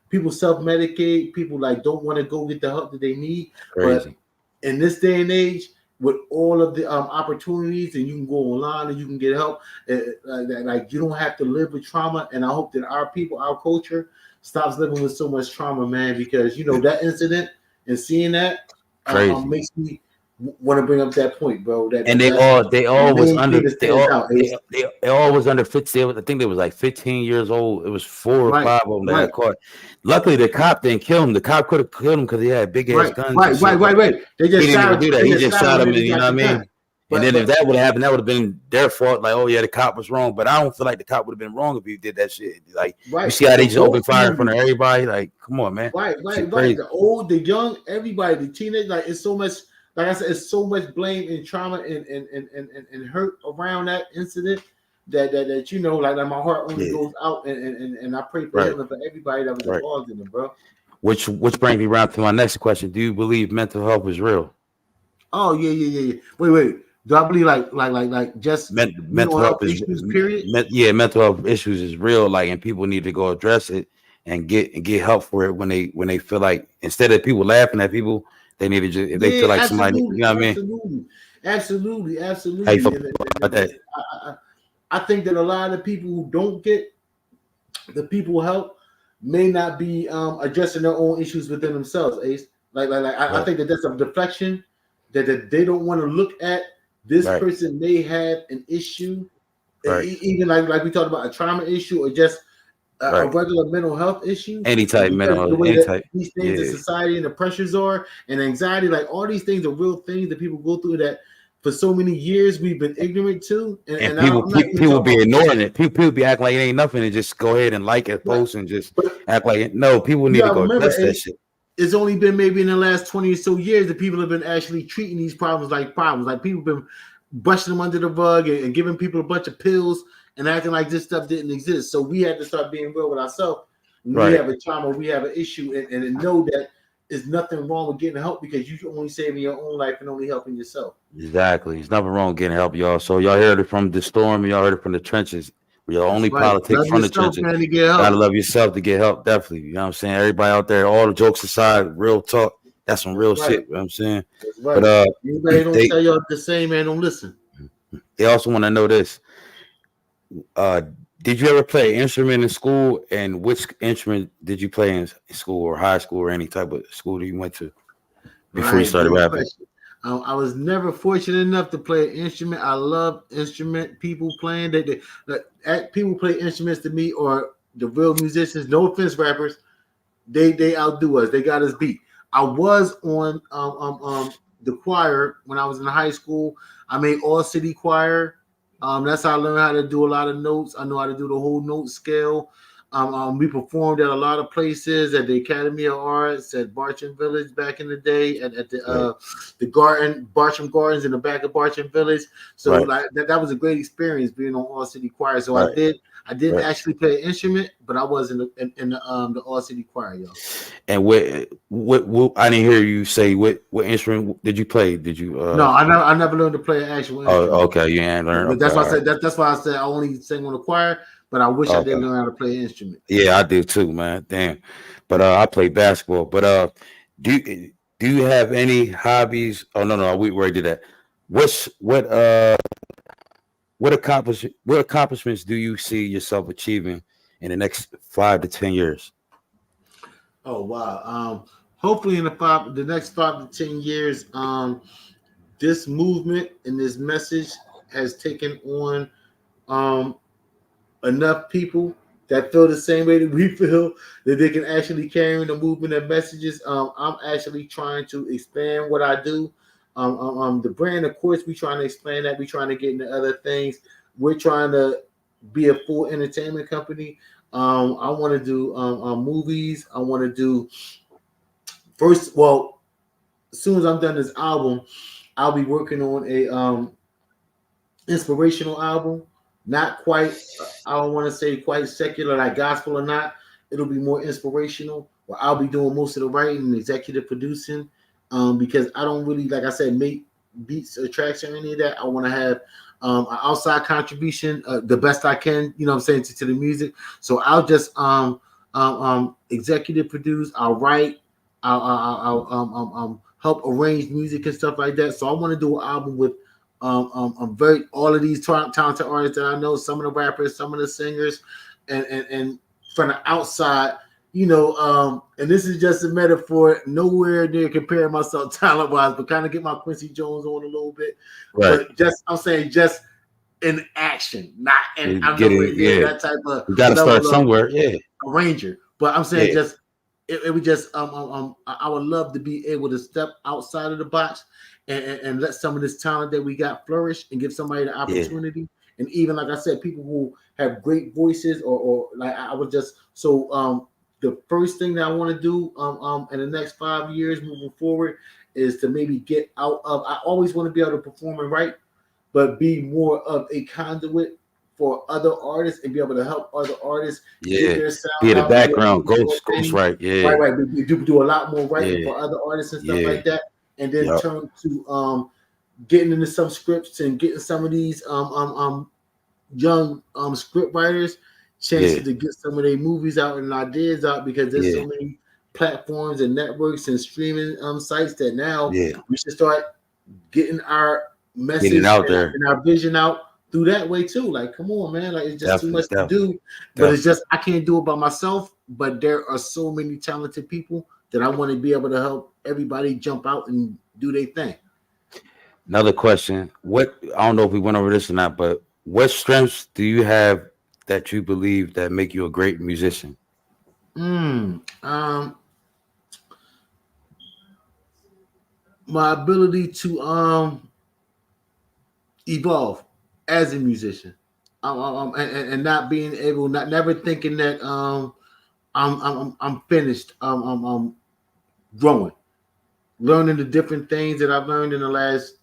people self-medicate, people like don't want to go get the help that they need. Crazy. But in this day and age, with all of the opportunities, and you can go online and you can get help, like you don't have to live with trauma. And I hope that our people, our culture, stops living with so much trauma, man. Because that incident and seeing that makes me want to bring up that point, bro. And they all was under 15. I think they was like 15 years old. It was 4 or 5 of them that got caught. Luckily, the cop didn't kill him. The cop could have killed him because he had big ass guns. Right. They just he didn't even do that. He just shot him, and you know what I mean. And then if that would have happened, that would have been their fault. Like, oh yeah, the cop was wrong. But I don't feel like the cop would have been wrong if he did that shit. Like, you see how they just open fire in front of everybody? Like, come on, man. Right. The old, the young, everybody, the teenage, like it's so much. Like I said, it's so much blame and trauma and hurt around that incident that like my heart only goes out and I pray for healing for everybody that was involved in it, bro. Which brings me around to my next question. Do you believe mental health is real? Oh yeah. Wait. Do I believe like just mental health issues? Period. Mental health issues is real. Like, and people need to go address it and get help for it when they feel like, instead of people laughing at people, they need to just, if they feel like somebody, you know what I mean? Absolutely. How you feel about that? I think that a lot of people who don't get the people help may not be addressing their own issues within themselves. Ace, I think that that's a deflection that they don't want to look at. This person may have an issue, even like we talked about a trauma issue or just a regular mental health issue. Any type mental health. These things in society and the pressures are, and anxiety, like all these things are real things that people go through that for so many years we've been ignorant to. And people be ignoring it. People be acting like it ain't nothing and just go ahead and like it, post, and just act like it. No, people need to go address that shit. It's only been maybe in the last 20 or so years that people have been actually treating these problems like problems. Like people have been brushing them under the rug and giving people a bunch of pills and acting like this stuff didn't exist. So we had to start being real with ourselves. We have a trauma, we have an issue, and know that there's nothing wrong with getting help because you're only saving your own life and only helping yourself. Exactly. There's nothing wrong with getting help, y'all. So y'all heard it from the storm, y'all heard it from the trenches. We're only politics from the trenches. Man, to get help. Gotta love yourself to get help, definitely. You know what I'm saying? Everybody out there, all the jokes aside, real talk. That's some real shit. You know what I'm saying? That's right. But anybody don't tell y'all the same, man, don't listen. They also want to know this. Did you ever play an instrument in school? And which instrument did you play in school or high school or any type of school that you went to before you started rapping? I was never fortunate enough to play an instrument. I love instrument people playing. People play instruments to me, or the real musicians. No offense, rappers. They outdo us. They got us beat. I was on the choir when I was in high school. I made all city choir. That's how I learned how to do a lot of notes. I know how to do the whole note scale. We performed at a lot of places, at the Academy of Arts, at Bartram Village back in the day, at the garden, Bartram Gardens in the back of Bartram Village. So that was a great experience being on All City Choir. So I didn't actually play an instrument, but I was in the All City Choir, yo. And what I didn't hear you say. What instrument did you play? Did you? No, I never learned to play an actual instrument. Oh, okay, you ain't learned. But that's why I said that's why I said I only sang on the choir. But I wish I did learn how to play an instrument. Yeah, I do too, man. Damn. But I play basketball. But do you have any hobbies? Oh no, we already did that. What accomplishments do you see yourself achieving in the next 5 to 10 years? Oh wow. Hopefully in the next 5 to 10 years, this movement and this message has taken on enough people that feel the same way that we feel, that they can actually carry the movement and messages. I'm actually trying to expand what I do. The brand, of course, we're trying to expand that. We're trying to get into other things. We're trying to be a full entertainment company. I want to do movies. I want to do as soon as I'm done this album, I'll be working on a inspirational album. Not quite, I don't want to say quite secular, like gospel or not. It'll be more inspirational, where I'll be doing most of the writing and executive producing, because I don't really, like I said, make beats or tracks or any of that. I want to have an outside contribution, the best I can, you know what I'm saying, to the music. So I'll just executive produce. I'll write. I'll help arrange music and stuff like that. So I want to do an album with very all of these talented artists that I know. Some of the rappers, some of the singers, and from the outside. And this is just a metaphor, nowhere near comparing myself talent wise, but kind of get my Quincy Jones on a little bit. Right. But I'm saying just in action, not in I'm Get nowhere it, near yeah. that type of You got to level start of somewhere. Yeah. arranger. But I'm saying Yeah. just it would just I would love to be able to step outside of the box and let some of this talent that we got flourish and give somebody the opportunity. And even like I said, people who have great voices or like I would just the first thing that I want to do in the next 5 years moving forward is to maybe get out of. I always want to be able to perform and write, but be more of a conduit for other artists and be able to help other artists get their sound Be in the out. And background, ghost right. Yeah. Right. We do a lot more writing for other artists and stuff like that, and then turn to getting into some scripts and getting some of these young script writers chances to get some of their movies out and ideas out, because there's so many platforms and networks and streaming sites that now we should start getting our message out there and our vision out through that way too. Like, come on, man, like it's just too much to do. But it's just I can't do it by myself. But there are so many talented people that I want to be able to help everybody jump out and do their thing. Another question: What I don't know if we went over this or not, but what strengths do you have that you believe that make you a great musician? My ability to evolve as a musician, and not being able, never thinking that I'm finished. I'm growing, learning the different things that I've learned in the last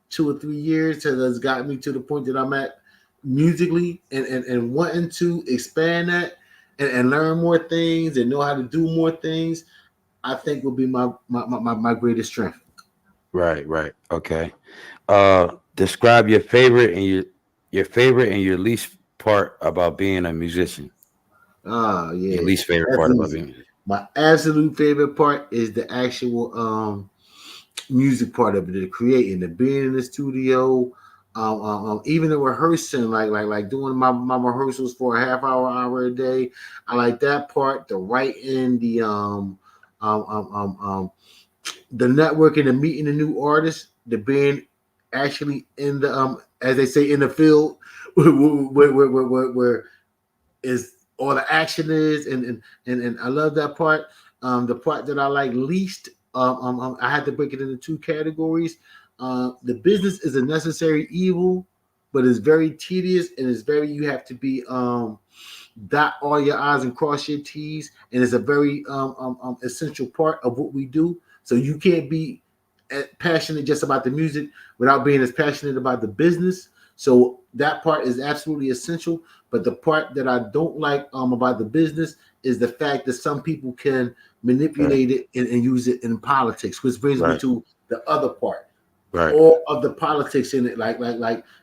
2 or 3 years has got me to the point that I'm at musically, and wanting to expand that and learn more things and know how to do more things. I think will be my greatest strength. Right. Okay. Describe your favorite and your least part about being a musician. Yeah. Your least favorite part about being. My absolute favorite part is the actual music part of it, the creating, the being in the studio, even the rehearsing, like doing my rehearsals for a half hour a day. I like that part. The writing, the networking, the meeting the new artists, the being actually in the as they say in the field where is all the action is, and I love that part. The part that I like least, I had to break it into 2 categories. The business is a necessary evil, but it's very tedious and it's very, you have to be dot all your I's and cross your T's, and it's a very essential part of what we do. So you can't be passionate just about the music without being as passionate about the business. So that part is absolutely essential. But the part that I don't like about the business is the fact that some people can manipulate it and use it in politics, which brings me to the other part. All of the politics in it, like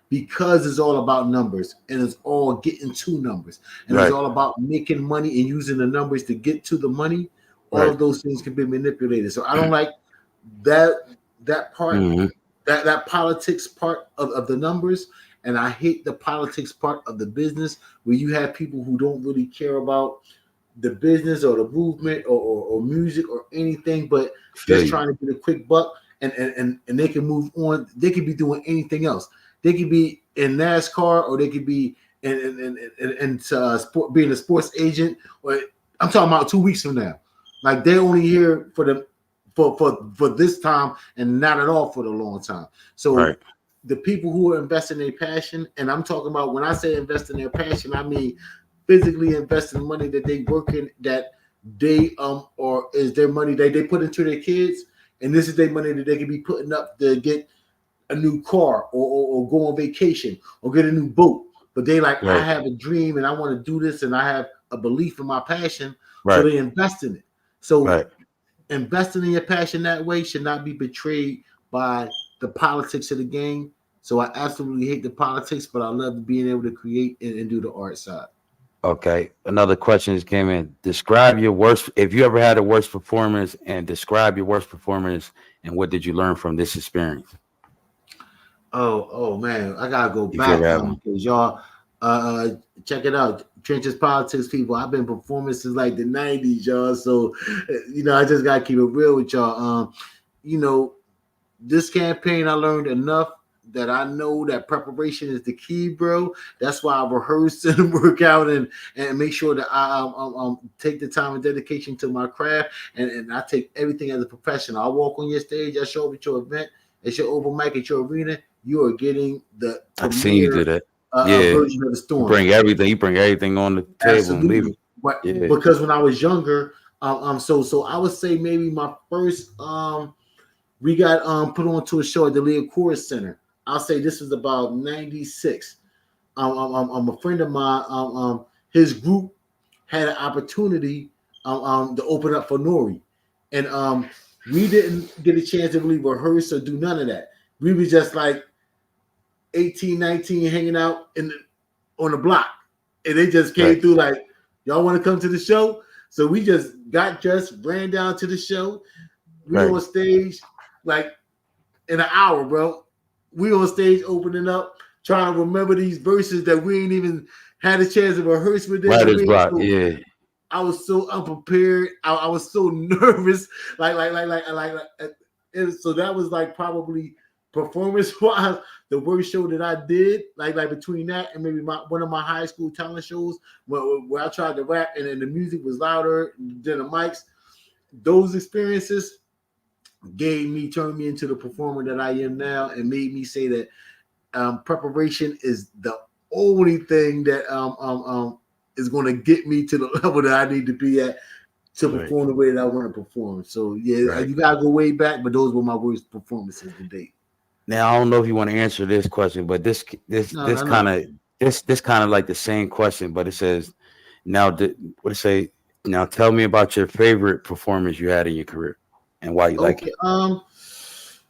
because it's all about numbers and it's all getting to numbers and it's all about making money and using the numbers to get to the money. All of those things can be manipulated. So I don't like that part, that politics part of the numbers. And I hate the politics part of the business, where you have people who don't really care about the business or the movement or music or anything, but just trying to get a quick buck, and they can move on. They could be doing anything else. They could be in NASCAR, or they could be in sport, being a sports agent. Or I'm talking about 2 weeks from now. Like, they're only here for this time and not at all for the long time. So the people who are investing their passion, and I'm talking about, when I say invest in their passion, I mean physically invest in money that they work in, that they or is their money that they put into their kids, and this is their money that they can be putting up to get a new car or go on vacation or get a new boat. But they like, I have a dream and I want to do this, and I have a belief in my passion, so they invest in it. So investing in your passion that way should not be betrayed by the politics of the game. So I absolutely hate the politics, but I love being able to create and do the art side. Okay. Another question just came in. Describe your worst, if you ever had a worst performance, and describe your worst performance and what did you learn from this experience? Oh man, I gotta go If you ever back had one. because y'all check it out. Trenches Politics people, I've been performing since like the 90s, y'all. So I just gotta keep it real with y'all. You know, this campaign I learned enough that I know that preparation is the key, bro. That's why I rehearse and work out and make sure that I take the time and dedication to my craft and I take everything as a professional. I walk on your stage, I show up at your event, at your open mic, at your arena. You are getting the I've seen you do premier that. Yeah. version of the You storm. bring everything on the table and leave it. Absolutely. But Yeah. because when I was younger, so I would say maybe my first we got put onto a show at the Leo Chorus Center. I'll say this was about 96. A friend of mine, his group had an opportunity to open up for Nori. And we didn't get a chance to really rehearse or do none of that. We were just like 18, 19, hanging out on the block. And they just came through like, y'all want to come to the show? So we just got dressed, ran down to the show. We on stage like in an hour, bro. We on stage opening up, trying to remember these verses that we ain't even had a chance to rehearse with them. Writer's block, yeah. I was so unprepared. I was so nervous. Like. So that was like probably performance-wise the worst show that I did. Like between that and maybe one of my high school talent shows where I tried to rap and then the music was louder than the mics. Those experiences turned me into the performer that I am now, and made me say that preparation is the only thing that is going to get me to the level that I need to be at to perform the way that I want to perform. So yeah, you gotta go way back, but those were my worst performances to date. Now I don't know if you want to answer this question, but this kind of like the same question, but it says, now what it say? Now tell me about your favorite performance you had in your career and why you like it. Oh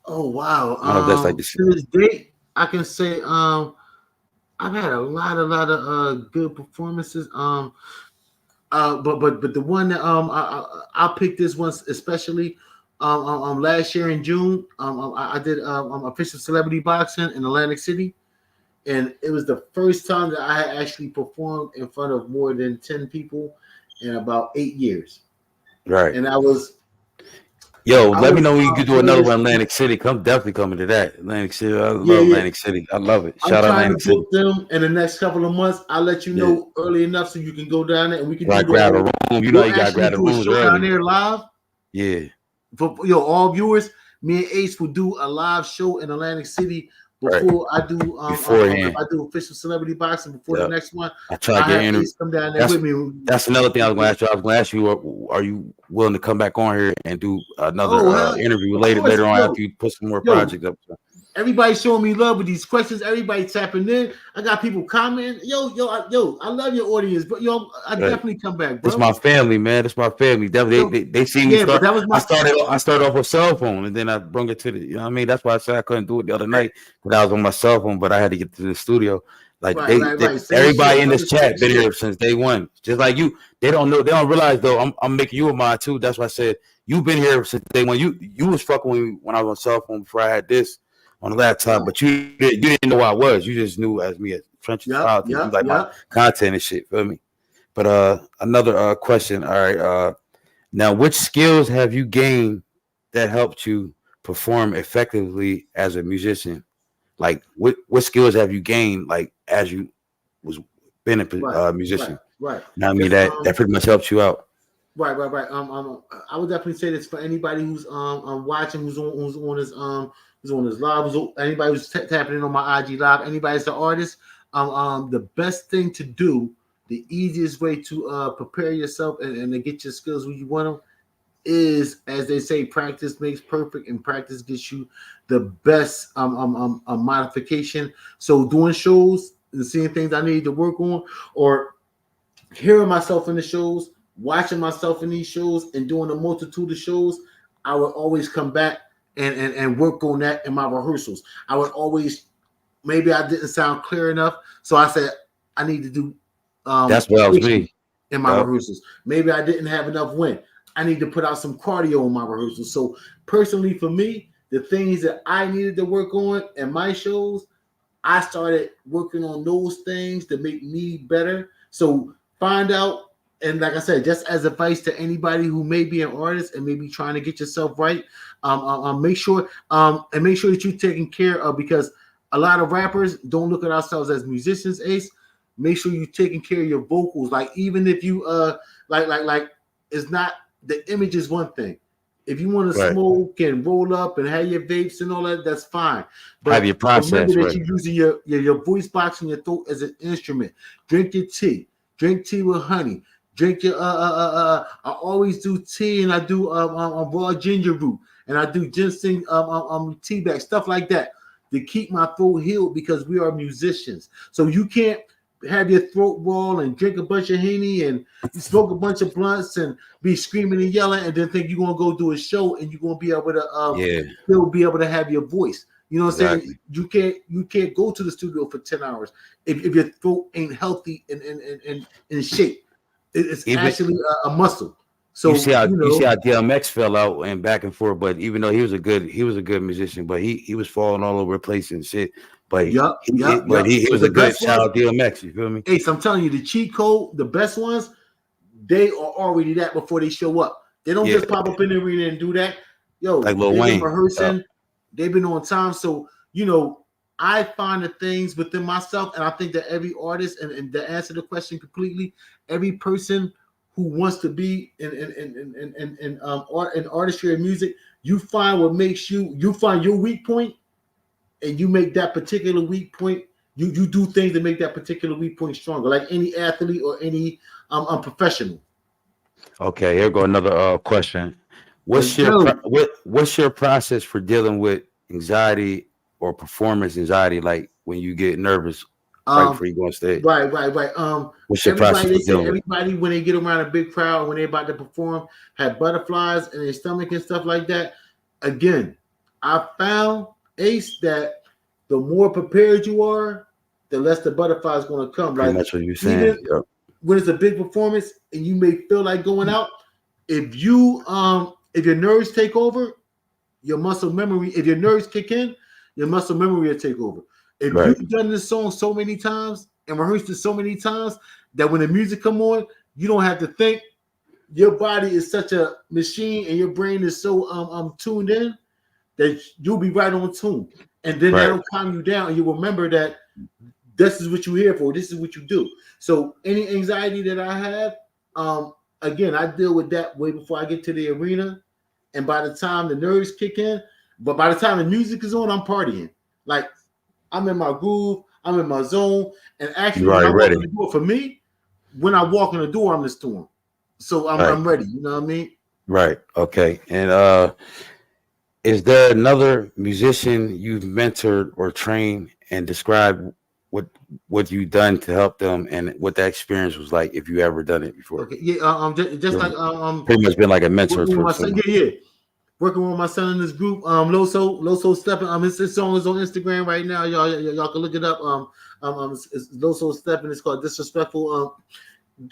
wow. I don't know if that's like the To this date, I can say I've had a lot of good performances. But the one that I'll pick this one especially. Last year in June, I did official celebrity boxing in Atlantic City, and it was the first time that I had actually performed in front of more than 10 people in about 8 years. Right. And I was. Let me know when you can do another one in Atlantic City. Definitely coming to that. Atlantic City. I love Atlantic City. I love it. Shout out Atlantic City. I'm trying to book them in the next couple of months. I'll let you know early enough so you can go down there and we can grab a room. You know you gotta grab a room down there live. Yeah. For all viewers, me and Ace will do a live show in Atlantic City before I do if I do official celebrity boxing before the next one. I try to get interview. Come down there with me. That's another thing I was going to ask you. I was going to ask you, are you willing to come back on here and do another interview later on after you put some more projects up? Everybody's showing me love with these questions. Everybody tapping in. I got people commenting. Yo, I love your audience, but I definitely come back, bro. It's my family, man. It's my family. They see me start. I started off with cell phone, and then I brought it to the. You know what I mean? That's why I said I couldn't do it the other night because I was on my cell phone, but I had to get to the studio. Like everybody in this chat been here since day one, just like you. They don't know. They don't realize though. I'm making you a mod too. That's why I said you've been here since day one. You was fucking with me when I was on cell phone before I had this on the laptop, but you didn't know who I was. You just knew as me as Trenches Politics. You like my content and shit. Feel me? But another question. All right. Now, which skills have you gained that helped you perform effectively as a musician? Like, what skills have you gained like as you was been a musician? Right. Now, I mean that pretty much helps you out. Right. I would definitely say this for anybody who's watching, who's on this live, anybody who's tapping in on my IG live, anybody's an artist. The best thing to do, the easiest way to prepare yourself and to get your skills where you want them is, as they say, practice makes perfect, and practice gets you the best modification. So doing shows and seeing things I need to work on, or hearing myself in the shows, watching myself in these shows, and doing a multitude of shows, I would always come back and work on that in my rehearsals. I would always, maybe I didn't sound clear enough, so I said I need to do That's what helps me in my rehearsals. Maybe I didn't have enough wind. I need to put out some cardio in my rehearsals. So personally, for me, the things that I needed to work on in my shows, I started working on those things to make me better. So find out, and like I said, just as advice to anybody who may be an artist and maybe trying to get yourself right, make sure that you're taking care of, because a lot of rappers don't look at ourselves as musicians, Ace. Make sure you're taking care of your vocals. Like even if you like it's not, the image is one thing. If you want to smoke and roll up and have your vapes and all that, that's fine. But have your process. Remember that you're using your voice box and your throat as an instrument. Drink your tea. Drink tea with honey. Drink your I always do tea, and I do raw ginger root, and I do ginseng tea bag, stuff like that to keep my throat healed, because we are musicians. So you can't have your throat roll and drink a bunch of Henny and you smoke a bunch of blunts and be screaming and yelling and then think you're gonna go do a show and you're gonna be able to still be able to have your voice. You know what I'm saying? You can't go to the studio for 10 hours if your throat ain't healthy and in shape. It's actually a muscle. So you see how DMX fell out and back and forth, but even though he was a good musician, but he was falling all over the place and shit. But he was a good child DMX. You feel me? Ace, I'm telling you, the cheat code, the best ones, they are already that before they show up. They don't just pop up in the arena and do that. Yo, like Lil they've Wayne. been rehearsing, they've been on time. So I find the things within myself, and I think that every artist, and to answer the question completely, every person who wants to be in artistry and music, you find what makes you find your weak point, and you make that particular weak point. You do things to make that particular weak point stronger, like any athlete or any professional. Okay, here go another question. What's your process for dealing with anxiety or performance anxiety, like when you get nervous right before you go on stage? Right. What's your process for dealing with? Everybody, when they get around a big crowd, when they're about to perform, have butterflies in their stomach and stuff like that. Again, I found, Ace, that the more prepared you are, the less the butterfly is going to come. Pretty much what you're saying. When it's a big performance and you may feel like going out, if your nerves take over, your muscle memory, if your nerves kick in, your muscle memory will take over. If you've done this song so many times and rehearsed it so many times that when the music come on, you don't have to think. Your body is such a machine and your brain is so tuned in that you'll be right on tune. And then that'll calm you down, and you remember that this is what you're here for. This is what you do. So any anxiety that I have, again, I deal with that way before I get to the arena. And by the time the nerves kick in, but by the time the music is on, I'm partying. Like I'm in my groove, I'm in my zone. And actually, when I walk in the door, for me, when I walk in the door, I'm the storm. So I'm ready. You know what I mean? Right. Okay. And is there another musician you've mentored or trained, and describe what you've done to help them and what that experience was like, if you ever done it before? Okay. Yeah. Just like pretty much been like a mentor for someone. Working with my son in this group, Loso Steppin. His song is on Instagram right now. Y'all can look it up. It's Loso Steppin. It's called Disrespectful.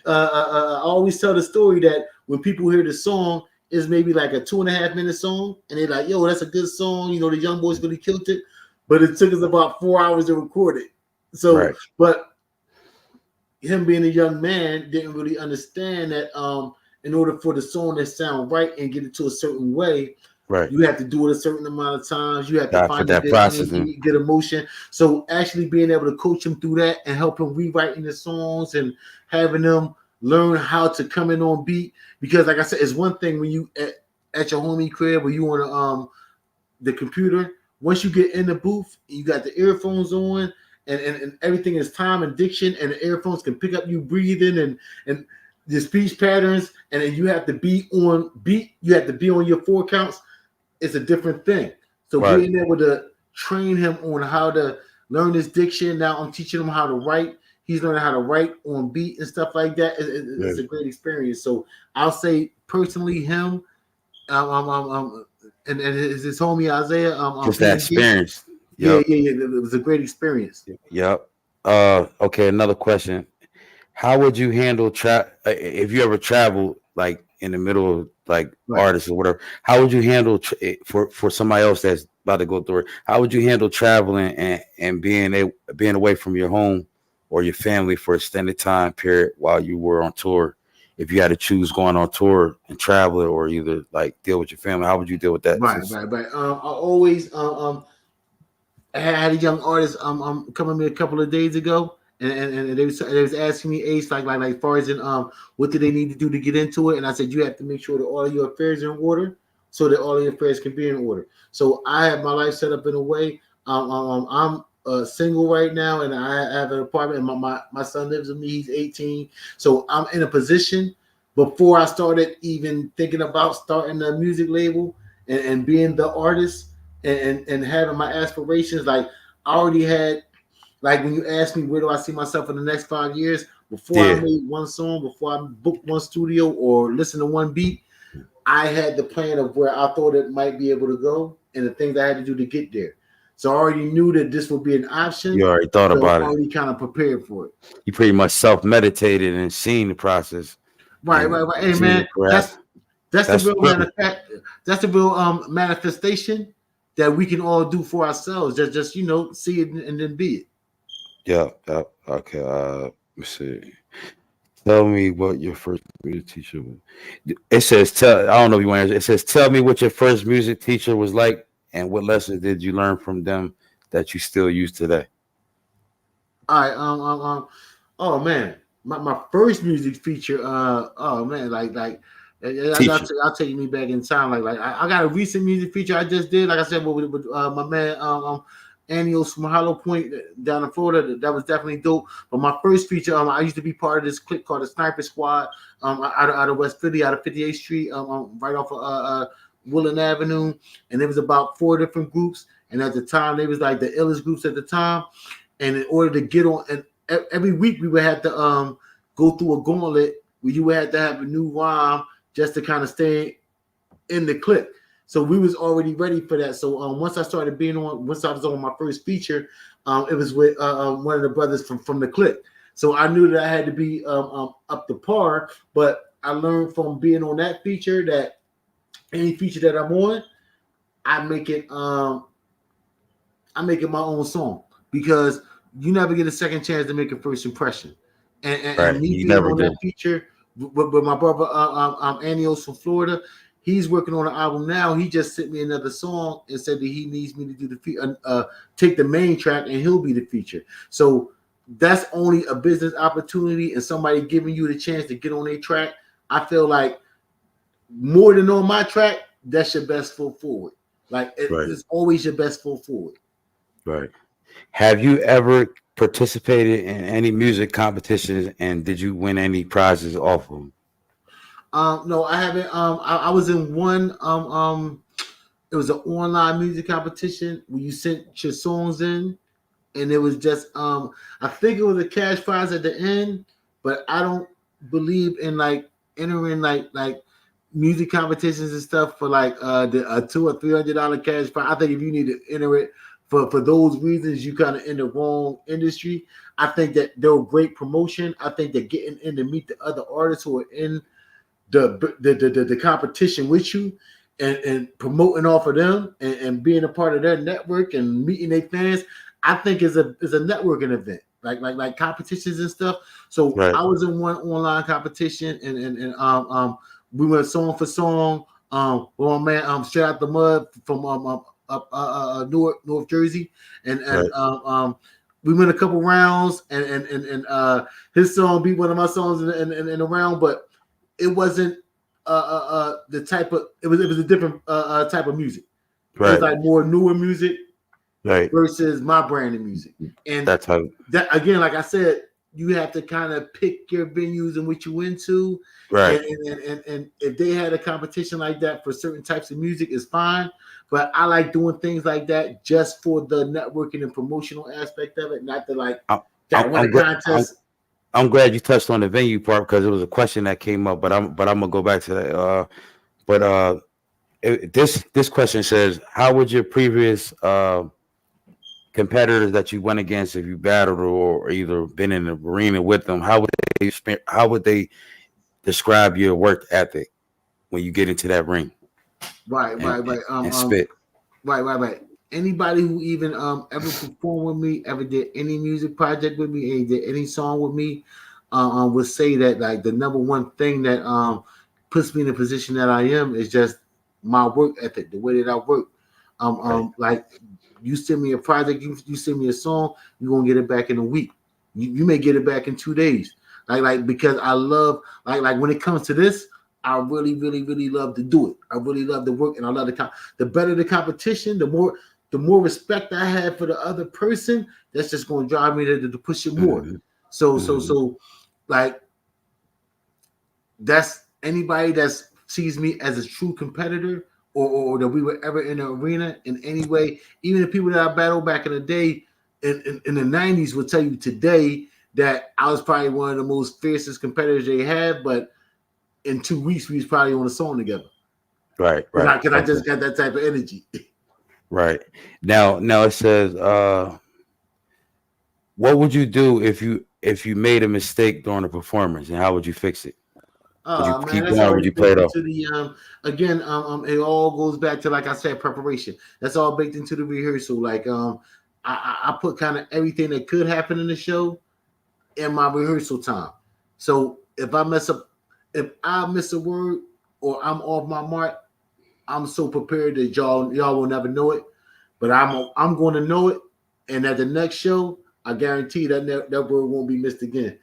I always tell the story that when people hear the song, it's maybe like a 2.5 minute song, and they're like, "Yo, that's a good song." You know, the young boys really killed it, but it took us about 4 hours to record it. So, but him being a young man didn't really understand that. In order for the song to sound right and get it to a certain way, you have to do it a certain amount of times. You have to find that process, get emotion. So actually being able to coach him through that and help him rewriting the songs and having them learn how to come in on beat. Because like I said, it's one thing when you at your homie crib or you on the computer. Once you get in the booth, you got the earphones on and everything is time and diction, and the earphones can pick up you breathing and the speech patterns, and then you have to be on beat. You have to be on your 4 counts. It's a different thing. So being able to train him on how to learn his diction. Now I'm teaching him how to write. He's learning how to write on beat and stuff like that. It's a great experience. So I'll say personally, him, and his homie Isaiah. Just that experience. Yeah. It was a great experience. Yep. Okay. Another question. How would you handle if you ever travel like in the middle of like artists or whatever? How would you handle for somebody else that's about to go through it? How would you handle traveling and being away from your home or your family for extended time period while you were on tour? If you had to choose going on tour and travel or either like deal with your family, how would you deal with that? Right. I always I had a young artist coming me a couple of days ago, and they was asking me, Ace, like far as in what do they need to do to get into it? And I said you have to make sure that all of your affairs are in order, so that all of your affairs can be in order. So I have my life set up in a way. I'm single right now, and I have an apartment. And my son lives with me. He's 18, so I'm in a position. Before I started even thinking about starting a music label and being the artist and having my aspirations, like I already had, like when you ask me where do I see myself in the next 5 years, before I made one song, before I booked one studio or listened to one beat, I had the plan of where I thought it might be able to go and the things I had to do to get there. So I already knew that this would be an option. You already thought about it. I already kind of prepared for it. You pretty much self-meditated and seen the process. Right. Hey man, that's the real manifestation that we can all do for ourselves. Just see it and then be it. Yeah. Okay. Let me see. Tell me what your first music teacher was. It says I don't know if you want to answer. It says tell me what your first music teacher was like and what lessons did you learn from them that you still use today. All right. Oh man, my first music feature. Oh man, I'll take me back in time. Like I got a recent music feature I just did. Like I said, with my man Anios from Hollow Point down in Florida. That was definitely dope. But my first feature, I used to be part of this clique called the Sniper Squad, out of West Philly, out of 58th Street, right off of Woodland Avenue, and there was about 4 different groups. And at the time, they was like the illest groups at the time. And in order to get on, and every week we would have to go through a gauntlet where you would have to have a new rhyme just to kind of stay in the clip. So we was already ready for that. So once I was on my first feature, it was with one of the brothers from the clip. So I knew that I had to be up to par. But I learned from being on that feature that any feature that I'm on, I make it my own song, because you never get a second chance to make a first impression. And me being on that feature with my brother Anios from Florida, he's working on an album now. He just sent me another song and said that he needs me to do take the main track and he'll be the feature. So that's only a business opportunity and somebody giving you the chance to get on a track. I feel like more than on my track, that's your best foot forward. Like it's always your best foot forward. Right. Have you ever participated in any music competitions and did you win any prizes off of them? No, I haven't. I was in one. It was an online music competition where you sent your songs in, and it was just. I think it was a cash prize at the end, but I don't believe in like entering like music competitions and stuff for like the $200 or $300 cash prize. I think if you need to enter it for those reasons, you kind of in the wrong industry. I think that they're a great promotion. I think that getting in to meet the other artists who are in the competition with you and promoting off of them and being a part of their network and meeting their fans, I think is a networking event, like competitions and stuff. So I was in one online competition and we went song for song. With my man Straight Out the Mud from North Jersey, and we went a couple rounds and his song beat one of my songs in a round, but it wasn't the type of it was a different type of music. Right. It was like more newer music, right, versus my brand of music. And that's how that again, like I said, you have to kind of pick your venues and what you into. Right. And if they had a competition like that for certain types of music, it's fine. But I like doing things like that just for the networking and promotional aspect of it, not to like win a contest. I'm glad you touched on the venue part because it was a question that came up, but I'm gonna go back to that. This question says, how would your previous competitors that you went against, if you battled or either been in the arena with them, how would they they describe your work ethic when you get into that ring? Right. And spit. Right. Anybody who even ever performed with me, ever did any music project with me, did any song with me, would say that like the number one thing that puts me in the position that I am is just my work ethic, the way that I work. Like you send me a project, you send me a song, you're gonna get it back in a week. You may get it back in 2 days. Like because I love like when it comes to this, I really love to do it. I really love the work, and I love the better the competition, the more respect I have for the other person. That's just going to drive me to push it more. So like that's anybody that sees me as a true competitor, or that we were ever in an arena in any way. Even the people that I battled back in the day in the 90s will tell you today that I was probably one of the most fiercest competitors they had, but in 2 weeks, we was probably on a song together. Right. Because I just got that type of energy. Right. Now it says, what would you do if you made a mistake during a performance, and how would you fix it? Would you keep going, or would you play it off? Again, it all goes back to, like I said, preparation. That's all baked into the rehearsal. Like I put kind of everything that could happen in the show in my rehearsal time. So if I miss a word or I'm off my mark, I'm so prepared that y'all will never know it, but I'm going to know it, and at the next show, I guarantee that word won't be missed again.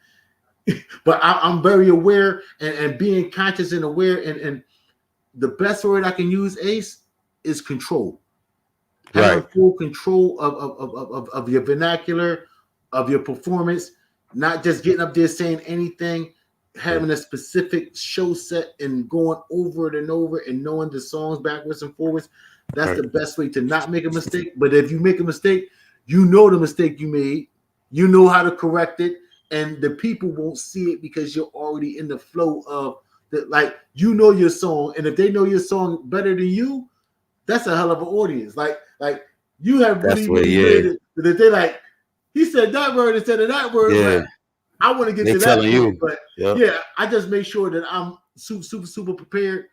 But I'm very aware and being conscious and aware, and the best word I can use, Ace, is control. Having full control of your vernacular, of your performance, not just getting up there saying anything. Having a specific show set and going over it and over and knowing the songs backwards and forwards. That's the best way to not make a mistake. But if you make a mistake, you know the mistake you made. You know how to correct it. And the people won't see it because you're already in the flow of you know your song. And if they know your song better than you, that's a hell of an audience. Like you have really made it that they like, he said that word instead of that word. Yeah. But I want to get to that point, but I just make sure that I'm super prepared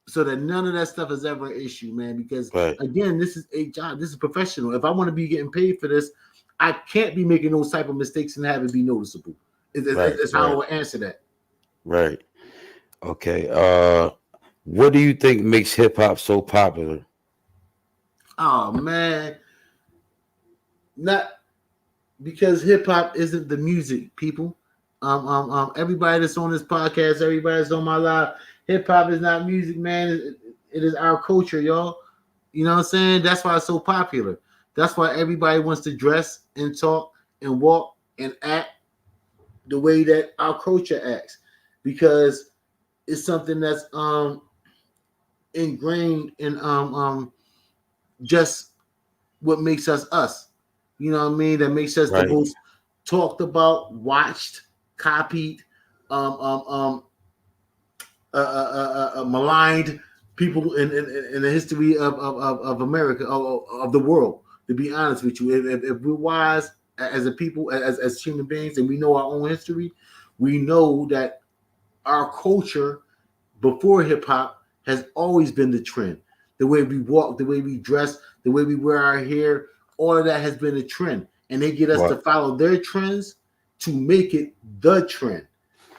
so that none of that stuff is ever an issue, man. Because again, this is a job, this is professional. If I want to be getting paid for this, I can't be making those type of mistakes and have it be noticeable. It's how I will answer that. Right. Okay. What do you think makes hip hop so popular? Oh man, not. Because hip hop isn't the music, people. Everybody that's on this podcast, everybody that's on my live, hip hop is not music, man. It is our culture, y'all. You know what I'm saying? That's why it's so popular. That's why everybody wants to dress and talk and walk and act the way that our culture acts, because it's something that's ingrained in just what makes us us. You know what I mean? That makes us the most talked about, watched, copied, maligned people in the history of America, of the world. To be honest with you, if we're wise as a people, as human beings, and we know our own history, we know that our culture before hip hop has always been the trend. The way we walk, the way we dress, the way we wear our hair. All of that has been a trend, and they get us to follow their trends to make it the trend.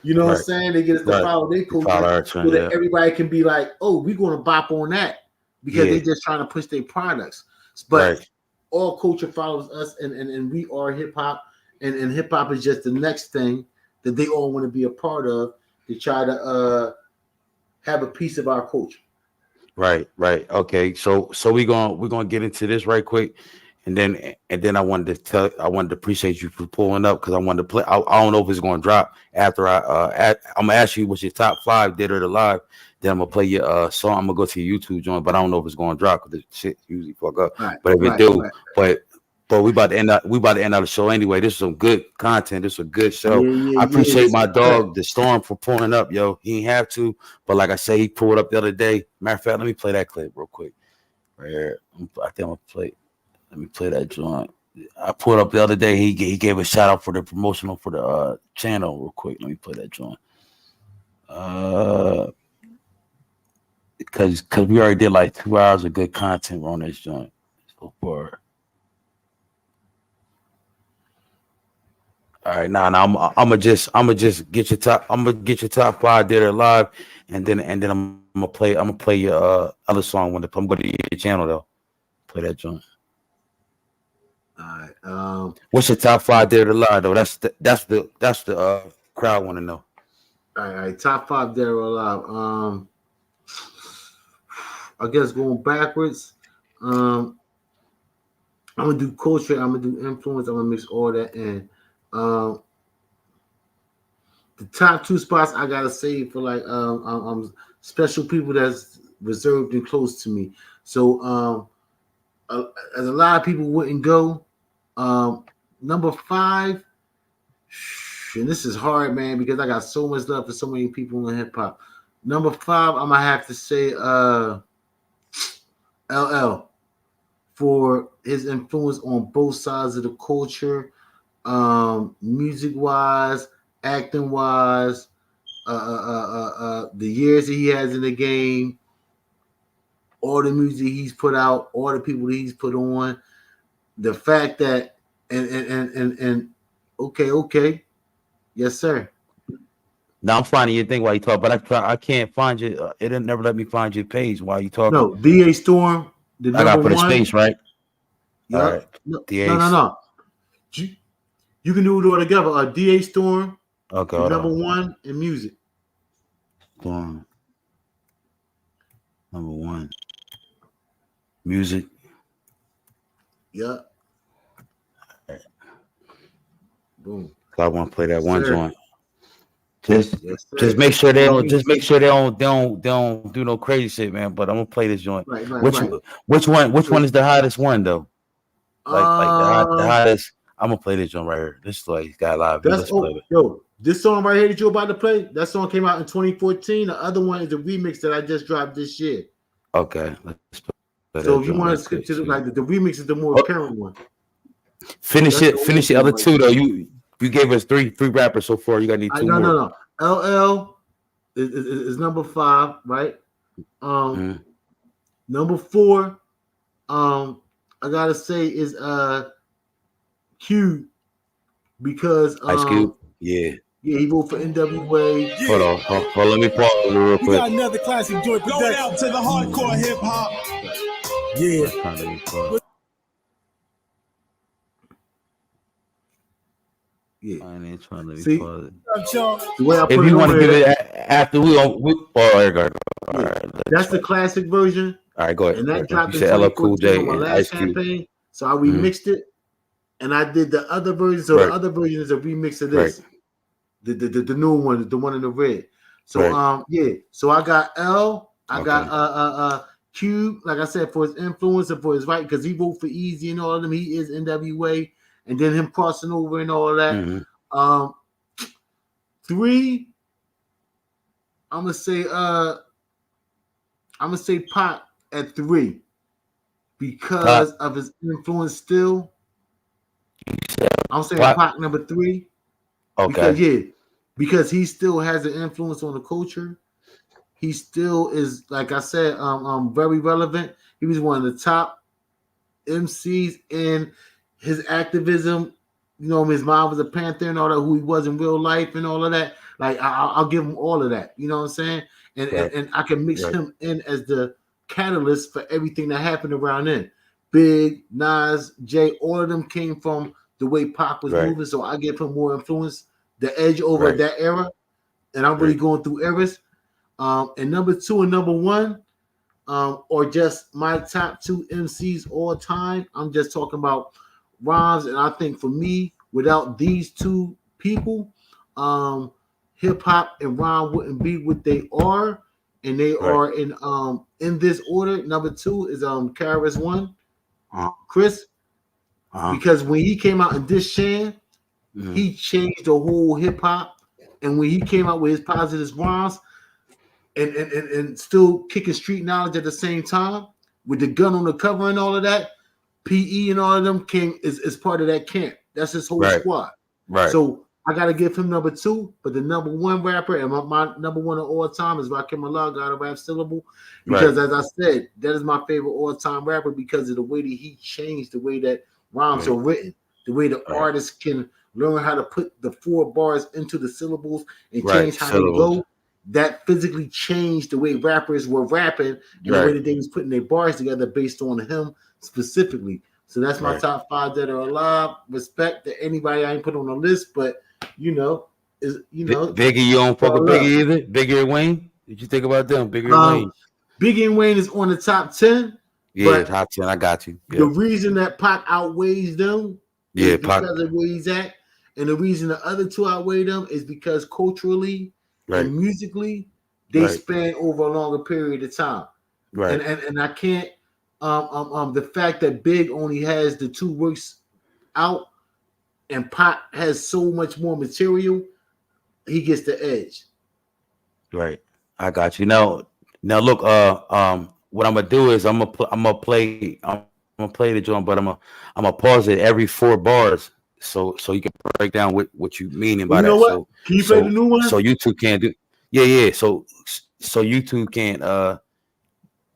You know what I'm saying? They get us to follow their culture so that everybody can be like, "Oh, we're going to bop on that," because they're just trying to push their products. But all culture follows us, and we are hip hop, and hip hop is just the next thing that they all want to be a part of to try to have a piece of our culture. Right. Okay, so we're gonna get into this right quick. And then I wanted to appreciate you for pulling up, because I wanted to play. I don't know if it's going to drop after I'm gonna ask you what's your top 5 dead or alive. Then I'm gonna play your song. I'm gonna go to your YouTube joint, but I don't know if it's going to drop because the shit usually fuck up. But if it do, but we about to end out the show anyway. This is some good content. This is a good show. I appreciate my dog, the Storm, for pulling up, yo. He ain't have to, but like I say, he pulled up the other day. Matter of fact, let me play that clip real quick. Right here. I think I'm gonna play. Let me play that joint. I pulled up the other day. He gave a shout out for the promotional for the channel real quick. Let me play that joint. Because we already did like 2 hours of good content on this joint so far. All right, now I'm gonna just get your top. I'm gonna get your top 5 dead or alive, and then I'm gonna play your other song when I'm gonna to your channel though. Play that joint. All right. What's your top 5 dead or alive though? That's the crowd want to know. All right, top 5 dead or alive. I guess going backwards. I'm gonna do culture. I'm gonna do influence. I'm gonna mix all that in. The top 2 spots I gotta save for like special people that's reserved and close to me. So as a lot of people wouldn't go. Number 5, and this is hard, man, because I got so much love for so many people in hip hop. Number 5, I'm gonna have to say LL for his influence on both sides of the culture, music wise, acting wise, the years that he has in the game, all the music he's put out, all the people that he's put on, the fact that and okay, yes sir. Now I'm finding your thing while you talk, but I can't find you. It didn't never let me find your page while you talking. No, DA Storm, the I gotta number put a one. space, right? Yep. All right. No. You can do it all together. DA Storm, Okay. the number 1 in music. Storm. Number 1. Music. Yep. Right. Boom. I want to play that one sir. joint. Just make sure they don't do no crazy shit, man. But I'm gonna play this joint. Right. Which one is the hottest one though? Like the hottest. I'm gonna play this joint right here. This is like got a lot of yo, this song right here that you're about to play, that song came out in 2014. The other one is a remix that I just dropped this year. Okay. Let's play so if you want to skip to the remix is the more current one. Finish the other 2 though. You gave us three rappers so far. You gotta need 2 more. No. LL is number 5, right? Number 4, I gotta say is Q, because Ice Cube. Yeah, he voted for NWA. Hold on. Let me pause real quick. We got another classic joint going out to the hardcore hip hop. Yeah. Yeah. I ain't trying to See, pause it. The way I put if you want to give it after we all right. That's the classic version. All right, go ahead. And that dropped you in said LL Cool J on my and last Ice Cube. campaign. So I remixed it, and I did the other version. So the other version is a remix of this, the new one, the one in the red. So So I got I got Cube, like I said, for his influence and for his right, because he voted for Easy and all of them. He is NWA, and then him crossing over and all of that. 3, I'm gonna say Pac at 3 because of his influence still. I'm saying Pac number 3. Okay. Because he still has an influence on the culture. He still is, like I said, very relevant. He was one of the top MCs in his activism. You know, his mom was a Panther and all that, who he was in real life and all of that. Like, I'll give him all of that. You know what I'm saying? And I can mix him in as the catalyst for everything that happened around then. Big, Nas, Jay, all of them came from the way Pac was moving. So I give him more influence, the edge over that era. And I'm really going through eras. And number 2 and number 1, or just my top 2 MCs all time. I'm just talking about rhymes, and I think for me, without these 2 people, hip hop and rhyme wouldn't be what they are, and they are in this order. Number 2 is Karis One, Chris, because when he came out in this Shan, he changed the whole hip hop, and when he came out with his positive rhymes. And still kicking street knowledge at the same time with the gun on the cover and all of that. PE and all of them is part of that camp. That's his whole Right. squad. Right. So I gotta give him number 2, but the number 1 rapper and my number 1 of all time is Rakim Allah, got a rap syllable. Because as I said, that is my favorite all-time rapper because of the way that he changed the way that rhymes are written, the way the artist can learn how to put the 4 bars into the syllables and change how they go. That physically changed the way rappers were rapping and the way that they was putting their bars together based on him specifically. So that's my top 5 that are alive. Respect to anybody I ain't put on the list, but Biggie, you don't fuck with Biggie either? Biggie and Wayne? Did you think about them? Biggie and Wayne? Biggie and Wayne is on the top 10. Yeah, top 10. I got you. Yeah. The reason that Pac outweighs them is Pac. because of where he's at. And the reason the other 2 outweigh them is because culturally and musically, they span over a longer period of time. Right. And I can't the fact that Big only has the 2 works out and Pac has so much more material, he gets the edge. Right. I got you. Now look, what I'm gonna do is I'm gonna play the joint, but I'm gonna pause it every 4 bars so you can break down what you meaning by you know that. what? So Can you play the new one? So you two can't do so you two can't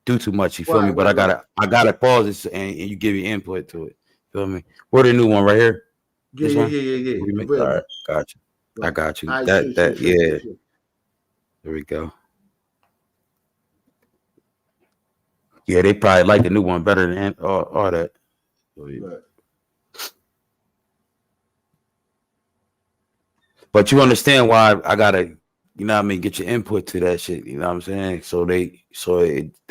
do too much, you feel me? But I gotta pause this and you give your input to it. Feel me? Where the new one right here? Yeah. All right, got you. I got you. Right, There we go. Yeah, they probably like the new one better than all that. But you understand why I gotta, you know what I mean, get your input to that shit. You know what I'm saying? So they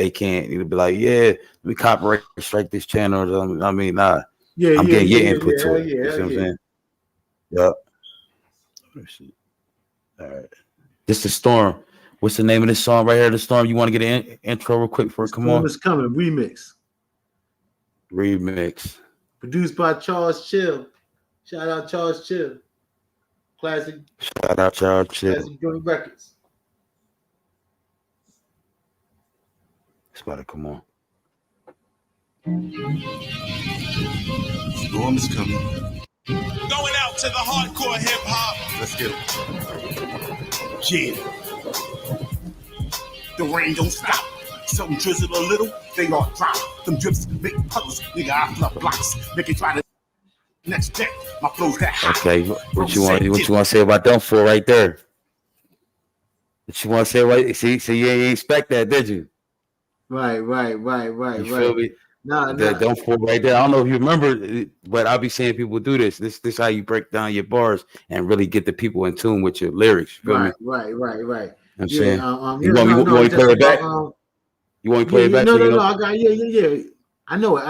can't be like, yeah, let me copyright strike this channel or something. I mean, nah. I'm getting your input to it. You see what I'm saying? Yep. All right. This is Storm. What's the name of this song right here? The Storm. You want to get an intro real quick for it? Come on. Storm is coming. Remix. Produced by Charles Chill. Shout out Charles Chill. Classic. Shout out Charles Chill. Classic Joint Records. It's about to come on. Storm is coming. Going out to the hardcore hip hop. Let's get it. Yeah. The rain don't stop. Some drizzle a little, they all drop. Them drips make puddles, nigga. I flood blocks. Make it try to next day. My flow's that hot. Okay, what you want to say about them 4 right there? What you want to say right? See, you ain't expect that, did you? Right. You feel me? Nah. Them 4 right there. I don't know if you remember, but I'll be seeing people do this. This how you break down your bars and really get the people in tune with your lyrics. You feel me? Right. I'm saying, you want me to play it back? You want me to play it back? No. I got yeah. I know it.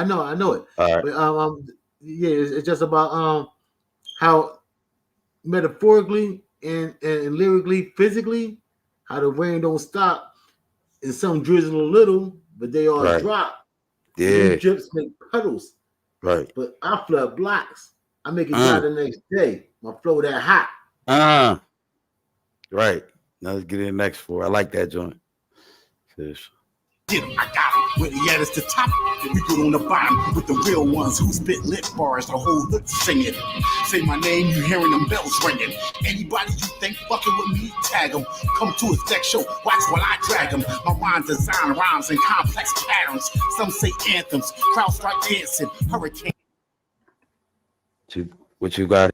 All right. But it's just about how metaphorically and lyrically, physically, how the rain don't stop and some drizzle a little, but they all drop. Yeah. Drips make puddles. Right. But I flood blocks. I make it dry the next day. My flow that hot. Right. Now let's get in the next 4. I like that joint. Get him, I got him. Where he at is the top. We good on the bottom with the real ones who spit lit bars, the whole hood singing. Say my name, you hearing them bells ringing. Anybody you think fucking with me, tag them. Come to his next show, watch while I drag them. My rhymes design rhymes in complex patterns. Some say anthems, crowd start dancing, hurricane. What you got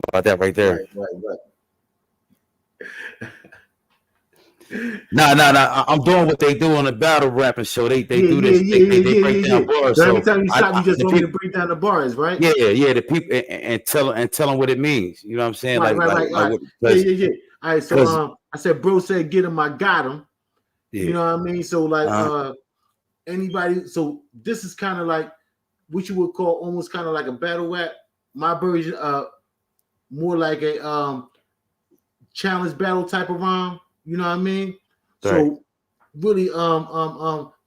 about that right there? Right. Nah. I'm doing what they do on the battle rapping show. They do this. They break down bars. So every time you stop, you just want me to break down the bars, right? Yeah. The people and tell them what it means. You know what I'm saying? Right. Yeah. All right. So I said, bro said, get him. I got him. Yeah. You know what I mean? So like anybody. So this is kind of like what you would call almost kind of like a battle rap. My version, more like a challenge battle type of rhyme. You know what I mean? Right. So really,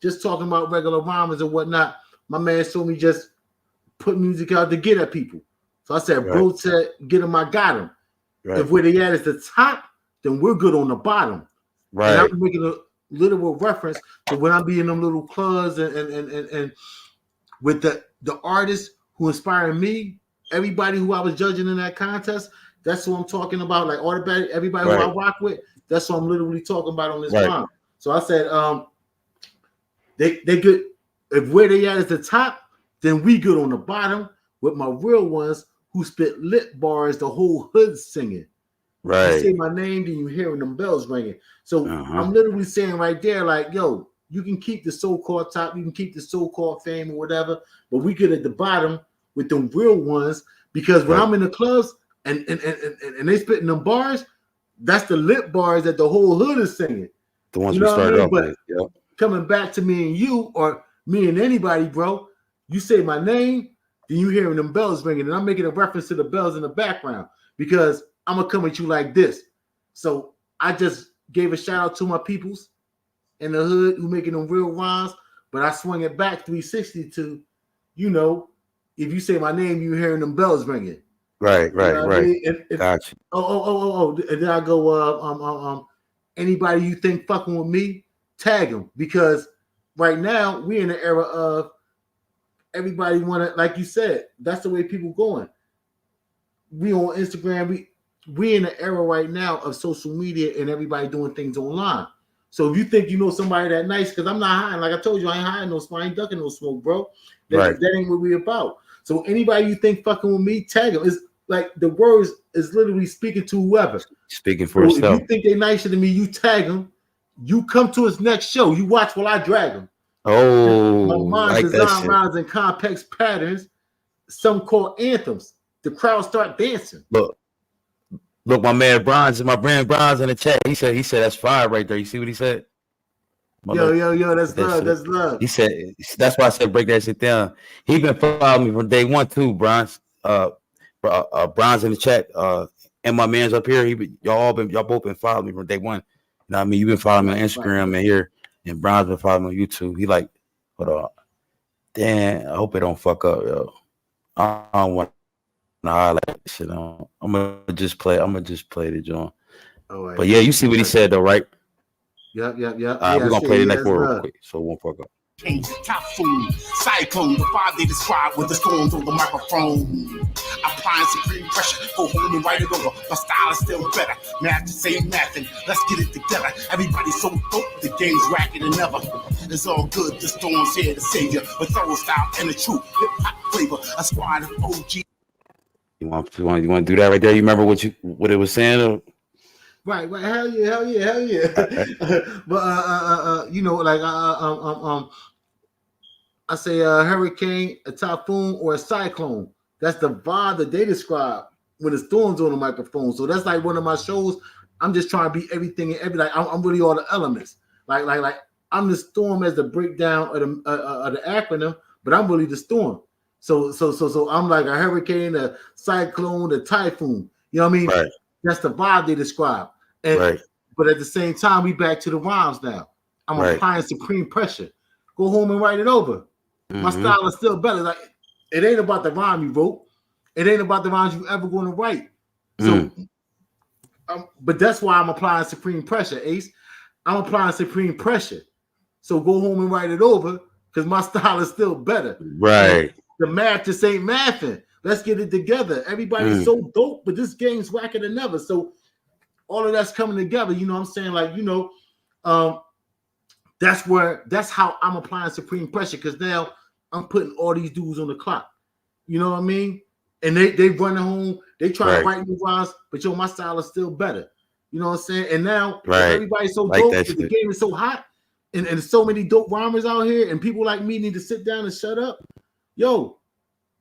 just talking about regular rhymers and whatnot. My man told me just put music out to get at people. So I said, bro said, get him, I got him. Right. If where they at is the top, then we're good on the bottom. Right. And I'm making a literal reference to when I be in them little clubs and with the artists who inspired me, everybody who I was judging in that contest, that's what I'm talking about. Like everybody who I rock with, that's what I'm literally talking about on this rhyme. So I said, they good. If where they at is the top, then we good on the bottom with my real ones who spit lit bars, the whole hood singing. Right. You say my name, then you hearing them bells ringing. So I'm literally saying right there, like, yo, you can keep the so-called top, you can keep the so-called fame or whatever, but we get at the bottom with them real ones, because when I'm in the clubs and they spitting them bars, that's the lit bars that the whole hood is singing. The ones we started off with. Yep. Coming back to me and you, or me and anybody, bro, you say my name, then you hearing them bells ringing, and I'm making a reference to the bells in the background because I'm gonna come at you like this. So I just gave a shout out to my peoples in the hood who making them real rhymes, but I swung it back 360 to, you know, if you say my name, you hearing them bells ringing. Right. I mean? Gotcha. And then I go, anybody you think fucking with me, tag them, because right now we in the era of everybody want to, like you said, that's the way people going. We on Instagram, we in the era right now of social media and everybody doing things online. So if you think you know somebody that nice, because I'm not hiding, like I told you, I ain't hiding no smoke, I ain't ducking no smoke, bro. That ain't what we about. So anybody you think fucking with me, tag them. It's like the words is literally speaking to whoever. Speaking for itself. If you think they nicer than me, you tag them. You come to his next show. You watch while I drag them. Oh, my mind like design rhymes in complex patterns, some called anthems. The crowd start dancing. Look, my man Bronze, my brand Bronze in the chat. He said that's fire right there. You see what he said? Yo, that's love. That's love. He said that's why I said break that shit down. He been following me from day one too, Bronze. Bronze in the chat. And my man's up here. Y'all both been following me from day one. You know what I mean? You've been following me on Instagram and here, and Bronze been following me on YouTube. He like, hold on. Damn, I hope it don't fuck up, yo. I don't want to highlight shit on. I'm gonna just play the joint. Right. But yeah, you see what he said though, right? Yep. We're gonna play the next word real quick, so it won't fuck up. Typhoon, cyclone, the five they describe with the storms on the microphone. Applying supreme pressure, go home and write it over. My style is still better. Math the same math, and let's get it together. Everybody's so dope, the game's racking and never. It's all good, the storm's here to save you. With thorough style and a true hip-hop flavor. A squad of OG. You want to do that right there? You remember what it was saying? Right. Hell yeah. But you know, like I say a hurricane, a typhoon, or a cyclone. That's the vibe that they describe when the storm's on the microphone. So that's like one of my shows. I'm just trying to be everything and like I'm really all the elements. Like I'm the storm as the breakdown of the acronym, but I'm really the storm. So I'm like a hurricane, a cyclone, a typhoon. You know what I mean? Right. That's the vibe they describe. And but at the same time, we back to the rhymes now. I'm applying supreme pressure. Go home and write it over. My style is still better. Like it ain't about the rhyme you wrote. It ain't about the rhymes you ever going to write. So, but that's why I'm applying supreme pressure, Ace. I'm applying supreme pressure. So go home and write it over because my style is still better. Right. And the math just ain't mathing. Let's get it together. Everybody's so dope, but this game's whacker than ever. So all of that's coming together. You know what I'm saying? Like, you know, that's how I'm applying supreme pressure because now I'm putting all these dudes on the clock. You know what I mean? And they running home, they try to write new rhymes, but yo, my style is still better. You know what I'm saying? And now everybody's so dope, the game is so hot, and there's so many dope rhymers out here, and people like me need to sit down and shut up. Yo,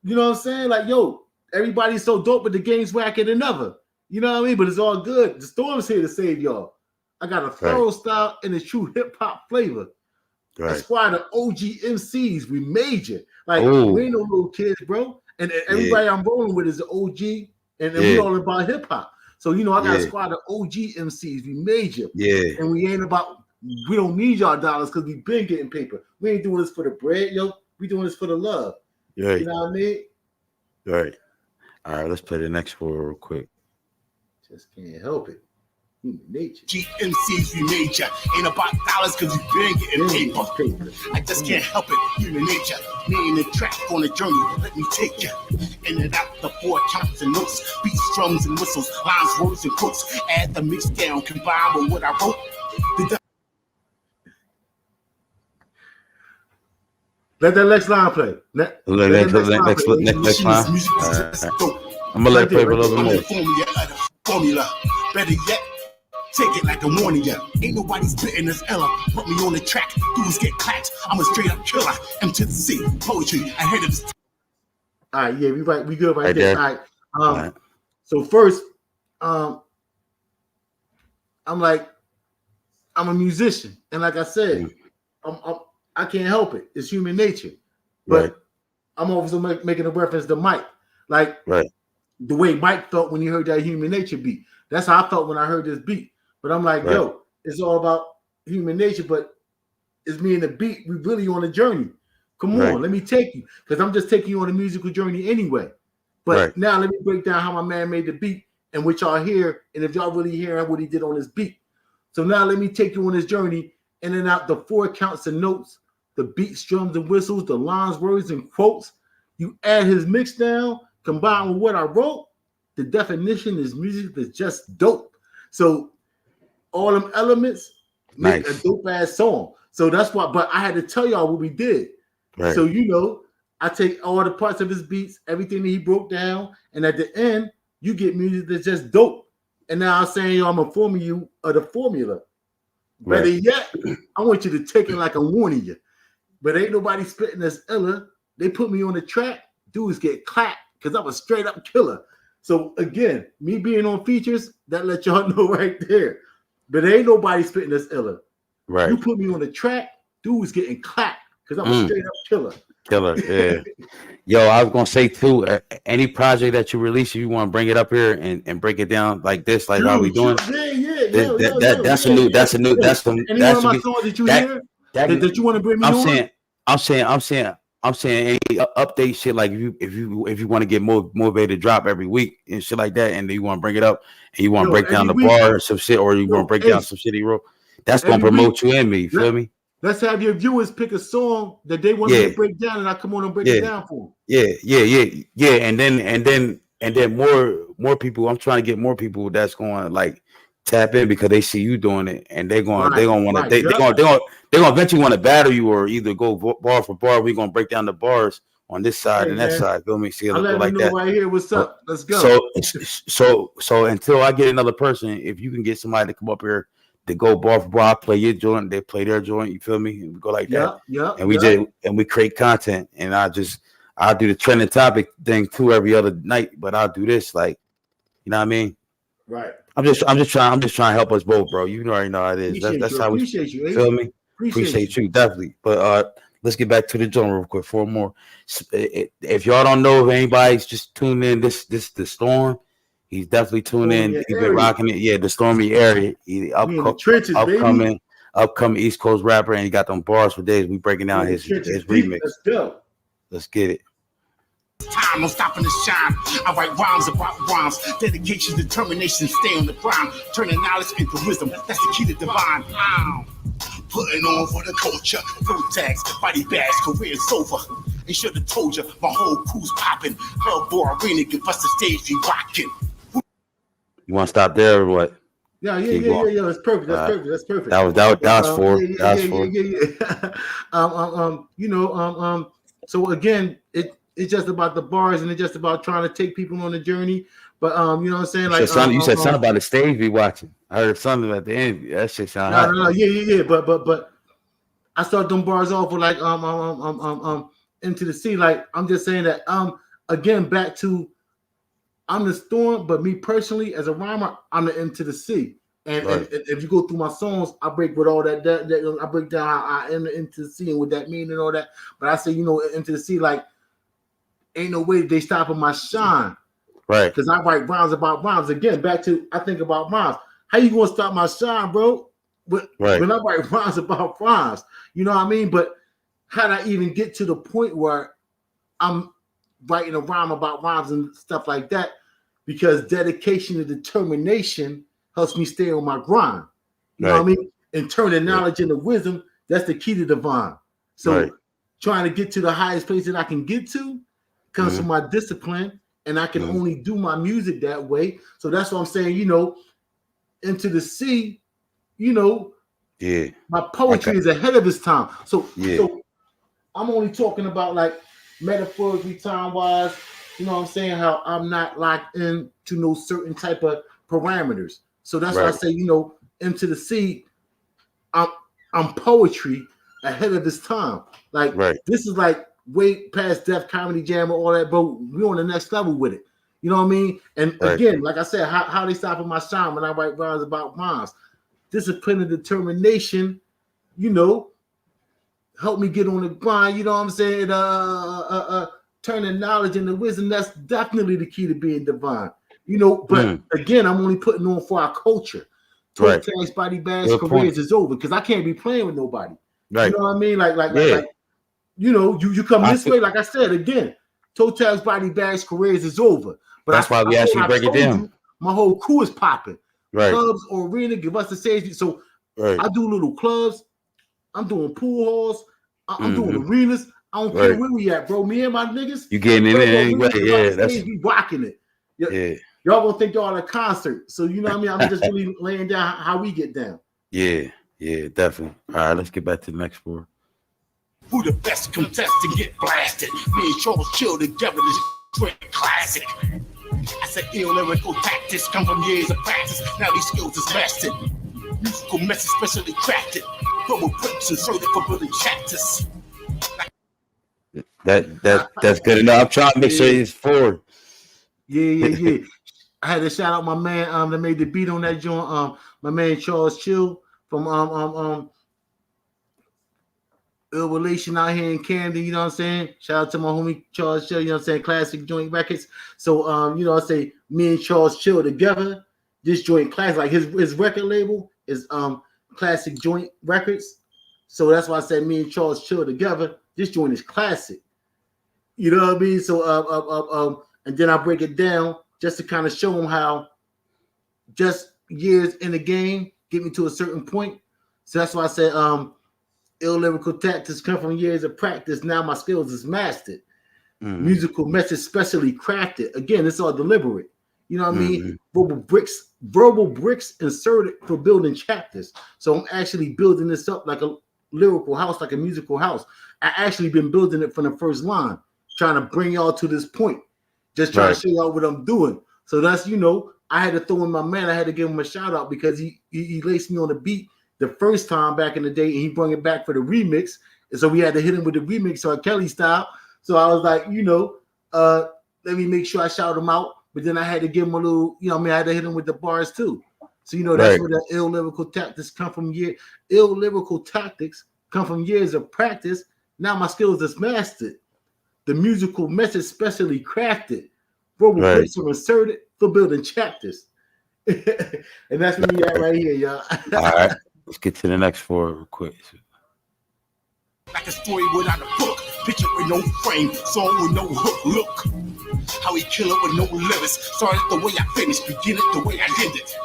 you know what I'm saying? Like, yo, everybody's so dope, but the game's whacker than ever. You know what I mean? But it's all good. The storm's here to save y'all. I got a thorough style and a true hip-hop flavor. A squad of OG MCs. We major. Like, we ain't no little kids, bro. And everybody I'm rolling with is an OG, and we all about hip-hop. So, you know, I got a squad of OG MCs. We major. Yeah. And we don't need y'all dollars because we been getting paper. We ain't doing this for the bread, yo. We doing this for the love. Right. You know what I mean? Right. All right, let's play the next one real quick. Just can't help it. Human nature. GMCs we major. Ain't about dollars cause we been getting paper. I just can't help it. Human nature. Me and the track on a journey. Let me take you. In and out the 4 counts and notes. Beats, drums, and whistles. Lines, words, and quotes. Add the mix down. Combine with what I wrote. Let that next line play. Let next line. I'm gonna let it play for a little bit more. Formula. Better yet, take it like I'm warning ya. Ain't nobody spitting this Ella. Put me on the track. Dudes get clapped. I'm a straight up killer. M to the C. Poetry ahead of this. All right, yeah, we right. We good right there. All right. So first, I'm like, I'm a musician, and like I said, I can't help it. It's human nature. But I'm also making a reference to Mike. Like the way Mike felt when he heard that human nature beat. That's how I felt when I heard this beat. But I'm like, yo, it's all about human nature, but it's me and the beat. We really on a journey. Come on, let me take you. Because I'm just taking you on a musical journey anyway. But now let me break down how my man made the beat and what y'all hear. And if y'all really hear what he did on his beat. So now let me take you on this journey in and out the 4 counts and notes, the beats, drums, and whistles, the lines, words, and quotes. You add his mix down, combined with what I wrote, the definition is music that's just dope. So all them elements make a dope ass song. So that's why, but I had to tell y'all what we did. So, you know, I take all the parts of his beats, everything that he broke down, and at the end, you get music that's just dope. And now I'm saying, yo, I'm informing you of the formula. Better yet, I want you to take it like I'm warning you. But ain't nobody spitting this illa. They put me on the track, dudes get clapped because I'm a straight up killer. So again, me being on features, that let y'all know right there. But ain't nobody spitting this illa. You put me on the track, dudes getting clapped because I'm a straight up killer. Yo, I was gonna say too, any project that you release, if you want to bring it up here and break it down like this, like how we doing. That's a new. Any one of my songs that you hear that you want to bring me on? I'm saying any update shit, like if you want to get more motivated to drop every week and shit like that, and then you want to bring it up and you want to break down the bar or some shit, or you want to break down some shit he wrote, that's gonna promote you and me. You feel me? Let's have your viewers pick a song that they want me to break down, and I come on and break it down for them. Yeah. And then more people. I'm trying to get more people that's going to like tap in because they see you doing it, and they're gonna eventually want to battle you or either go bar for bar. We're gonna break down the bars on this side and that side. Feel me? See, I'll let like you know that. right here. What's up? Let's go. So until I get another person, if you can get somebody to come up here to go bar for bar, I play your joint, they play their joint. You feel me? And we go like that. And we create content. And I'll do the trending topic thing too every other night. But I'll do this, like, you know what I mean? Right. I'm just trying to help us both, bro. You already know how it is. That's how we appreciate you. Feel me? Appreciate you definitely. But let's get back to the joint real quick. 4 more. If y'all don't know, if anybody's just tuned in, this the Storm. He's definitely tuned in. He's been rocking it. Yeah, the Stormy area. Upcoming East Coast rapper, and he got them bars for days. We breaking down his remix. Let's go. Let's get it. Time, no stopping to shine. I write rhymes about rhymes. Dedication, determination, stay on the grind. Turning knowledge into wisdom. That's the key to divine. Putting on for the culture. Pro tags, body bags, career's over. Ain't should have told you, my whole crew's popping. Hellboy arena, give us the stage, we rocking. You want to stop there or what? Yeah. That's perfect. That's perfect. That was 4. So again, it's just about the bars and it's just about trying to take people on the journey. But you know what I'm saying? Like you said something about the stage we watching. I heard something at the end. That shit sound hot. No. Yeah. But I start them bars off with like into the sea. Like I'm just saying that again back to I'm the Storm, but me personally as a rhymer, I'm the Into the Sea. And if you go through my songs, I break with all that I break down how I am the Into the Sea and what that mean and all that. But I say, Into the Sea, like ain't no way they stopping my shine. Right. Because I write rhymes about rhymes. Again, back to I think about rhymes. How you gonna stop my shine, bro? When I write rhymes about rhymes, you know what I mean? But how'd I even get to the point where I'm writing a rhyme about rhymes and stuff like that? Because dedication and determination helps me stay on my grind. You know what I mean? And turning knowledge into wisdom, that's the key to divine. So trying to get to the highest place that I can get to comes from my discipline, and I can only do my music that way. So that's what I'm saying, you know, into the sea, you know, my poetry is ahead of its time. So I'm only talking about like metaphorically, time-wise, you know what I'm saying, how I'm not locked in to no certain type of parameters. So that's why I say, you know, into the sea, I'm poetry ahead of its time. Like this is like way past Def Comedy Jam and all that, but we're on the next level with it. You know what I mean? And again, like I said, how they stopping my shine when I write rhymes about rhymes. Discipline and determination, you know, help me get on the grind. You know what I'm saying? Turning knowledge into wisdom. That's definitely the key to being divine. You know, but again, I'm only putting on for our culture. Toe tags, body bags, careers is over because I can't be playing with nobody. You know what I mean? Like you know, you come this way. Like I said again, toe tags, body bags, careers is over. But that's why we actually break it down. My whole crew is popping. Clubs or arena, give us the stage. So I do little clubs. I'm doing pool halls. I'm doing arenas. I don't care where we at, bro. Me and my niggas. You getting in there anyway? That's we rocking it. Y'all gonna think y'all at a concert. So you know what I mean? I'm just really laying down how we get down. Yeah, definitely. All right, let's get back to the next four. Who the best contestant get blasted? Me and Charles chill together. This straight classic. I said ill lyrical tactics come from years of practice. Now these skills is mastered. Musical message specially crafted. Global bricks inserted for building chapters. That's good enough. I'm trying to make sure it's four. Yeah. I had to shout out my man that made the beat on that joint. My man Charles Chill from Ill Relation out here in Camden, you know what I'm saying? Shout out to my homie Charles Chill, you know what I'm saying? Classic Joint Records. So you know, I say me and Charles Chill together. This joint classic, like his record label is Classic Joint Records. So that's why I said me and Charles Chill together. This joint is classic. You know what I mean? So and then I break it down just to kind of show them how just years in the game get me to a certain point. So that's why I said ill lyrical tactics come from years of practice. Now my skills is mastered. Musical message specially crafted. Again, it's all deliberate. You know what I mean? Verbal bricks inserted for building chapters. So I'm actually building this up like a lyrical house, like a musical house. I actually been building it from the first line, trying to bring y'all to this point. Just trying to show y'all what I'm doing. So that's, you know, I had to throw in my man. I had to give him a shout out because he laced me on the beat the first time back in the day, and he brought it back for the remix. And so we had to hit him with the remix R. Kelly style. So I was like, you know, let me make sure I shout him out. But then I had to give him a little, you know what I mean? I had to hit him with the bars too. So, you know, that's where the ill lyrical tactics come from. Ill lyrical tactics come from years of practice. Now my skills is mastered. The musical message specially crafted. Verbal bricks are inserted for building chapters. And that's where we at right here, y'all. All right. Let's get to the next four real quick. Like a story without a book, picture with no frame, song with no hook. Look how he kill it with no lyrics. Started the way I finished, begin it the way I did it.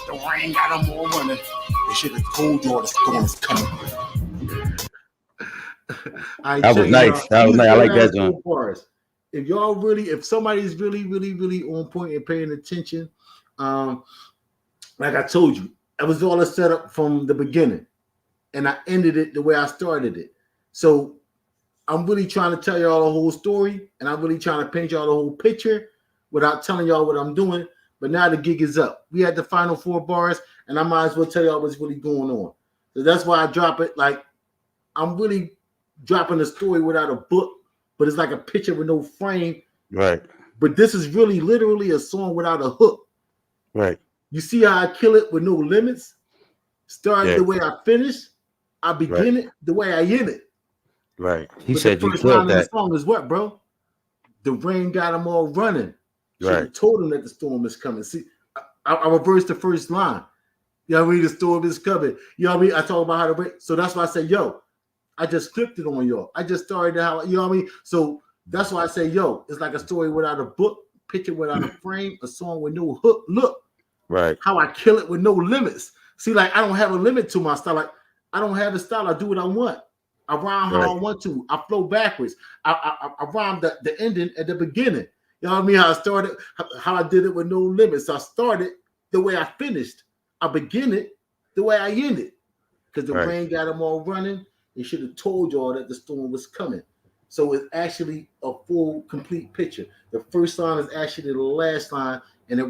The rain got them all running. They should have told y'all the storm is coming. That was nice. That was nice. I like that one. If y'all really, if somebody's really on point and paying attention, like I told you, it was all a setup from the beginning, and I ended it the way I started it. So I'm really trying to tell y'all the whole story, and I'm really trying to paint y'all the whole picture without telling y'all what I'm doing. But now the gig is up. We had the final 4 bars, and I might as well tell y'all what's really going on. So that's why I drop it. Like I'm really dropping a story without a book, but it's like a picture with no frame. Right. But this is really literally a song without a hook. Right. You see how I kill it with no limits? Started the way I finish. I begin it the way I end it. Right. He said you killed that. The song is what, bro? The rain got them all running. Right. Told them that the storm is coming. See, I reversed the first line. You know what I mean? The storm is coming. You know what I mean? I talk about how to break. So that's why I say, yo, I just flipped it on y'all. I just started how, you know what I mean? So that's why I say, yo, it's like a story without a book, picture without a frame, a song with no hook. Look Right. How I kill it with no limits. See, like I don't have a limit to my style. Like I don't have a style. I do what I want. I rhyme how I want to. I flow backwards. I rhyme the ending at the beginning. You know what I mean? How I started, how I did it with no limits. I started the way I finished. I begin it the way I end it. Because the rain got them all running. They should have told y'all that the storm was coming. So it's actually a full, complete picture. The first line is actually the last line, and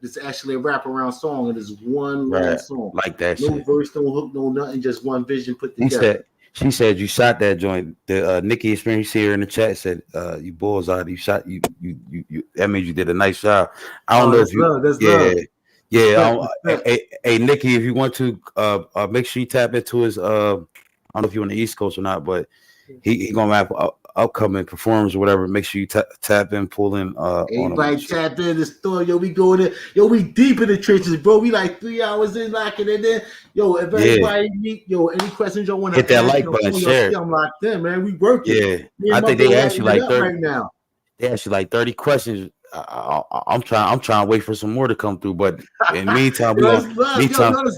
it's actually a wraparound song. It is one long song. Like that no shit. verse, no hook, no nothing, just one vision put together. She said you shot that joint. The Nikki experience here in the chat said you bullseye. You shot you. That means you did a nice job. I don't know if you. Love. That's love. Yeah. Hey, Nikki, if you want to, make sure you tap into his. I don't know if you're on the East Coast or not, but he gonna have upcoming performance or whatever. Make sure you tap in, pull in. Everybody tap in the store. Yo, we going in. Yo, we deep in the trenches, bro. We like 3 hours in, locking it in. Yo, if everybody need, any questions y'all want to hit that like button, share. I'm locked in, man. We working. Yeah, I think they asked you like 30 right now. They asked you like 30 questions. I'm trying to wait for some more to come through, but in the meantime, Yo, it's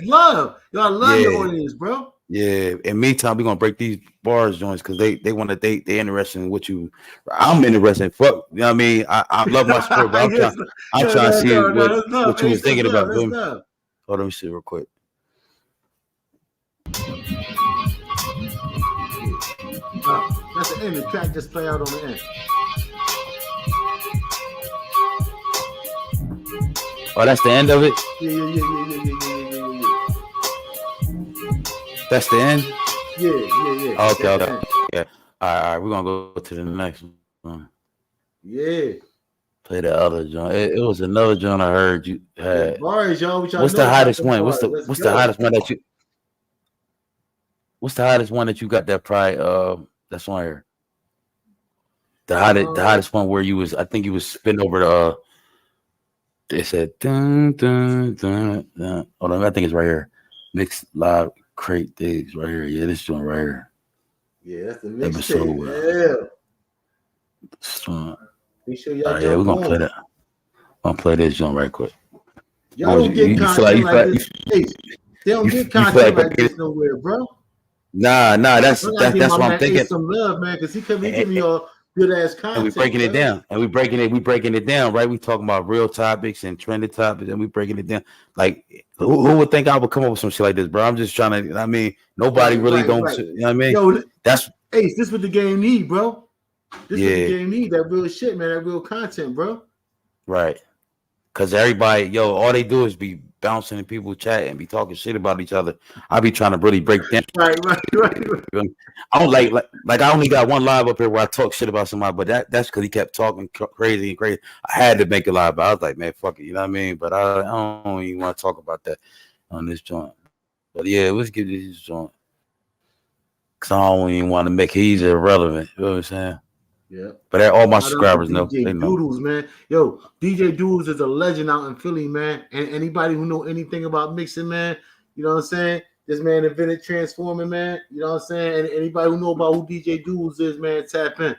love. Yo, I love your audience, bro. Yeah. In the meantime, we're gonna break these bars joints because they interested in what you. I'm interested in fuck. You know what I mean? I love my sport, but I'm trying to see what you was thinking about. Hold on, let me see real quick. That's the end. The track just play out on the end. Oh, that's the end of it? Yeah. That's the end? Yeah. Okay. Yeah. All right. We're gonna go to the next one. Yeah. Play the other joint. It was another joint I heard you had. Bars, y'all. What's the hottest one? What's the hottest one that you? What's the hottest one that you got that probably that's on here? The hottest one where you was, I think you was spinning over the they said dun, dun, dun, dun. Hold on, I think it's right here. Mixed live crate things right here. Yeah, this joint right here. Yeah, that's the mixtape. So, make sure y'all yeah, we're gonna play that. I'm gonna play this joint right quick. Y'all don't get content like this. They don't get content like this nowhere, bro. Nah, that's what I'm thinking. Some love, man, because he give me all good ass content. And we breaking it down, and we breaking it down, right? We talking about real topics and trending topics, and we breaking it down. Like, who would think I would come up with some shit like this, bro? I'm just trying to. I mean, nobody really don't. Right. You know what I mean? Yo, that's Ace. This what the game need, bro. This what the game need. That real shit, man. That real content, bro. Right. Because everybody, all they do is be bouncing in people's chat and be talking shit about each other. I be trying to really break down. Right. I don't like I only got one live up here where I talk shit about somebody, but that's because he kept talking crazy. I had to make a live, but I was like, man, fuck it, you know what I mean? But I don't even want to talk about that on this joint. But yeah, let's get this joint. Because I don't even want to make he's irrelevant. You know what I'm saying? Yeah. But all my subscribers know. DJ Doodles, man. Yo, DJ Doodles is a legend out in Philly, man. And anybody who know anything about mixing, man, you know what I'm saying? This man invented transforming, man. You know what I'm saying? And anybody who know about who DJ Doodles is, man, tap in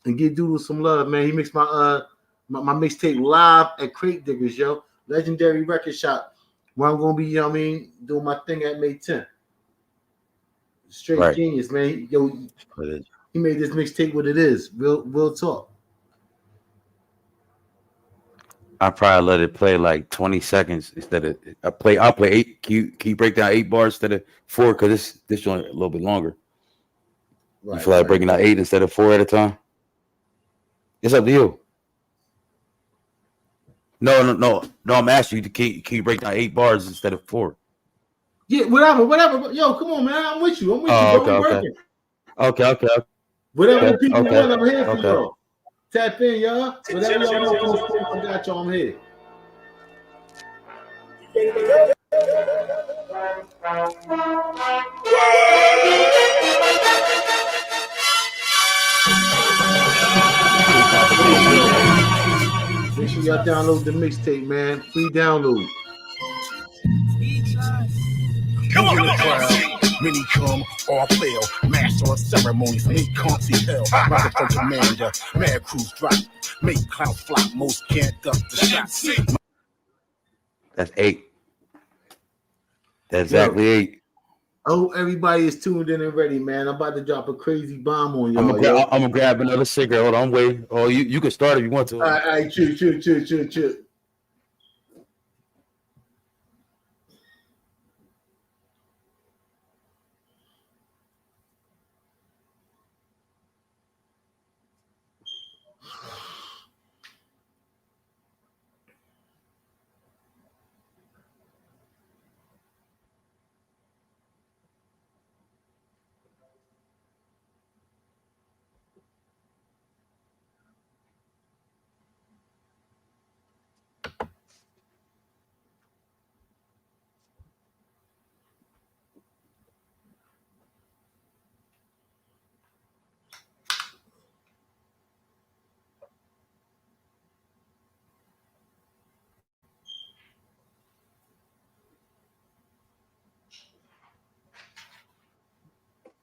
and give Doodles some love, man. He mixed my my mixtape live at Crate Diggers, yo. Legendary record shop. Where I'm gonna be, you know what I mean, doing my thing at May 10th. Straight genius, man. Yo, he made this mixtape what it is. Real talk. I probably let it play like 20 seconds instead of I'll play 8. Can you break down 8 bars instead of 4? Because this one a little bit longer. Right, you feel like breaking out 8 instead of 4 at a time? It's up to you. No. I'm asking you, can you break down 8 bars instead of 4? Yeah, whatever. Yo, come on, man. I'm with you. Okay. Whatever the people want, I'm here for y'all. Tap in, y'all. Whatever y'all know, I got y'all. I'm here. Make sure y'all download the mixtape, man. Free download. Come on. Many come or fail. Master of ceremonies, me can't see hell. Motherfucker commander, mad crews drop. Make clouds flop, most can't duck the shots. That's 8. That's exactly 8. I hope everybody is tuned in and ready, man. I'm about to drop a crazy bomb on I'm y'all. gonna grab another cigarette. Hold on, wait. Oh, you can start if you want to. All right, chill.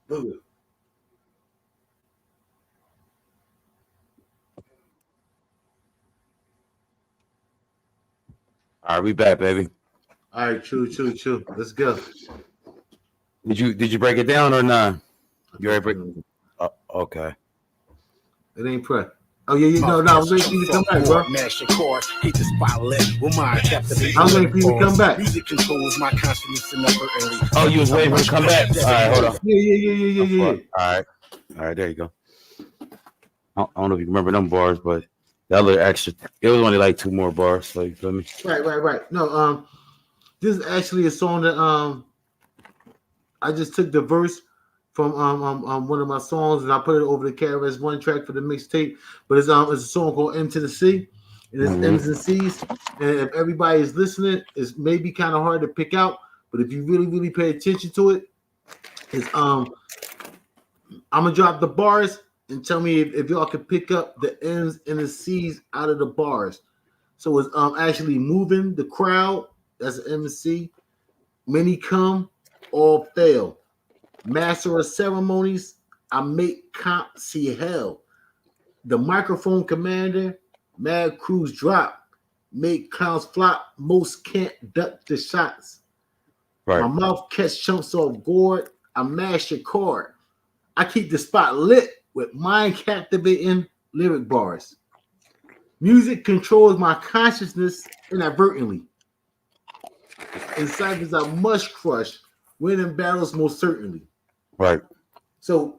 Look. All right, we back, baby. All right, chill. Let's go. Did you break it down or not? You already break. Okay. It ain't prep. Oh yeah. No. I was waiting for you to come back, bro. Mash your cord, hit the spotlight. With mine captivating. I was waiting for you to come back. Music controls my consciousness and never early. Oh, you was waiting for to come back. All right, hold on. Yeah. All right, there you go. I don't know if you remember them bars, but that little extra. It was only like 2 more bars. So you feel me? Right. No. This is actually a song that I just took the verse from one of my songs and I put it over the KRS-One track for the mixtape. But it's a song called M to the C, and it's M's and C's. And if everybody is listening, it's maybe kind of hard to pick out, but if you really pay attention to it, it's I'm gonna drop the bars and tell me if y'all can pick up the M's and the C's out of the bars. So it's actually moving the crowd. That's an M and C. Many come, all fail. Master of ceremonies, I make comp see hell. The microphone commander, mad crews drop. Make clowns flop, most can't duck the shots. Right. My mouth catch chunks off gourd, I mash your cord. I keep the spot lit with mind-captivating lyric bars. Music controls my consciousness inadvertently. In ciphers I must crush, winning battles most certainly. Right. So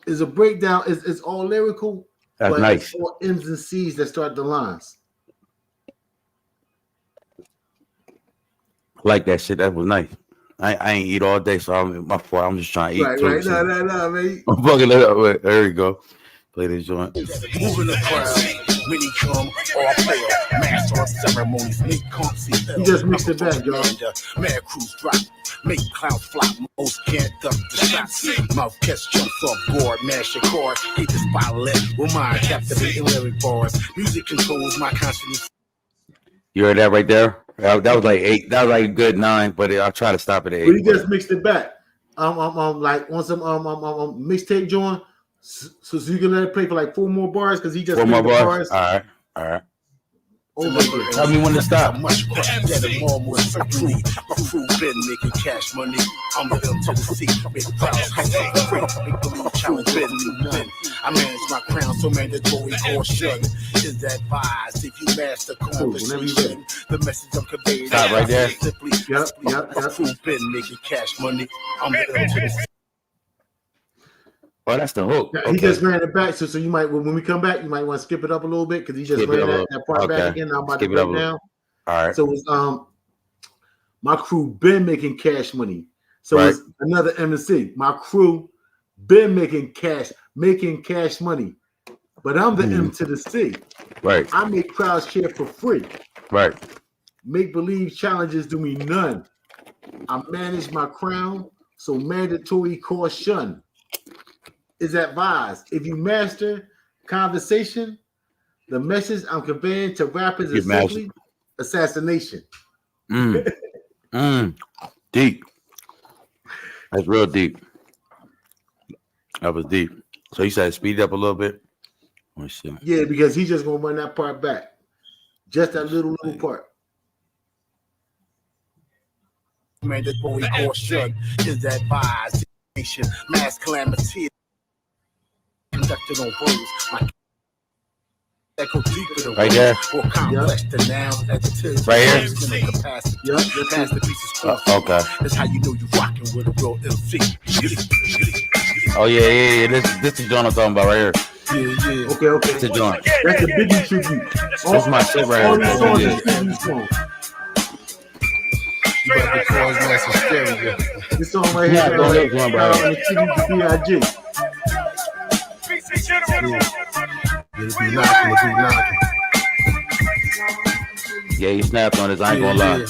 it's a breakdown. It's all lyrical. That's but nice. It's all M's and C's that start the lines. I like that shit. That was nice. I ain't eat all day, so I'm just trying to eat. Right. too, so. No, man. I'm fucking it up. There we go. Play this joint. Moving the crowd, many come, all fail. Master of ceremonies, make comp see hell. You just mixed it back, y'all. Mad crews drop, make clowns flop, most can't duck the shots. Mouth catch jumps off board, mash your cord, hit the spotlight. With mine captivating lyric bars, music controls my consciousness. You heard that right there? That was like 8. That was like a good 9, but I'll try to stop at 8. But he just mixed it back. Like on some mixtape joint. So you can let it play for like 4 more bars because he just 4 more bars. All right. Over here. Tell me when to stop. My crew been making cash money. I'm with them to the sea. I manage my crown, so mandatory caution is advised. If you master conversation, the message I'm conveying. Stop right there. Simply, my crew been making cash money. I'm with them to the sea. Oh, that's the hook. Okay. He just ran it back. So you might, when we come back, you might want to skip it up a little bit because he just ran that part back again. Now I'm about to break down. All right. So it's my crew been making cash money. So it's another MNC. My crew been making cash money. But I'm the M to the C. Right. I make crowds cheer for free. Right. Make believe challenges do me none. I manage my crown, so mandatory caution is advised. If you master conversation, the message I'm conveying to rappers is simply assassination. Deep. That's real deep. That was deep. So you said speed it up a little bit? Let me see. Yeah, because he's just gonna run that part back. Just that little part. Man, this boy we call Shun is advised. Mass calamity conducted on words. My echo deeper than Right there. More complex than nouns, adjectives. Right here. Capacity. Past the pieces. Okay. That's how you know you rocking with a real MC. Oh yeah. This is John I'm talking about right here. Yeah. Okay. This is John. That's the Biggie tribute. This is my shit right All here. these songs Yeah. are tribute songs. You about to cause massive stereo. This song right here, Yeah, like, one, bro. on the tribute to B.I.G. Yeah, he snapped on this. I ain't gonna lie.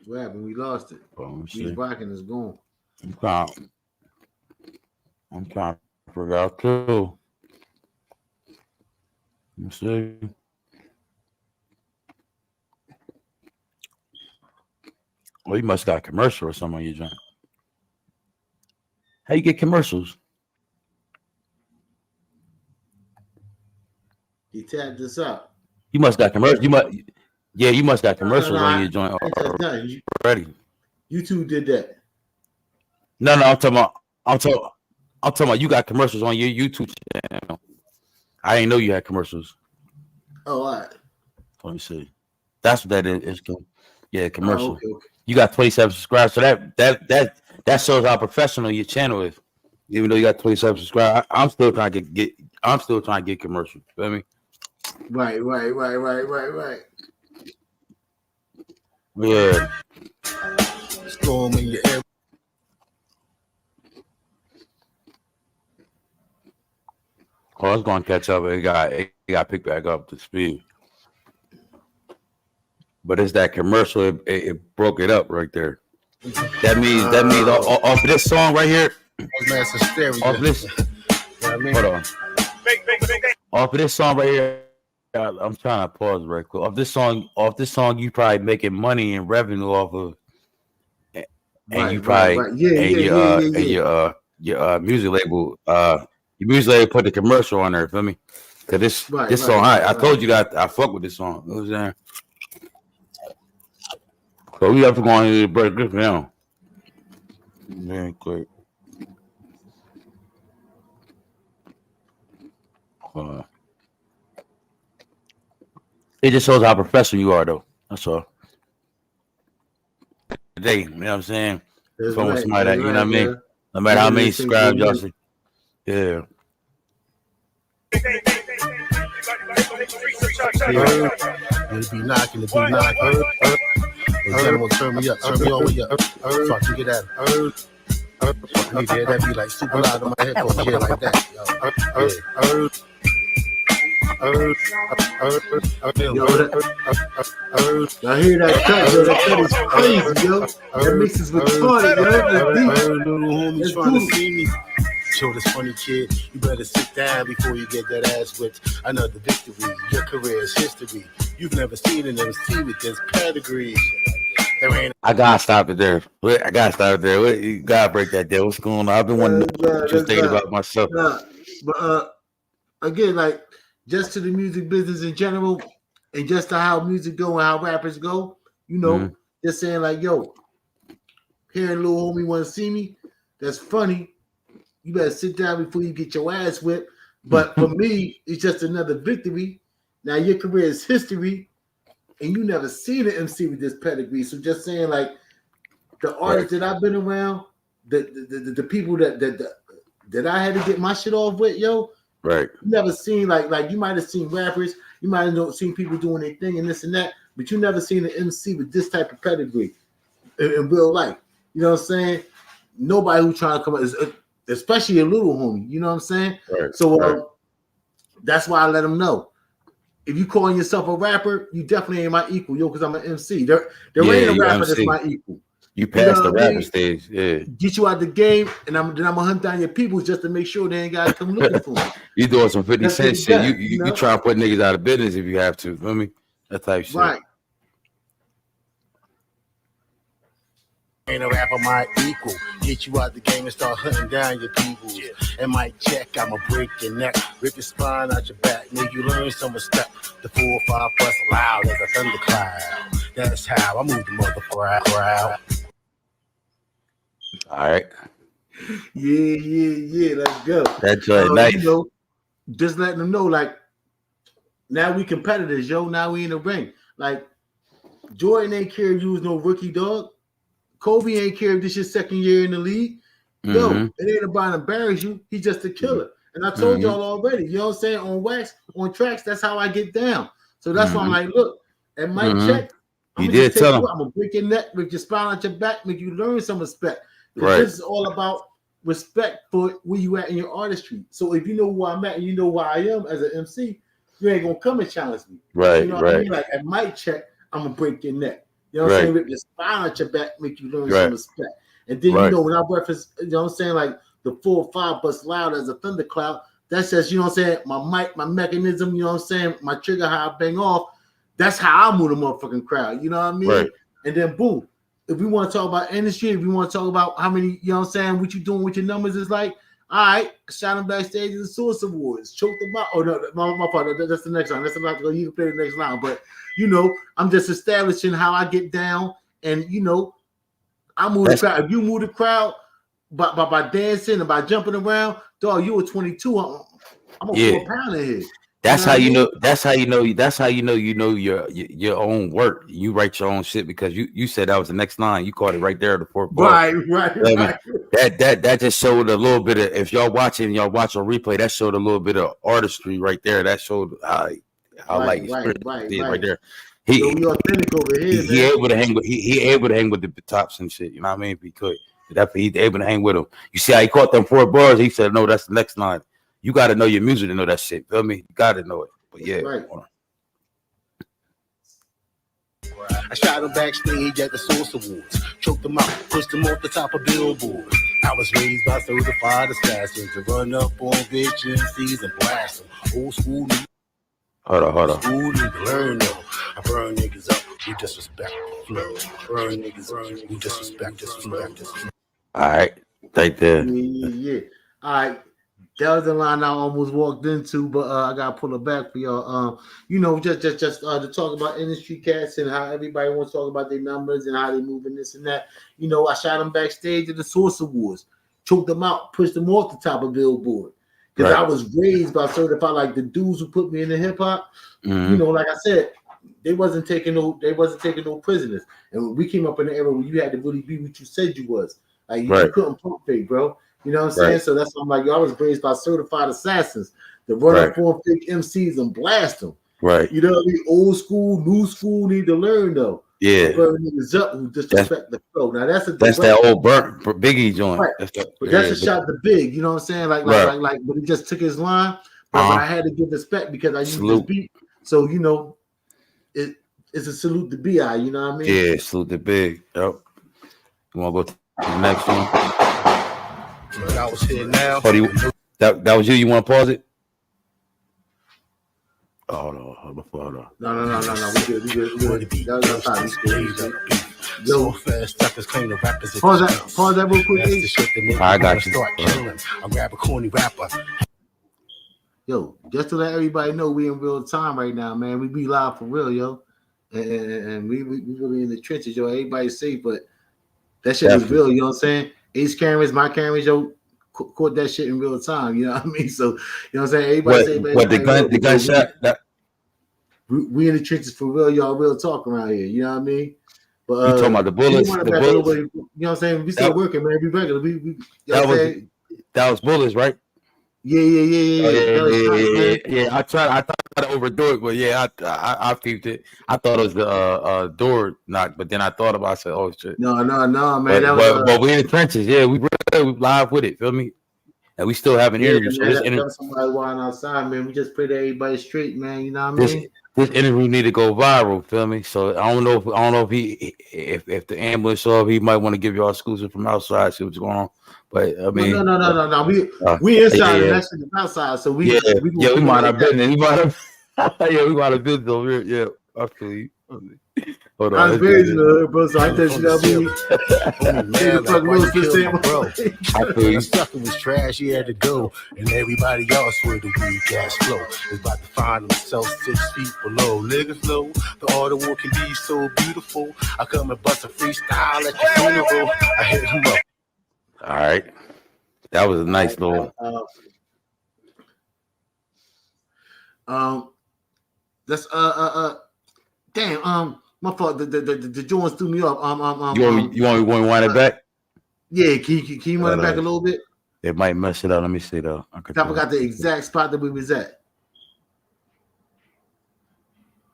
What happened? We lost it. He's rocking is gone. I'm trying to figure out too. Let's see. Well, you must got a commercial or something on your joint. How you get commercials? He tapped this up. You must got commercials. You must got commercials on your joint already. YouTube did that. No, I'm talking about you got commercials on your YouTube channel. I didn't know you had commercials. Oh, all right. Let me see. That's what that is. Yeah, commercial. Okay. You got 27 subscribers, so that shows how professional your channel is. Even though you got 27 subscribers, I'm still trying to get commercial. Feel me? Right. Yeah. Storm in your air. Oh, it's going to catch up. It got picked back up to speed. But it's that commercial. It broke it up right there. That means off of this song right here. Off this. Hold on. Off of this song right here. I'm trying to pause right quick. Off this song, you probably making money and revenue off of, and you probably your music label. Your music label put the commercial on there. Feel me? Cause this song, I told you that I fuck with this song. You know what I'm saying? So we have to go on here to break this down. Very quick. It just shows how professional you are, though. That's all. Today, you know what I'm saying? That's From right, somebody that, you know what I mean? man. No matter how many subscribers y'all see. Yeah. It be knocking. Gentlemen, turn me all the way up. So I can get at it. Yeah, that be like super loud in my headphones. Yeah, like that. I hear that cut, yo. That cut is crazy, yo. That mix is retarded, yo. Little homie trying to see me. Show this funny kid, you better sit down before you get that ass whipped. Another victory, your career is history. You've never seen an MC with this pedigree. I gotta stop it there. You gotta break that down. What's going on? I've been wanting to just think about myself. But again, like just to the music business in general, and just to how music go and how rappers go, you know, just saying like, yo, hearing little homie want to see me, that's funny. You better sit down before you get your ass whipped. But for me, it's just another victory. Now your career is history, and you never seen an MC with this pedigree. So just saying, like, the artists that I've been around, the people that I had to get my shit off with, yo, right? You never seen like you might have seen rappers, you might have seen people doing their thing and this and that, but you never seen an MC with this type of pedigree in real life. You know what I'm saying? Nobody who's trying to come up is. Especially a little homie, you know what I'm saying? Right. So that's why I let them know. If you calling yourself a rapper, you definitely ain't my equal, yo, because I'm an MC. There ain't a rapper that's my equal. You passed the rapper stage, yeah. Get you out the game, and I'm gonna hunt down your people just to make sure they ain't gotta come looking for me. You doing some 50 cent shit. That, You try to put niggas out of business if you have to. Feel me? That type of shit. Right. Ain't a rapper my equal. Get you out the game and start hunting down your peoples. And mic check, I'ma break your neck, rip your spine out your back, make you learn some respect. The 4 or 5 bust loud as a thundercloud. That's how I move the motherfucker crowd. All right. Yeah. Let's go. That's right. Nice. You know, just letting them know, like, now we competitors, yo. Now we in the ring. Like, Jordan ain't care if you was no rookie, dog. Kobe ain't care if this your second year in the league. Yo, it ain't about to embarrass you. He's just a killer. And I told y'all already, you know what I'm saying? On wax, on tracks, that's how I get down. So that's why I'm like, look, at my check, I'm gonna just take you out. I'm gonna break your neck, break your spine out your back, make you learn some respect. Because this is all about respect for where you at in your artistry. So if you know who I'm at and you know who I am as an MC, you ain't gonna come and challenge me. Right, you know what I mean? Like at my check, I'm gonna break your neck. You know what I'm saying? Rip your spine out your back, make you learn some respect. And then you know when I reference, you know what I'm saying, like the 4 or 5 bust loud as a thundercloud, that's just, you know what I'm saying, my mic, my mechanism, you know what I'm saying, my trigger, how I bang off, that's how I move the motherfucking crowd, you know what I mean? And then boom, if we want to talk about industry, if we want to talk about how many, you know what I'm saying, what you doing with your numbers is like, all right, shot him backstage at the Source Awards, choked them out. Oh no, my part. That's the next line. That's about to go. You can play the next line, but you know, I'm just establishing how I get down, and you know, I move the crowd. If you move the crowd by dancing and by jumping around, dog, you were 22. I'm a 4 pounder here. That's how you know. That's how you know. That's how you know. You know your own work. You write your own shit because you said that was the next line. You caught it right there at the 4th bar. Right. That just showed a little bit of. If y'all watch a replay, that showed a little bit of artistry right there. That showed how right there. He authentic over here. He able to hang with he able to hang with the tops and shit. You know what I mean? If he could, he's able to hang with them. You see how he caught them 4 bars? He said, "No, that's the next line." You got to know your music to know that shit. Feel me? You got to know it. But yeah. I shot him backstage at the Source Awards, choked him out, pushed him off the top of Billboard. I was raised by certified assassins to run up on bitch MCs and blast them. Old school. Hold on. School need to learn though. I burn niggas up. We disrespect the flow. Burn niggas. We disrespect this flow. All right. Right there. Yeah. All right. That was the line I almost walked into, but I gotta pull it back for y'all. You know, just to talk about industry cats and how everybody wants to talk about their numbers and how they moving this and that. You know, I shot them backstage at the Source Awards, choked them out, pushed them off the top of Billboard. Because I was raised by certified, like the dudes who put me in the hip hop. You know, like I said, they wasn't taking no prisoners. And when we came up in the era where you had to really be what you said you was. Like you couldn't pump fake, bro. You know what I'm saying? So that's why I'm like, yo, I was raised by certified assassins that run up on fake MCs and blast them. Right. You know what I mean? Old school, new school need to learn though. Yeah. Burn niggas up who disrespect the flow. Now that's that old burnt Biggie joint. Right. That's a shot to Big. You know what I'm saying? Like, but he just took his line. But I had to give respect because I used this beat. So you know, it's a salute to Bi. You know what I mean? Yeah, salute to Big. Yep. You want to go to the next one? I was here now. That was you. You want to pause it? Oh no, hold on. No. We good. That was fine. Yo, fast suckers claim the rappers. Pause that real quick. I got you. I grab a corny rapper. Yo, just to let everybody know, we in real time right now, man. We be live for real, yo, and we really in the trenches, yo. Everybody's safe, but that shit is real. You know what I'm saying? Ace cameras, my cameras, yo, caught that shit in real time. You know what I mean? So, you know what I'm saying? The gunshot? We in the trenches for real, y'all. Real talk around here. You know what I mean? But you talking about the bullets? You know what I'm saying? We still working, man. Be regular. That was bullets, right? Yeah. I thought to overdo it, but yeah, I peeped it. I thought it was the door knock, but then I thought about it. I said, oh shit. No, man. But we in the trenches, yeah. We live with it, feel me? And we still have an interview. So this interview, somebody walking outside, man. We just pray that everybody's straight, man. You know what I mean? This interview need to go viral, feel me? So I don't know if the ambulance show up, he might want to give y'all exclusive from outside, see what's going on. But I mean, no. We inside and that's outside. So we might have been. We might have been over here. Yeah, I feel you. Hold on. I'm let's crazy, do this. bro. So I just, you know what I mean? Man, like, why you killed my bro? I feel you. The sucker was trash, he had to go. And everybody else with a weak ass flow is about to find themselves 6 feet below. Niggas know the art of war can be so beautiful. I come and bust a freestyle at your funeral. I hit him up. All right. That was a nice little. That's damn, my fault. The joints threw me off. You want to wind it back? Yeah, can you run it back a little bit? It might mess it up. Let me see though. I forgot the exact spot that we was at.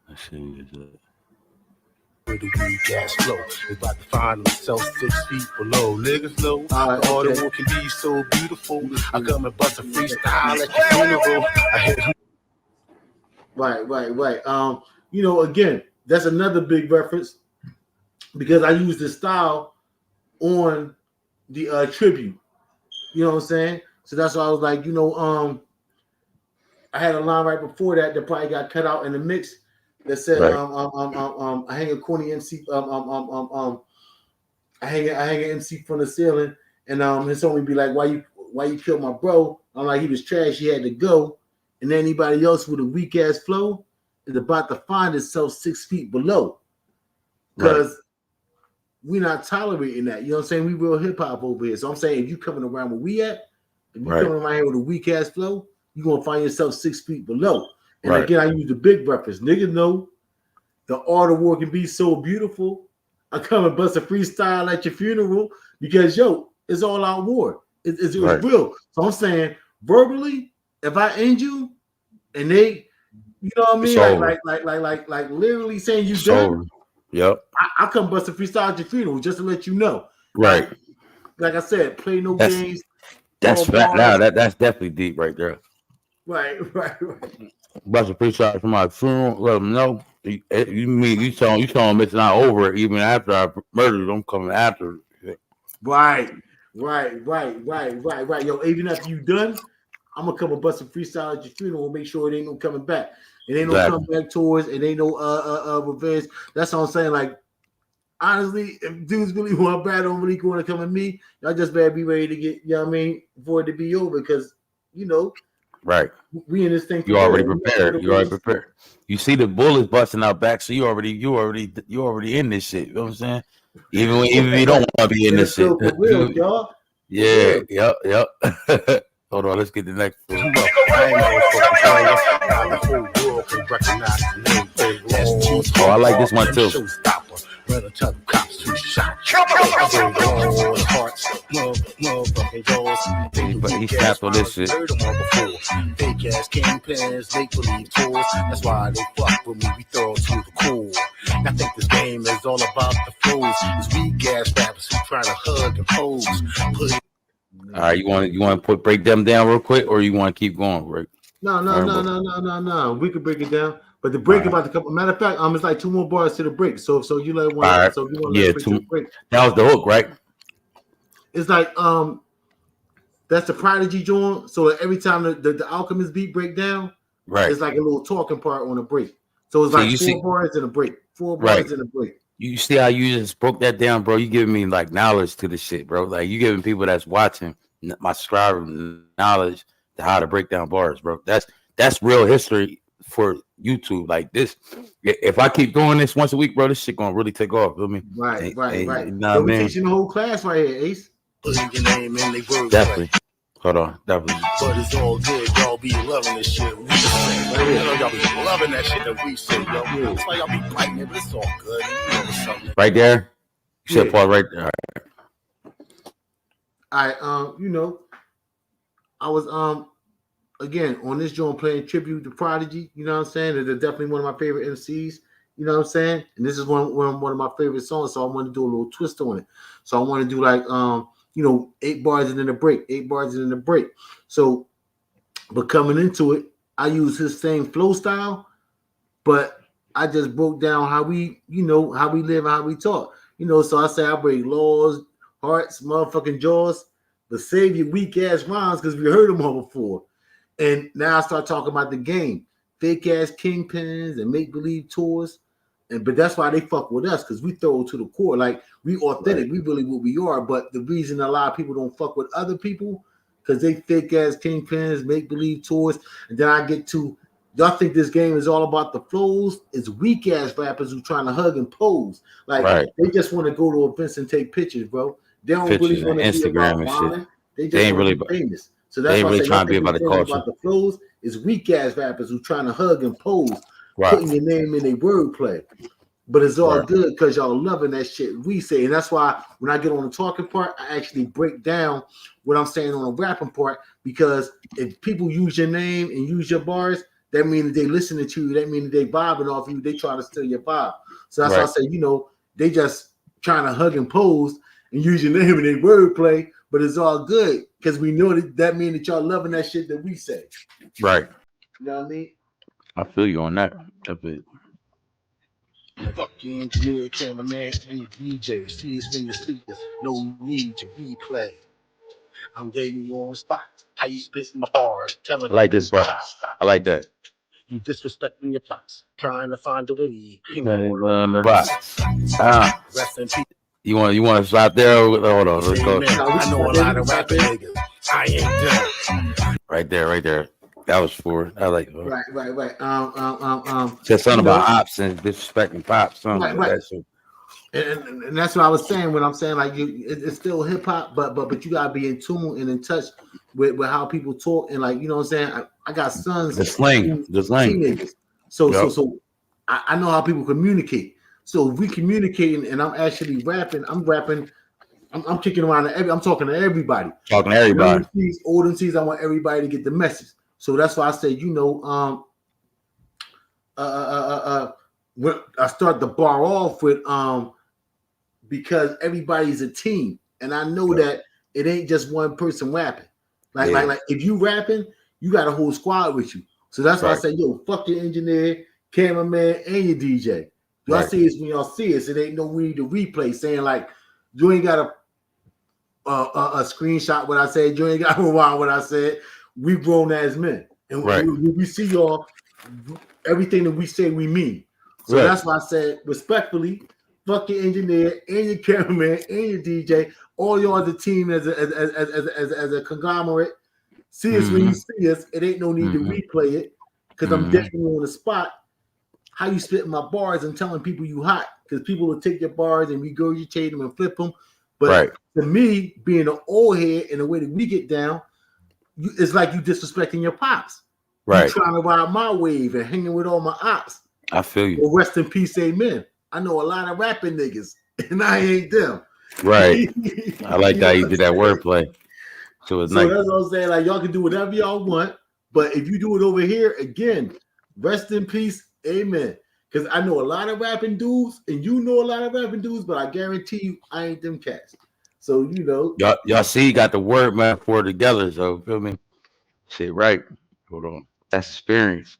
Let's see. With a weak ass flow, is about to find themselves 6 feet below. Niggas know the art of war can be so beautiful. I come and bust a freestyle at your funeral. I hit him. Right. You know, again, that's another big reference because I use this style on the tribute. You know what I'm saying? So that's why I was like, you know, I had a line right before that probably got cut out in the mix that said, I hang a corny MC, I hang an MC from the ceiling, and his homie be like, why you killed my bro? I'm like, he was trash, he had to go. And anybody else with a weak ass flow is about to find itself 6 feet below. Because we're not tolerating that. You know what I'm saying? We real hip hop over here. So I'm saying if you coming around where we at, if you coming around here with a weak ass flow, you're gonna find yourself 6 feet below. And again, I use the big reference. Niggas know the art of war can be so beautiful. I come and bust a freestyle at your funeral because it's all out war. It's real. So I'm saying verbally, if I end you and they, you know what I mean? Like literally saying you done. Yep. I come bust a freestyle at your funeral just to let you know. Right. Like I said, play no games. That's that's definitely deep right there. Right. Bust a freestyle for my funeral. Let them know. You telling them it's not over even after I murdered them coming after. Right. Yo, even after you done, I'm gonna come and bust a freestyle at your funeral and make sure it ain't no coming back. It ain't no comeback tours. It ain't no revenge. That's what I'm saying. Like, honestly, if dudes really want bad on Malik want to come at me, y'all just better be ready to get, you know what I mean, for it to be over because, you know, we in this thing. You already prepared. You already prepared. You see the bullets busting out back, so you already in this shit. You know what I'm saying? Even if you don't want to be in this shit. For real, y'all. Yeah. Yep. Hold on, let's get the next one. Oh, I like this one too. But he snapped on this shit. Fake ass kingpins, make believe tours. That's why they fuck with me. We throw to the core. I think this game is all about the flows. These weak ass rappers who try to hug and pose. All right, you want to break them down real quick, or you want to keep going, Rick? No. We could break it down, but the break about to come. Matter of fact, it's like 2 more bars to the break. So you let one. Right. So you want to break. That was the hook, right? It's like that's the Prodigy joint. So every time the Alchemist beat break down, it's like a little talking part on a break. So it's like 4 bars in a break. 4 bars in a break. You see how you just broke that down, bro? You giving me like knowledge to the shit, bro. Like you giving people that's watching my subscribers knowledge to how to break down bars, bro. That's real history for YouTube. Like this, if I keep doing this once a week, bro, this shit gonna really take off. Feel me? Right. You know what I mean? Teaching the whole class right here, Ace. Putting your name in the words. Definitely. Hold on, definitely. But it's all good. Y'all be loving this shit. We say, y'all be loving that shit that we say, yo. It's like y'all be biting it, but it's all good. Right there. You should pause right there. All right. You know, I was again on this joint playing tribute to Prodigy. You know what I'm saying? They're definitely one of my favorite MCs. You know what I'm saying? And this is one of my favorite songs. So I want to do a little twist on it. So I want to do like 8 bars and then a break, 8 bars and then a break. So, but coming into it, I use his same flow style, but I just broke down how we live and how we talk. So I say I break laws, hearts, motherfucking jaws, but save your weak ass rhymes because we heard them all before. And now I start talking about the game, fake ass kingpins and make believe tours, but that's why they fuck with us, because we throw it to the core. Like, we authentic, we really what we are. But the reason a lot of people don't fuck with other people, because they fake ass kingpins, make believe tours, and then I get to y'all think this game is all about the flows. It's weak ass rappers who trying to hug and pose. Like they just want to go to events and take pictures, bro. They don't Pictures really want to be Instagram about and wilding. shit. They They just ain't want to really be famous. So they that's ain't why I really say trying to be y'all about the think culture. about the flows. It's weak ass rappers who trying to hug and pose, Right. putting your name in a wordplay. But it's all Right. good because y'all loving that shit we say. And that's why when I get on the talking part, I actually break down what I'm saying on the rapping part. Because if people use your name and use your bars, that means they listening to you. That means they vibing off you. They try to steal your vibe. So that's why I say, you know, they just trying to hug and pose and use your name in their wordplay. But it's all good because we know that means that y'all loving that shit that we say. Right. You know what I mean? I feel you on that. That's it. Fuck your engineer, cameraman, and your DJ. See this in your speakers. No need to replay. I'm getting you on spot. How you spit my bars? Telling I like this part. I like that. you disrespecting your pops. Trying to find a way. Rest in peace. You want to stop there? Hold on, let's go. I know a lot of rapping niggas. I ain't done. Right there. That was for. I like. Right. Said something you know, about ops and disrespecting pops. Something like that shit. And that's what I was saying when I'm saying like it's still hip hop, but you gotta be in tune and in touch with how people talk and like you know what I'm saying. I got sons, The slang. teenagers, so I know how people communicate. So if we communicating and I'm actually rapping, I'm kicking around to I'm talking to everybody. Talking to everybody. Old MCs, I want everybody to get the message. So that's why I say, you know, when I start the bar off with because everybody's a team, and I know that it ain't just one person rapping. Like if you rapping, you got a whole squad with you. So that's why I say, yo, fuck your engineer, cameraman, and your DJ. Y'all see us when y'all see us. It ain't no need to replay saying like you ain't got a screenshot what I said. You ain't got to rewind what I said. We grown as men, and we see y'all. Everything that we say, we mean. So that's why I said respectfully, fuck your engineer and your cameraman and your DJ. All y'all as a team, as a conglomerate. See us when you see us. It ain't no need to replay it because I'm definitely on the spot. How you spitting my bars and telling people you hot because people will take your bars and regurgitate them and flip them. But to me, being an old head and the way that we get down, it's like you disrespecting your pops. Right. You trying to ride my wave and hanging with all my ops. I feel you. Well, rest in peace, amen. I know a lot of rapping niggas, and I ain't them. Right. I like that you did that wordplay. So it's nice. That's what I'm saying. Like y'all can do whatever y'all want, but if you do it over here, again, rest in peace, amen. Because I know a lot of rapping dudes, and you know a lot of rapping dudes, but I guarantee you, I ain't them cats. So you know, y'all see, you got the word metaphor together. So feel me? Shit, right? Hold on. That's experience.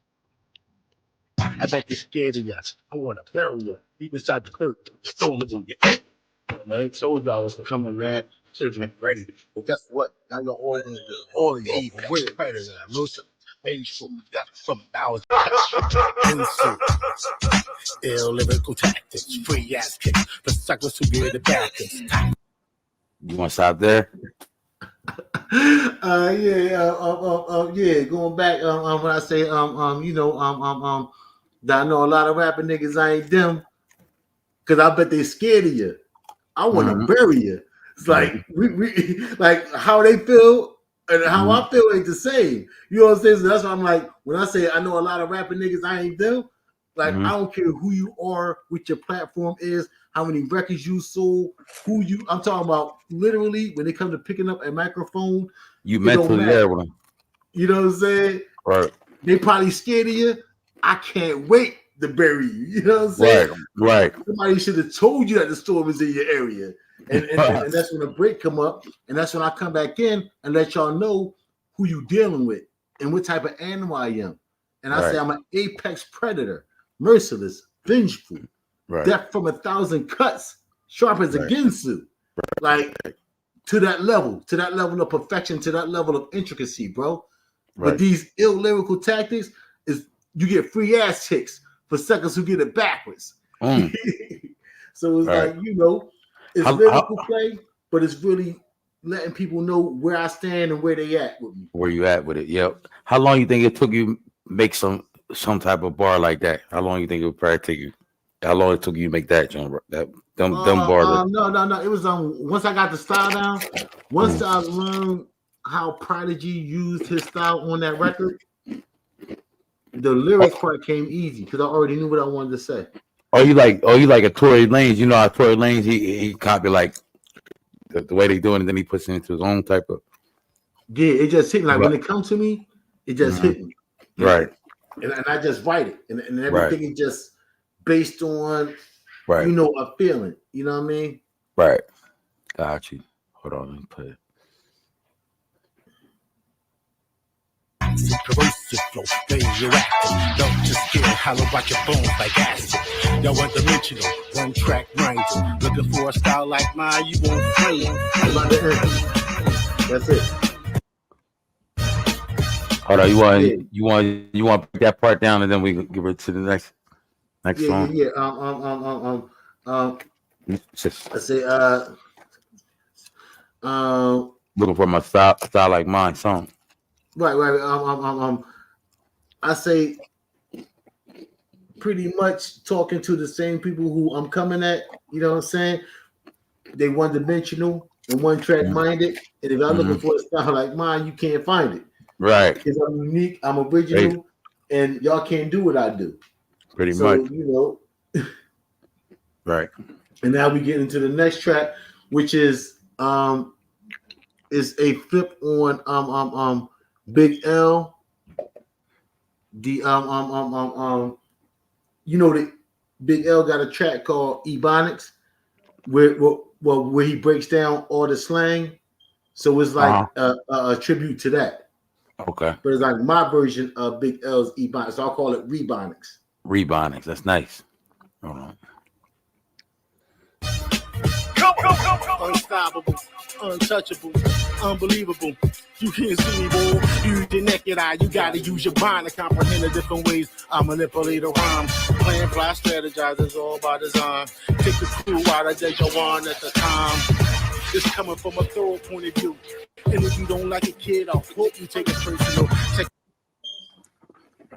I bet you're scared of us. I want to bury you. Deep inside the clerk. Stolen in your man. Told y'all was coming, man. Should have been ready. But guess what? Now you're all the evil. Way better than that. Most of faithful. Got some hours. Ill lyrical tactics. Free ass kicks. The suckers who get the backers. You want to stop there? Yeah. Going back, when I say, you know, that I know a lot of rapping niggas, I ain't them, because I bet they scared of you. I want to bury you. It's like we like how they feel and how I feel ain't the same. You know what I'm saying? So that's why I'm like, when I say I know a lot of rapping niggas, I ain't them. Like I don't care who you are, what your platform is, how many records you sold, who you. I'm talking about literally when it comes to picking up a microphone. You mentally there with them. You know what I'm saying? Right. They probably scared of you. I can't wait to bury you. You know what I'm saying? Right. Somebody should have told you that the storm is in your area. And that's when the break come up. And that's when I come back in and let y'all know who you dealing with and what type of animal I am. And I say I'm an apex predator, merciless, vengeful, death from 1,000 cuts, sharp as a Ginsu. Like to that level of perfection, to that level of intricacy, bro. But these ill lyrical tactics is you get free ass chicks for suckers who get it backwards. So it's Right. like, you know, it's lyrical play, but it's really letting people know where I stand and where they at with me. Where you at with it? Yep. How long you think it took you make some type of bar like that? How long you think it would probably take you? How long it took you to make that, John? That them bars. No. It was once I got the style down, once I learned how Prodigy used his style on that record, the lyrics part came easy because I already knew what I wanted to say. You like a Tory Lanez? You know how Tory Lanez he copy like the way they doing it, then he puts it into his own type of. Yeah, it just hit me. Like when it comes to me, it just hit me. Right. And I just write it, and everything is just based on, right, you know, a feeling. You know what I mean? Right. Got you. Hold on, let me play it. Corrosive flow, radioactive. Don't just kill hollow about your bones like acid. Y'all one dimensional, one track mind. Looking for a style like mine, you won't find. That's it. Hold on, you want to break that part down and then we give it to the next song. Yeah. I say looking for my style like mine song. Right. I say pretty much talking to the same people who I'm coming at. You know what I'm saying? They one dimensional and one track minded. And if I'm looking for a style like mine, you can't find it. Right. Because I'm unique, I'm original, and y'all can't do what I do. Pretty much. You know. Right. And now we get into the next track, which is a flip on Big L. The you know, the Big L got a track called Ebonics where he breaks down all the slang. So it's like a tribute to that. Okay. But it's like my version of Big L's Ebonics. So I'll call it Rebonics. Rebonics. That's nice. Hold on. Unstoppable, untouchable, unbelievable. You can't see me, boy. Use your naked eye. You gotta use your mind to comprehend the different ways I manipulate a rhyme. Plan, fly, strategize is all by design. Take the crew out of deja one at the time. It's coming from a thorough point of view. And if you don't like a kid, I hope you take it personal.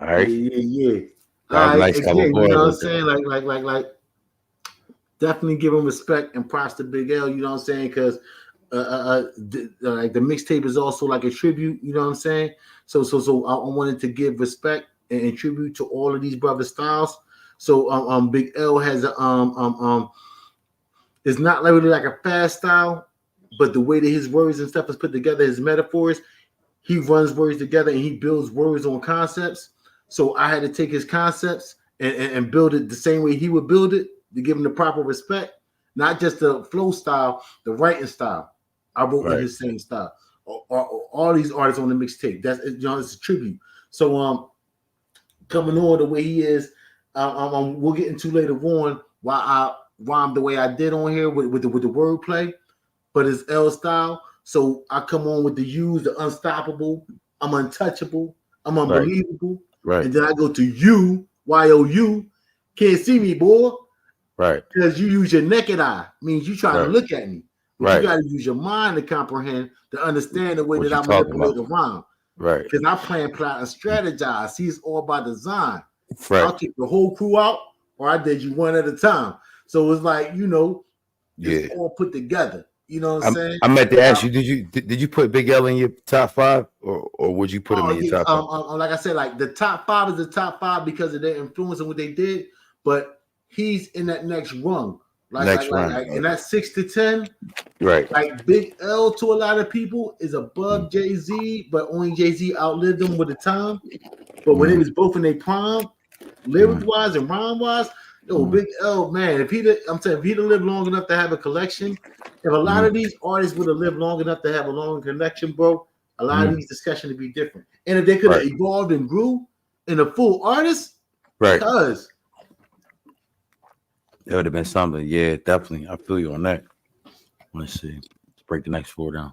All right. Yeah. All right. Nice again, you know what I'm saying? Like. Definitely give him respect and props to Big L. You know what I'm saying? Because like the mixtape is also like a tribute. You know what I'm saying? So I wanted to give respect and tribute to all of these brother styles. So Big L has a it's not really like a fast style, but the way that his words and stuff is put together, his metaphors, he runs words together and he builds words on concepts. So I had to take his concepts and build it the same way he would build it, to give him the proper respect, not just the flow style, the writing style. I wrote in his same style. All these artists on the mixtape, that's, you know, it's a tribute. So coming on the way he is, we'll get into later on why I rhymed the way I did on here with the wordplay, but it's L style. So I come on with the U's, the unstoppable, I'm untouchable, I'm unbelievable, and then I go to you, Y-O-U, can't see me, boy. Right. Because you use your naked eye. Means you try to look at me. But you got to use your mind to comprehend, to understand the way that I manipulate the rhyme. Right. Because I plan, plot, and strategize. See, it's all by design. Right. I'll keep the whole crew out, or I did you one at a time. So it's like, you know, it's all put together. You know what I'm saying? I meant to ask you, did you put Big L in your top 5, or would you put him in your top 5? Like I said, like the top 5 is the top 5 because of their influence and what they did, but he's in that next rung. Like in that 6 to 10, right? Like Big L to a lot of people is above Jay-Z, but only Jay-Z outlived them with the time. But when it was both in their prime, lyric wise and rhyme wise, Big L, man, if he'd have lived long enough to have a collection, if a lot of these artists would have lived long enough to have a long connection, bro, a lot of these discussions would be different. And if they could have evolved and grew in a full artist, because it would have been something. Yeah, definitely. I feel you on that. Let's see. Let's break the next 4 down.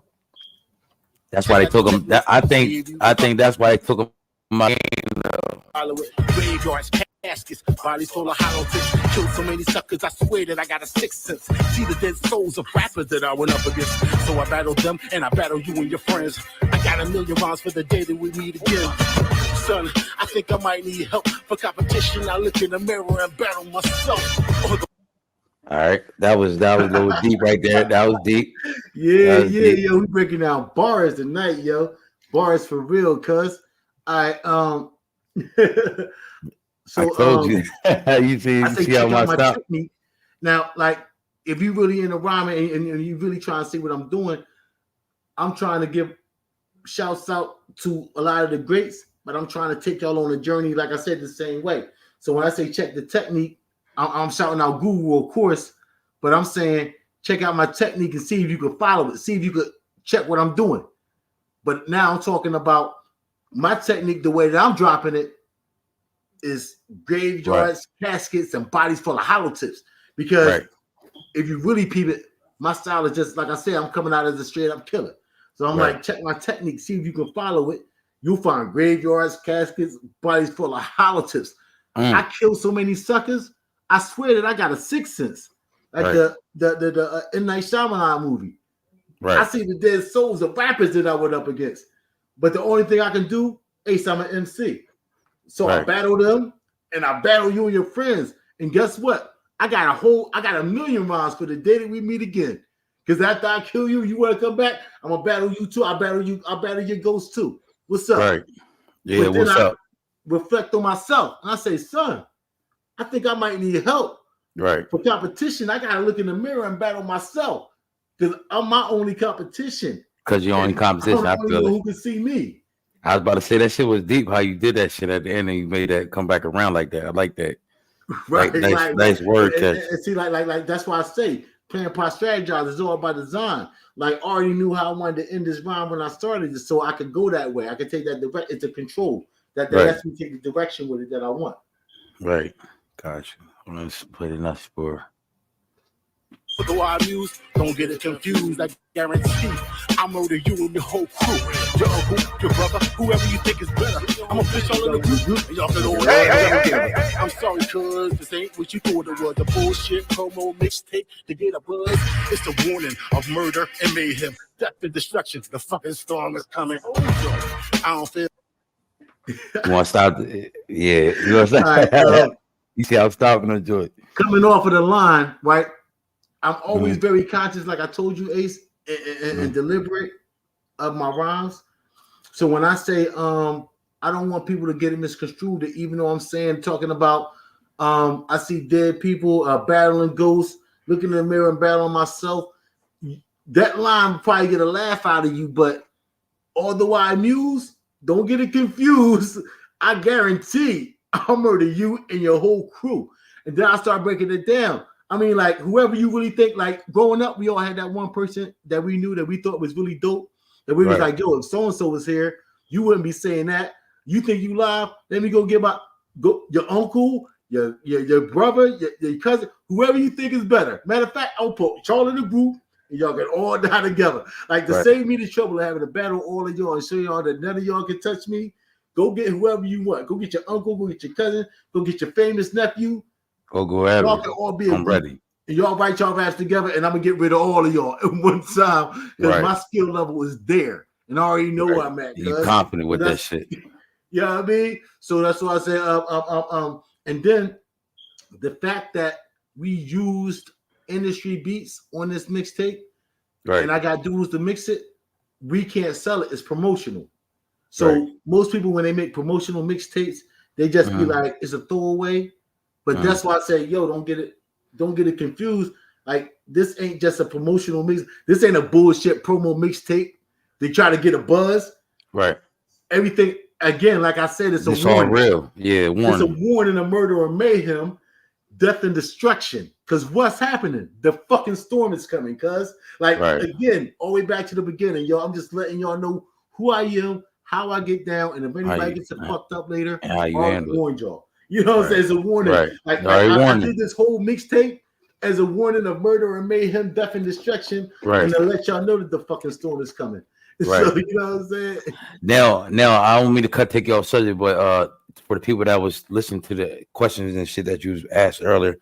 That's why they took him. I think that's why they took him. Caskets, bodies full of hollow tips. Killed so many suckers, I swear that I got a sixth sense. See the dead souls of rappers that I went up against. So I battled them and I battle you and your friends. I got a million rounds for the day that we meet again. Son, I think I might need help for competition. I look in the mirror and battle myself. All right, that was a little deep right there. That was deep. Yeah, That was deep. yo, we breaking down bars tonight, yo. Bars for real, cuz. I so I told you. you see how my stuff. technique. Now, like, if you really in a rhyme and you really trying to see what I'm doing, I'm trying to give shouts out to a lot of the greats, but I'm trying to take y'all on a journey, like I said, the same way. So when I say check the technique, I'm shouting out Guru, of course, but I'm saying check out my technique and see if you can follow it, see if you could check what I'm doing. But now I'm talking about my technique, the way that I'm dropping it is graveyards, caskets, and bodies full of hollow tips. Because if you really peep it, my style is just like I said, I'm coming out as a straight up killer. So I'm like, check my technique, see if you can follow it. You'll find graveyards, caskets, bodies full of hollow tips. I kill so many suckers. I swear that I got a sixth sense, like the M. Night Shyamalan movie. I see the dead souls of rappers that I went up against, but the only thing I can do, Ace, I'm an MC, so I battle them and I battle you and your friends. And guess what? I got a million rounds for the day that we meet again. Because after I kill you, you want to come back? I'm gonna battle you too. I battle your ghost too. What's up? Right. Yeah. What's up? Reflect on myself, and I say, son, I think I might need help. Right. For competition, I gotta look in the mirror and battle myself because I'm my only competition. Because you're only competition. I feel it. Who can see me? I was about to say that shit was deep. How you did that shit at the end and you made that come back around like that. I like that. Right. Nice word catch. And see, like that's why I say playing part strategize is all by design. Like I already knew how I wanted to end this rhyme when I started it, so I could go that way. I could take that direct. It's a control that lets me take the direction with it that I want. Right. Gotcha. Let's play the next spur. Though I amuse, don't get it confused. I guarantee I murder you and your whole crew. Your uncle, your brother, whoever you think is better. I'm a fish all in the group, and y'all can all together. I'm sorry, cuz this ain't what you thought it was. A bullshit promo mixtape to get a buzz. It's a warning of murder and mayhem, death and destruction. The fucking storm is coming. I don't feel. You want to stop? Yeah. You know what I'm saying? You see, I'm stopping to enjoy it. Coming off of the line, right? I'm always very conscious, like I told you, Ace, and deliberate of my rhymes. So when I say I don't want people to get it misconstrued, even though I'm talking about I see dead people battling ghosts, looking in the mirror and battling myself. That line will probably get a laugh out of you, but although I amuse, don't get it confused. I guarantee I'll murder you and your whole crew. And then I start breaking it down. I mean, like, whoever you really think, like, growing up, we all had that one person that we knew that we thought was really dope. That we was like, yo, if so-and-so was here, you wouldn't be saying that. You think you live? Let me go get your uncle, your brother, your cousin, whoever you think is better. Matter of fact, I'll put y'all in the group and y'all get all down together. Like, to save me the trouble of having to battle all of y'all and show y'all that none of y'all can touch me, go get whoever you want. Go get your uncle, go get your cousin, go get your famous nephew. Go ahead. Y'all can all be I'm ready. And y'all write y'all ass together, and I'm gonna get rid of all of y'all at one time because my skill level is there, and I already know where I'm at. You're confident with that shit. You know what I mean? So that's why I say, and then the fact that we used industry beats on this mixtape, and I got dudes to mix it, we can't sell it. It's promotional. So most people, when they make promotional mixtapes, they just be like, it's a throwaway. But that's why I say, yo, don't get it confused. Like, this ain't just a promotional mix. This ain't a bullshit promo mixtape. They try to get a buzz. Right. Everything, again, like I said, it's all warning. real. Yeah, warning. It's a warning of murder or mayhem, death and destruction. Because what's happening? The fucking storm is coming, cuz. Like, again, all the way back to the beginning, yo, I'm just letting y'all know who I am, how I get down, and if anybody gets it fucked up later, I'll warn y'all. You know what I'm saying? It's a warning. Like I did this whole mixtape as a warning of murder and mayhem, death and destruction, and to let y'all know that the fucking storm is coming. So, you know what I'm saying? Now, I don't mean to take you off subject, but for the people that was listening to the questions and shit that you was asked earlier,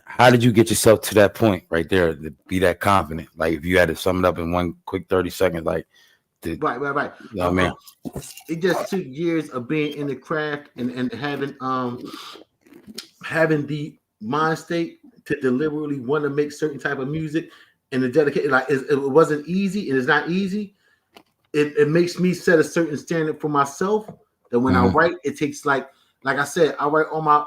how did you get yourself to that point right there to be that confident? Like, if you had to sum it up in one quick 30 seconds, like, right. You know what I mean? It just took years of being in the craft and having the mind state to deliberately want to make certain type of music and the dedication. Like, it wasn't easy, and it's not easy. It makes me set a certain standard for myself that when I write, it takes like I said, I write all my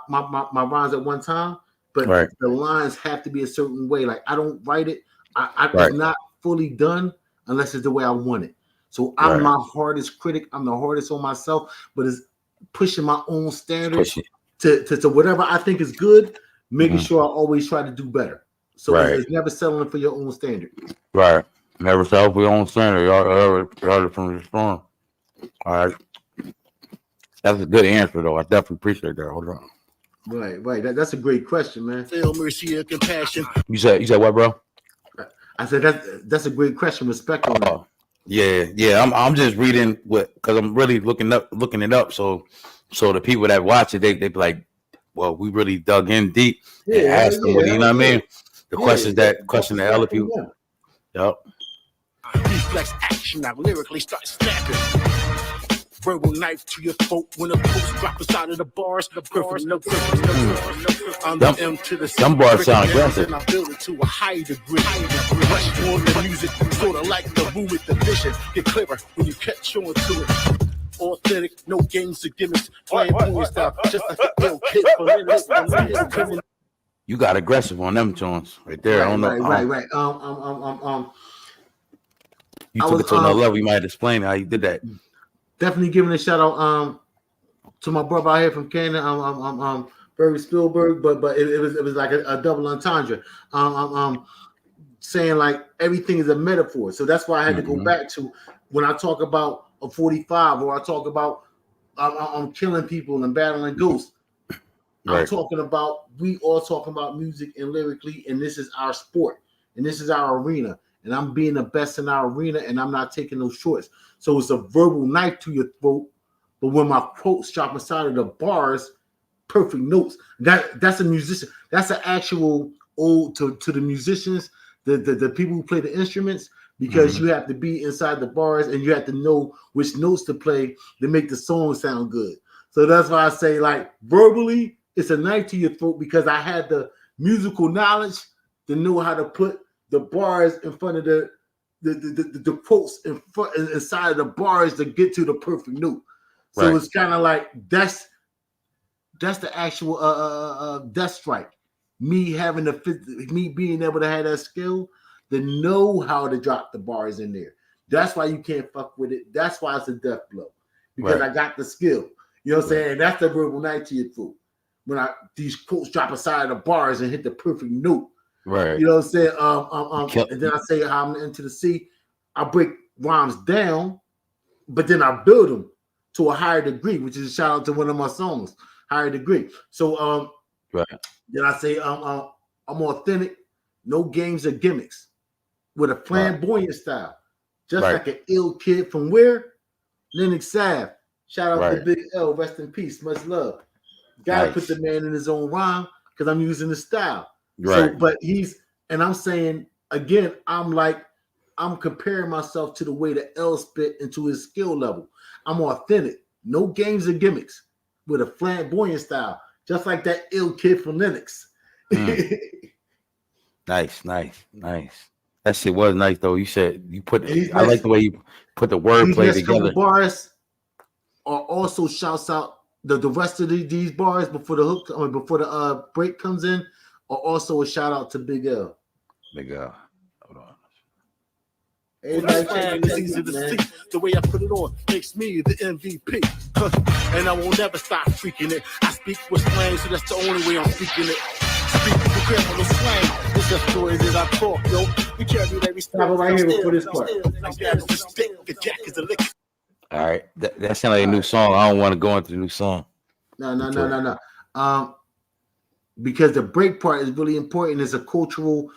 rhymes at one time, but the lines have to be a certain way. Like, I don't write it. It's not fully done unless it's the way I want it. So I'm my hardest critic. I'm the hardest on myself, but it's pushing my own standards to whatever I think is good, making sure I always try to do better. So it's never settling for your own standard. Right. Never settle for your own standard. Y'all heard it from the storm. All right. That's a good answer, though. I definitely appreciate that. Hold on. Right. That's a great question, man. Feel mercy and compassion. You said what, bro? I said that's a great question. Respect on that. Yeah. I'm just reading because I'm really looking it up. So the people that watch it, they be like, well, we really dug in deep and asked them, you know what I mean? The questions that other people. Yep. Reflex action, I lyrically start snapping. Verbal knife to your throat when a post drop inside of the bars. The perfect no. I'm the M to the C. Some bars sound aggressive. And I build it to a high degree. Much more than music, sort of like the room with the vision. Get clearer when you catch on to it. Authentic, no games or gimmicks. Playing style, just like a little kid. You got aggressive on them joints right there. I don't know. Right. You took it to another level. You might explain how you did that. Definitely giving a shout out to my brother out here from Canada, Barry Spielberg, but it was like a double entendre. Saying like everything is a metaphor. So that's why I had to go back to when I talk about a 45 or I talk about I'm killing people and battling ghosts. I'm talking about, we all talking about music and lyrically, and this is our sport and this is our arena. And I'm being the best in our arena, and I'm not taking no shorts. So it's a verbal knife to your throat. But when my quotes drop inside of the bars, perfect notes. That's a musician. That's an actual ode to the musicians, the people who play the instruments, because you have to be inside the bars and you have to know which notes to play to make the song sound good. So that's why I say, like, verbally, it's a knife to your throat because I had the musical knowledge to know how to put the bars in front of the quotes inside of the bars to get to the perfect note. So it's kind of like that's the actual death strike. Me being able to have that skill to know how to drop the bars in there. That's why you can't fuck with it. That's why it's a death blow, because I got the skill. You know what I'm saying? That's the verbal knife to your throat. When these quotes drop inside of the bars and hit the perfect note. Right. You know what I'm saying? And then I say how I'm into the C. I break rhymes down, but then I build them to a higher degree, which is a shout out to one of my songs, Higher Degree. So then I say I'm authentic, no games or gimmicks, with a flamboyant style, just like an ill kid from where? Lennox Ave. Shout out to Big L, rest in peace, much love. Gotta put the man in his own rhyme because I'm using the style. So, but I'm saying again, I'm comparing myself to the way that L spit into his skill level. I'm authentic, no games or gimmicks, with a flamboyant style, just like that ill kid from Linux. Nice. That shit was nice though. You said you put. I like the way you put the wordplay together. Bars are also shouts out. The rest of these bars before the hook or before the break comes in are also a shout out to Big L. Big L. Hold on. It's easy to see the way I put it on makes me the MVP. And I will never stop freaking it. I speak with slang, so that's the only way I'm speaking it. Speak with criminal slang. It's just the way that I talk, yo. We carry it every step. Right here before this part. All right, that sounds like a new song. I don't want to go into the new song. No. Because the break part is really important. It's a cultural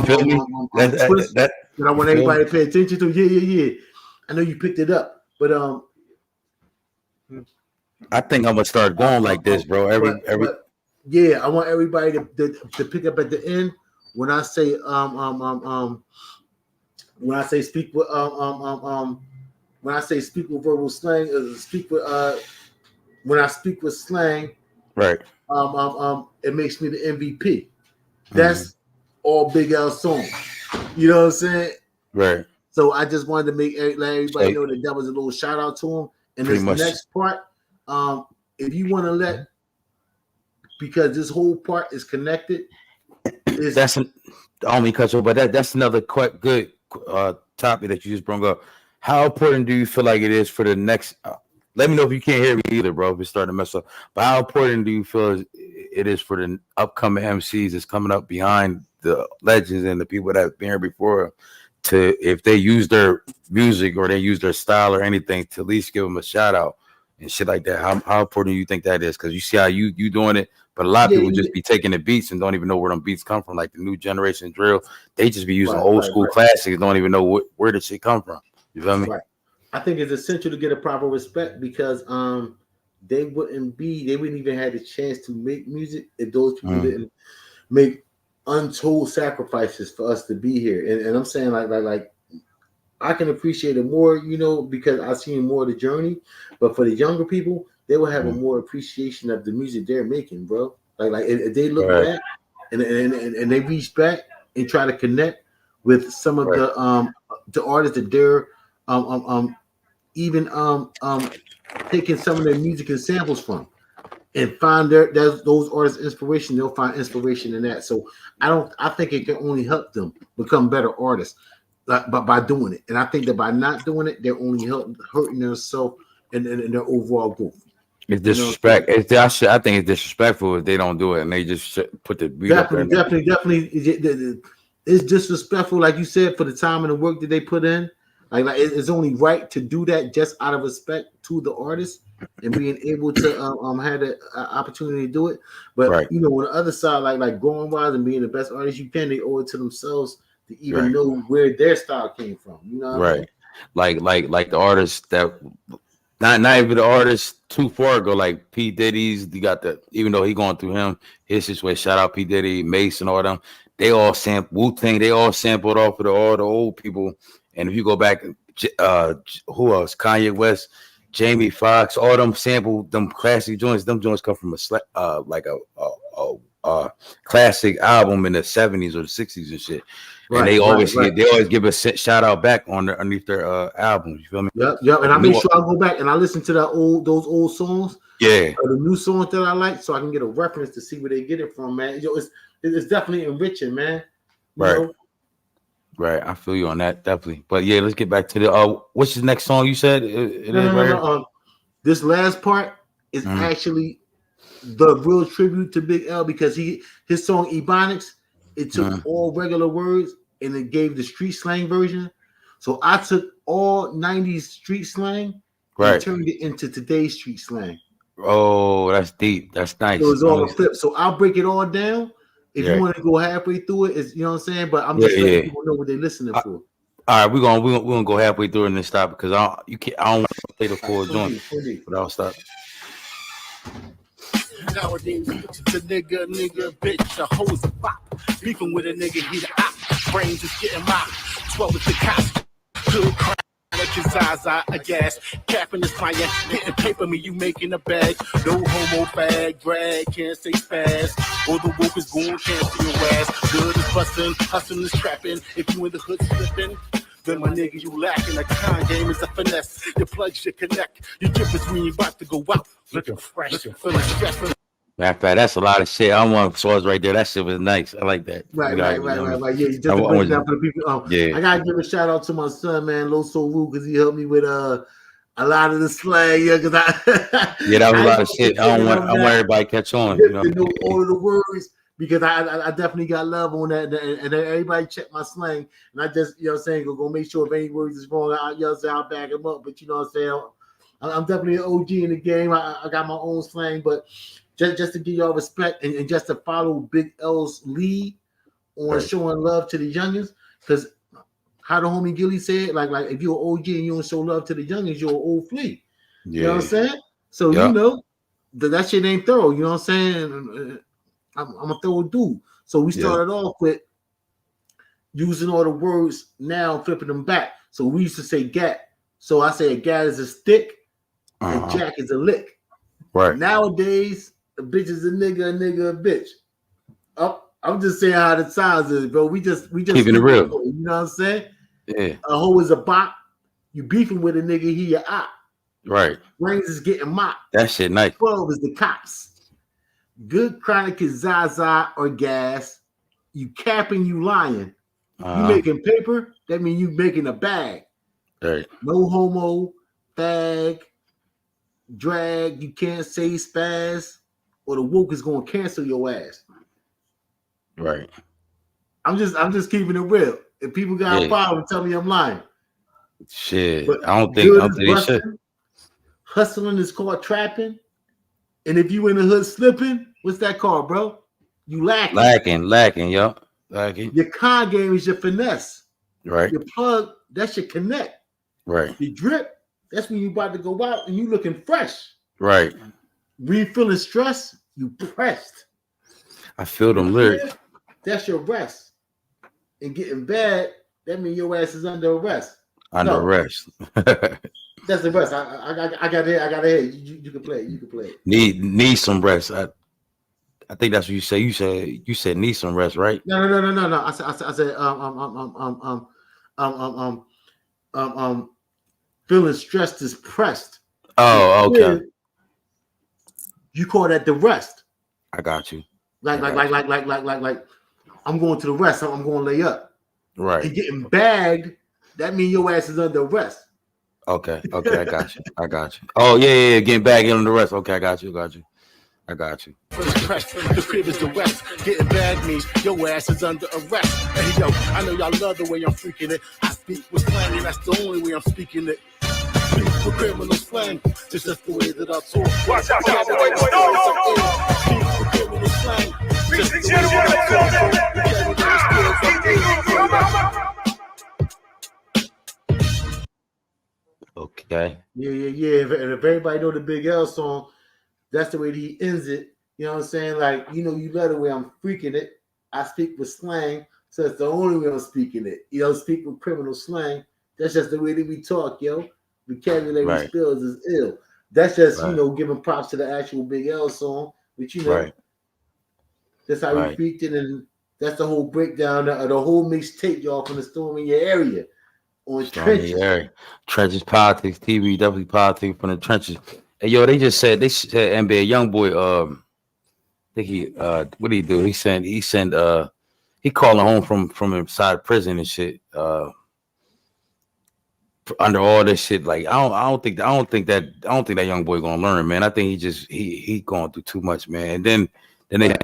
twist that I want everybody to pay attention to. Yeah. I know you picked it up, but I think I'm gonna start going like this, bro. Every yeah, I want everybody to pick up at the end when I say when I say speak with when I say speak with verbal slang, speak with when I speak with slang, right. It makes me the MVP. That's all Big L songs. You know what I'm saying? Right. So I just wanted to let everybody Hey. know that was a little shout out to him. And Pretty this much. next part, if you want to because this whole part is connected. That's only cut you, but that's another quite good topic that you just brought up. How important do you feel like it is for the next? Let me know if you can't hear me either, bro. If it's starting to mess up. But how important do you feel it is for the upcoming MCs that's coming up behind the legends and the people that have been here before, to if they use their music or they use their style or anything, to at least give them a shout out and shit like that? How important do you think that is? Because you see how you doing it, but a lot of people just be taking the beats and don't even know where them beats come from. Like the new generation drill, they just be using old school classics, don't even know where the shit come from. You feel me? Right. I think it's essential to get a proper respect because they wouldn't even have the chance to make music if those people didn't make untold sacrifices for us to be here. And I'm saying like I can appreciate it more, you know, because I've seen more of the journey. But for the younger people, they will have a more appreciation of the music they're making, bro. Like if they look back and they reach back and try to connect with some of the artists that they're even taking some of their music and samples from, and find those artists' inspiration, they'll find inspiration in that. So I think it can only help them become better artists, but by doing it. And I think that by not doing it, they're only hurting themselves and their overall growth. It's disrespect. I think it's disrespectful if they don't do it and they just put the beat up there. Definitely, it's disrespectful, like you said, for the time and the work that they put in. Like it's only right to do that just out of respect to the artist and being able to have the opportunity to do it. But you know, on the other side, like growing wise and being the best artist you can, they owe it to themselves to even know where their style came from. You know, what I mean? Like the artists that not even the artists too far ago, like P. Diddy's. You got even though he going through his situation. Shout out P. Diddy, Mason, all them. They all Wu-Tang. They all sampled off of all the old people. And if you go back, who else? Kanye West, Jamie Foxx, all them sampled them classic joints. Them joints come from a classic album in the 70s or the 60s and shit. And they always give a shout out back underneath their albums. You feel me? Yep. And I make sure I go back and I listen to those old songs. Yeah. Or the new songs that I like, so I can get a reference to see where they get it from, man. Yo, it's definitely enriching, man. You know? Right, I feel you on that, definitely. But yeah, let's get back to the what's the next song you said? This last part is actually the real tribute to Big L because his song Ebonics, it took all regular words and it gave the street slang version. So I took all 90s street slang and turned it into today's street slang. Oh, that's deep. That's nice. It was all a flip. So I'll break it all down. If you want to go halfway through it, it's, you know what I'm saying? But I'm just letting people know what they're listening for. All right, we're gonna go halfway through and then stop because I don't want to play the full joint, but I'll stop. Nowadays, it's a nigga, bitch, a hoes a bop. Beefing with a nigga, he's a op. Brains is getting mopped. 12 is the cost. Good crime. Like his eyes out a gas, capping his client, hitting paper me, you making a bag. No homo fag, drag, can't say spaz. All the woke is going, can't see your ass. Good is bustin', hustling is trapping. If you in the hood slipping, then my nigga, you lacking. A con game is a finesse. Your plugs should connect. Your difference when you about to go out. Looking fresh, feeling stressed. Matter of fact, that's a lot of shit. I want sauce right there. That shit was nice. I like that. Right. Yeah, just to break down for the people. I gotta give a shout out to my son, man, Loso Wu, because he helped me with a lot of the slang. Yeah, because that was a lot of shit. I want everybody to catch on. You know all of the words because I definitely got love on that, and everybody check my slang, and I just go make sure if any words is wrong, I'll back them up. But you know what I'm saying, I'm definitely an OG in the game. I got my own slang, but. Just to give y'all respect and just to follow Big L's lead on showing love to the youngins, because how the homie Gilly said, like if you're an OG and you don't show love to the youngins, you're an old flea. You know what I'm saying? So you know that shit ain't thorough. You know what I'm saying? I'm a thorough dude. So we started off with using all the words now, flipping them back. So we used to say gat. So I say a gat is a stick, and jack is a lick. Right. Nowadays, a bitch is a nigga a bitch. I'm just saying how the sounds is, bro. We just keeping it real. You know what I'm saying? Yeah. A hoe is a bop. You beefing with a nigga, he your op. Right. Brains is getting mopped. That shit nice. 12 is the cops. Good chronic is Zaza or gas. You capping, you lying. You making paper, that means you making a bag. Right. No homo, fag, drag, you can't say spaz, or the woke is gonna cancel your ass. Right. I'm just keeping it real. If people got a problem, tell me I'm lying. Shit. But I don't think they should. Hustling is called trapping. And if you in the hood slipping, what's that called, bro? You lacking. Lacking, yo. Lacking. Your con game is your finesse. Right. Your plug, that's your connect. Right. Your drip, that's when you about to go out and you looking fresh. Right. When you feeling stressed, you pressed. I feel them lyrics. That's your rest. And getting bad, that means your ass is under arrest. Under arrest. That's the rest. I got it. You can play it. You can play it. Need some rest. I think that's what you say. You said need some rest, right? No. I said feeling stressed is pressed. Oh, okay. You call that the rest. I got you. Like I'm going to the rest. I'm going to lay up. Right. And getting bagged, that means your ass is under arrest. Okay, I got you. Oh yeah, getting back in on the rest. Okay, I got you. The crib is the west. Getting bad means your ass is under arrest. Hey yo, I know y'all love the way I'm freaking it. I speak with slang, and that's the only way I'm speaking it. Speak with criminal slang. It's just the way that I talk. Watch out, no. Speak with criminal slang. Just the way that I talk. Okay. Yeah. If everybody know the Big L song, that's the way that he ends it. You know what I'm saying? Like, you love the way I'm freaking it. I speak with slang, so it's the only way I'm speaking it. Speak with criminal slang. That's just the way that we talk, yo. Vocabulary spills is ill. That's just, giving props to the actual Big L song, which, that's how we freaked it, and that's the whole breakdown of the whole mixtape, y'all, from the Storm in Your Area. On Trenches. Trenches Politics TV, definitely Politics from the Trenches. Hey, yo, they said NBA YoungBoy, I think he what did he do? He calling home from inside prison and shit. Under all this shit, like I don't think that young boy gonna learn, man. I think he going through too much, man. And then they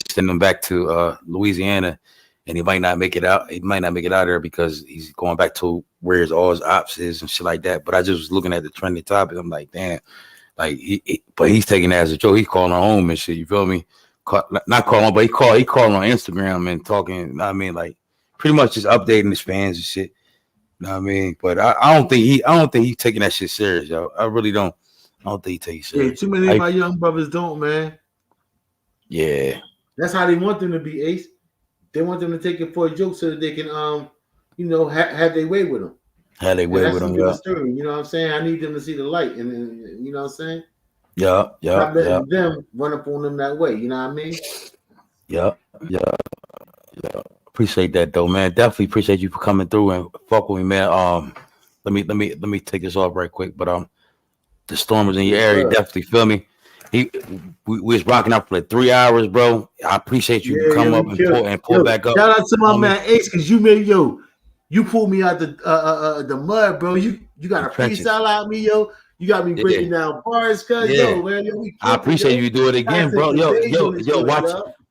send him back to Louisiana, and he might not make it out. He might not make it out there because he's going back to where all his ops is and shit like that. But I just was looking at the trending topic. I'm like, damn, like but he's taking it as a joke. He's calling home and shit. You feel me? Not calling, but he calling on Instagram and talking. I mean, like pretty much just updating his fans and shit. You know what I mean? But I don't think he's taking that shit serious, yo. I really don't. I don't think he takes it serious. Yeah, too many of my young brothers don't, man. Yeah. That's how they want them to be, Ace. They want them to take it for a joke so that they can, have their way with them. Have their way with them, yeah. You know what I'm saying? I need them to see the light, and you know what I'm saying? Yeah. Not letting them run up on them that way. You know what I mean? Yeah. Appreciate that though, man. Definitely appreciate you for coming through and fuck with me, man. Let me take this off right quick. But the storm was in your area, definitely feel me. We was rocking out for like 3 hours, bro. I appreciate you come up and pull back up. Shout out to my man Ace, because you pulled me out the mud, bro. You got a freestyle out me, yo. You got me breaking down bars, cuz yo, man. I appreciate you do it again, bro. Yo,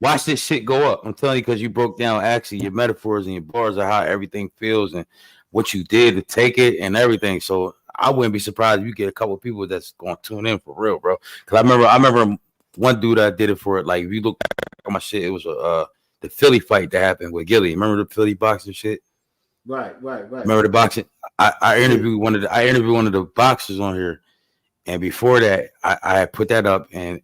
watch this shit go up. I'm telling you, because you broke down actually your metaphors and your bars of how everything feels and what you did to take it and everything. So I wouldn't be surprised if you get a couple of people that's going to tune in for real, bro. Because I remember one dude that did it for it. Like if you look back at my shit, it was the Philly fight that happened with Gilly. Remember the Philly boxing shit? Right. Remember the boxing? I interviewed one of the boxers on here. And before that, I had put that up, and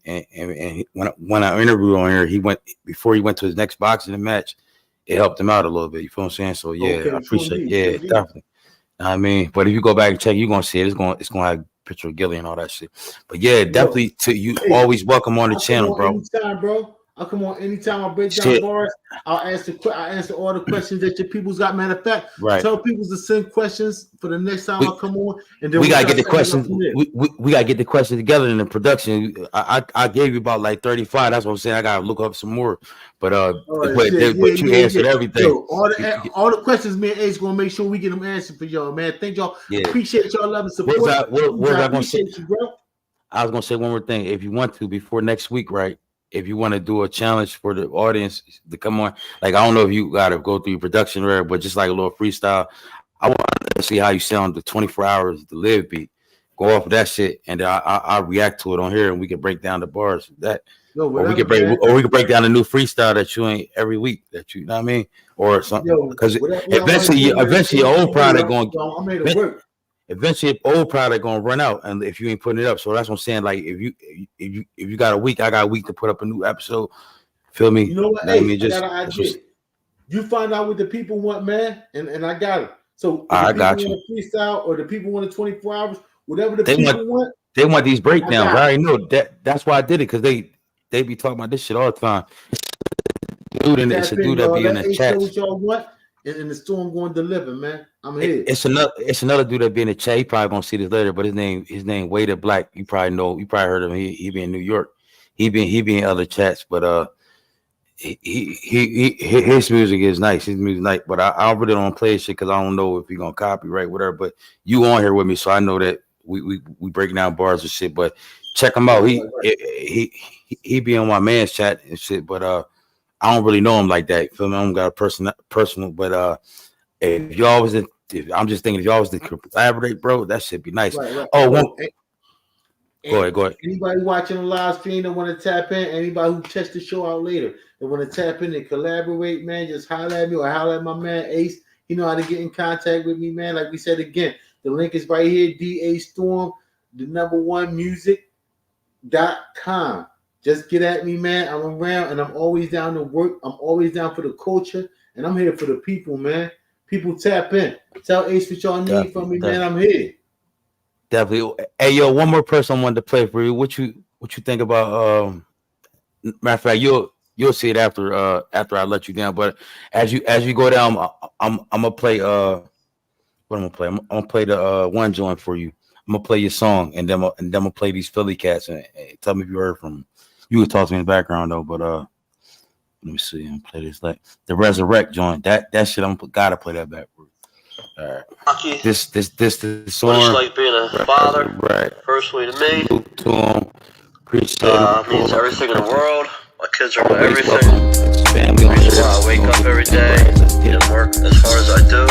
when I interviewed on here, before he went to his next boxing match, it helped him out a little bit. You feel what I'm saying? So yeah, Okay, I appreciate. indeed, Yeah, indeed. definitely. I mean, but if you go back and check, you're gonna see it. It's gonna have a picture of Gilly and all that shit. But yeah, Yo, definitely to you. hey, Always welcome on the I'll come channel, on bro. anytime, bro. I'll come on anytime. I'll break down Shit, bars. I'll answer all the questions that your people's got. Matter of fact, right. tell people to send questions for the next time I come on, and then We we'll gotta get start the setting it up questions. from there. We gotta get the questions together in the production. I gave you about like 35. That's what I'm saying. I gotta look up some more. But Oh shit, yeah, but you yeah, answered yeah. everything. Yo, all the questions, me and Ace gonna make sure we get them answered for y'all, man. Thank y'all. Yeah. Appreciate y'all love and What was support. I? What was I I gonna say? appreciate you, bro. I was gonna say one more thing. If you want to, before next week, right? If you want to do a challenge for the audience to come on, like I don't know if you gotta go through your production, right? But just like a little freestyle. I want to see how you sound the 24 hours the live beat. Go off of that shit, and then I react to it on here, and we can break down the bars. That, Yo, or we whatever, can break, man. or we can break down a new freestyle that you ain't every week. That you know what I mean, or something. Yo, Because whatever y'all want to eventually, do, man. eventually, your old product going. Yo, I'm here to work. Eventually, old product gonna run out, and if you ain't putting it up, so that's what I'm saying. Like if you got a week, I got a week to put up a new episode. Feel me? You know what, I Ace? mean, I just got an idea. You find out what the people want, man, and I got it. So if the I people got you. want a freestyle or the people want a 24 hours, whatever the They people want, They want these I breakdowns. got I it. already know that. That's why I did it, because they be talking about this shit all the time. It's a Tap in, dude that y'all. be in Let the Ace know chats. what y'all want, and the storm going to deliver, man. I'm here. It's another dude that be in the chat. He probably gonna see this later, but his name Wader Black. You probably heard of him. He be in New York. He be in other chats, but his music is nice. His music nice, but I really don't play shit because I don't know if he gonna copyright whatever. But you on here with me, so I know that we breaking down bars and shit. But check him out. He be on my man's chat and shit. But I don't really know him like that. Feel me? I don't got a personal. But if y'all was I'm just thinking if y'all was to collaborate, bro, that should be nice. Right. Oh, Go ahead. Anybody watching the live stream that want to tap in, anybody who checks the show out later that want to tap in and collaborate, man, just holler at me or holler at my man Ace. He know how to get in contact with me, man. Like we said again, the link is right here, DA Storm, the #1 music.com. Just get at me, man. I'm around and I'm always down to work. I'm always down for the culture, and I'm here for the people, man. People tap in. Tell Ace what y'all need from me, man. I'm here. Definitely. Hey, yo, one more person I wanted to play for you. What you think about? Matter of fact, you'll see it after I let you down. But as you go down, I'm gonna play what I'm gonna play. I'm gonna play the one joint for you. I'm gonna play your song, and then I'm gonna play these Philly cats and tell me if you heard from them. You can talk to me in the background though. But let me see. I'm gonna play this like the Resurrect joint. That shit. I'm gotta play that back for you. All right. This What song. it's like being a father, right. personally to me, Salute to him. Appreciate him. means everything in the world. My kids are my Always everything. welcome. Family on Reason why I wake up every day and work as hard as I do.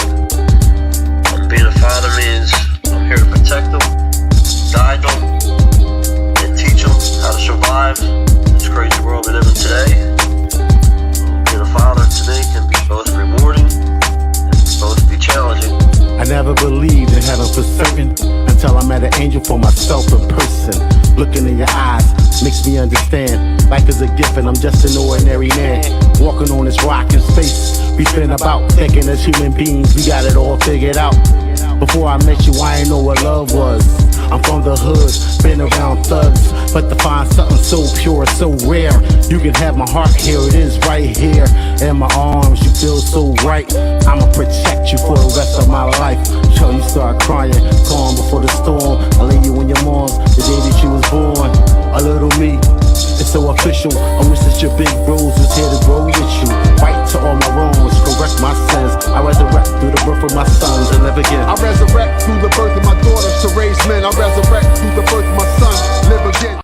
Being a father means I'm here to protect them, guide them, and teach them how to survive this crazy world we live in today. Being a father to me can be both rewarding and both be challenging. I never believed in heaven for certain until I met an angel for myself in person. Looking in your eyes makes me understand life is a gift and I'm just an ordinary man. Walking on this rock in space, we spin about thinking as human beings we got it all figured out. Before I met you, I ain't know what love was. I'm from the hood, been around thugs, but to find something so pure, so rare. You can have my heart, here it is right here in my arms. You feel so right. I'ma protect you for the rest of my life. Till you start crying, calm before the storm. I lay you in your arms the day that you was born. A little me, it's so official. I wish that your big bros was here to grow with you. Fight to all my wrongs, correct my sins. I resurrect through the birth of my sons and live again. I resurrect through the birth of my daughters to raise men. I resurrect through the birth of my son, live again.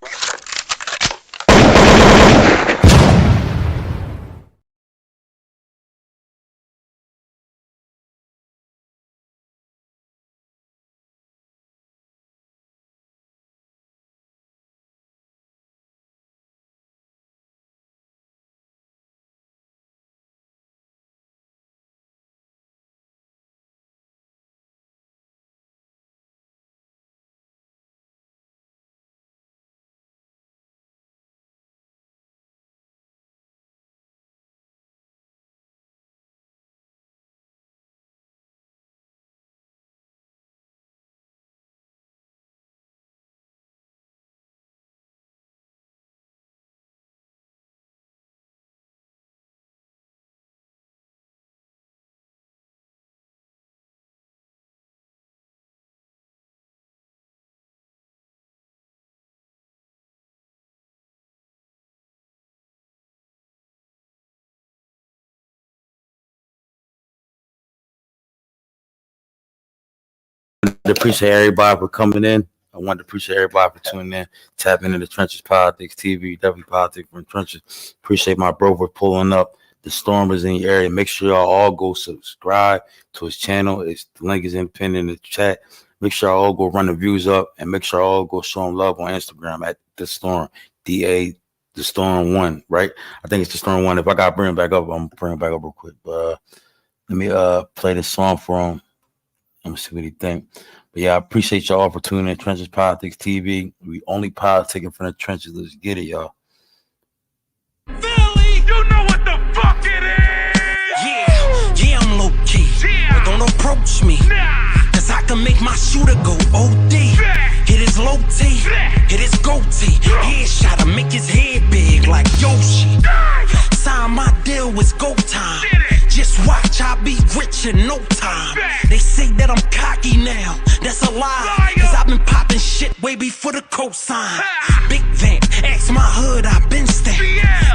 to appreciate everybody for coming in. I want to appreciate everybody for tuning in, tapping into the Trenches Politics TV, W Politics from Trenches. Appreciate my bro for pulling up. The Storm is in your area. Make sure y'all all go subscribe to his channel. The link is pinned in the chat. Make sure y'all all go run the views up, and make sure y'all all go show him love on Instagram at The Storm, DA The Storm 1, right? I think it's The Storm 1. If I got to bring it back up, I'm going to bring it back up real quick. But let me play this song for him. Let me see what he think. But yeah, I appreciate y'all for tuning in. Trenches Politics TV. We only politicking from the trenches. Let's get it, y'all. Philly, you know what the fuck it is. Yeah, I'm low key. But don't approach me. Cause I can make my shooter go OD. Hit his low T, hit his goatee. Headshot to make his head big like Yoshi. Sign my deal, it's go time. Just watch, I'll be rich in no time. They say that I'm cocky now, that's a lie. Cause I've been popping shit way before the cosign. Big van, ask my hood, I been stamped.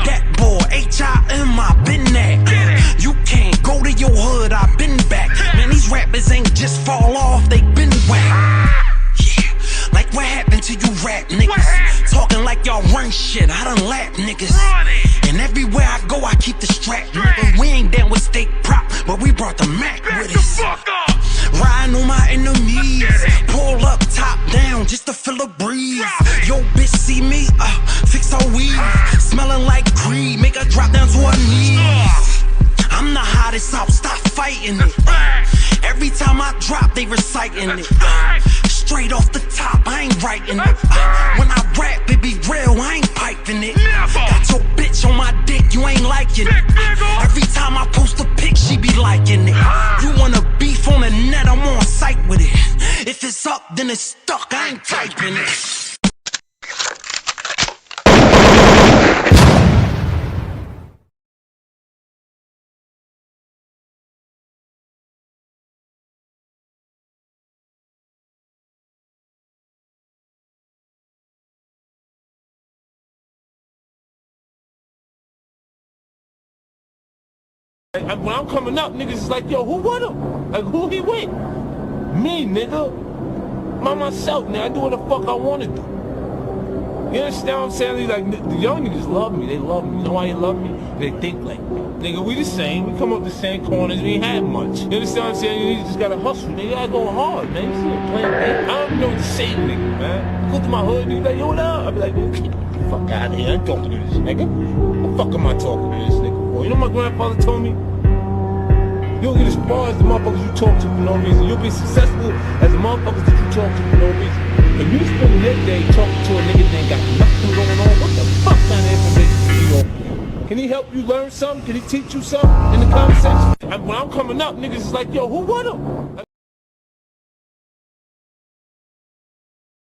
That boy, H-I-M, I been that. You can't go to your hood, I been back. Man, these rappers ain't just fall off, they been whacked. Yeah, like what happened to you rap niggas? Talking like y'all run shit, I done lap niggas. And everywhere I go, I keep the strap, nigga. We ain't down with state prop, but we brought the Mac with us. Riding on my enemies, pull up, top down, just to feel a breeze. Yo, bitch, see me, fix her weave, smelling like greed, make her drop down to her knees. I'm the hottest out, stop fighting it. Every time I drop, they reciting it. Straight off the top, I ain't writing it. When I rap, it be real, I ain't piping it. Got your bitch on my dick, you ain't liking it. Every time I post a pic, she be liking it. You wanna beef on the net, I'm on site with it. If it's up, then it's stuck, I ain't typing it. When I'm coming up, niggas is like, yo, who with him? Like, who he with? Me, nigga. By myself, nigga. I do what the fuck I want to do. You understand what I'm saying? Like, the young niggas love me. They love me. You know why they love me? They think like, nigga, we the same. We come up the same corners. We ain't had much. You understand what I'm saying? You just gotta hustle. Nigga, you gotta go hard, man. You see what playing, man? I don't know what to say, nigga, man. Go to my hood, nigga, like, yo, what up? I be like, man, get the fuck out of here. I ain't talking to this nigga. What the fuck am I talking to this nigga for? You know what my grandfather told me? You'll get as far as the motherfuckers you talk to for no reason. You'll be successful as the motherfuckers that you talk to for no reason. If you spend your day talking to a nigga that ain't got nothing going on, what the fuck kind of information do you want? Can he help you learn something? Can he teach you something in the conversation? When I'm coming up, niggas is like, yo, who with him?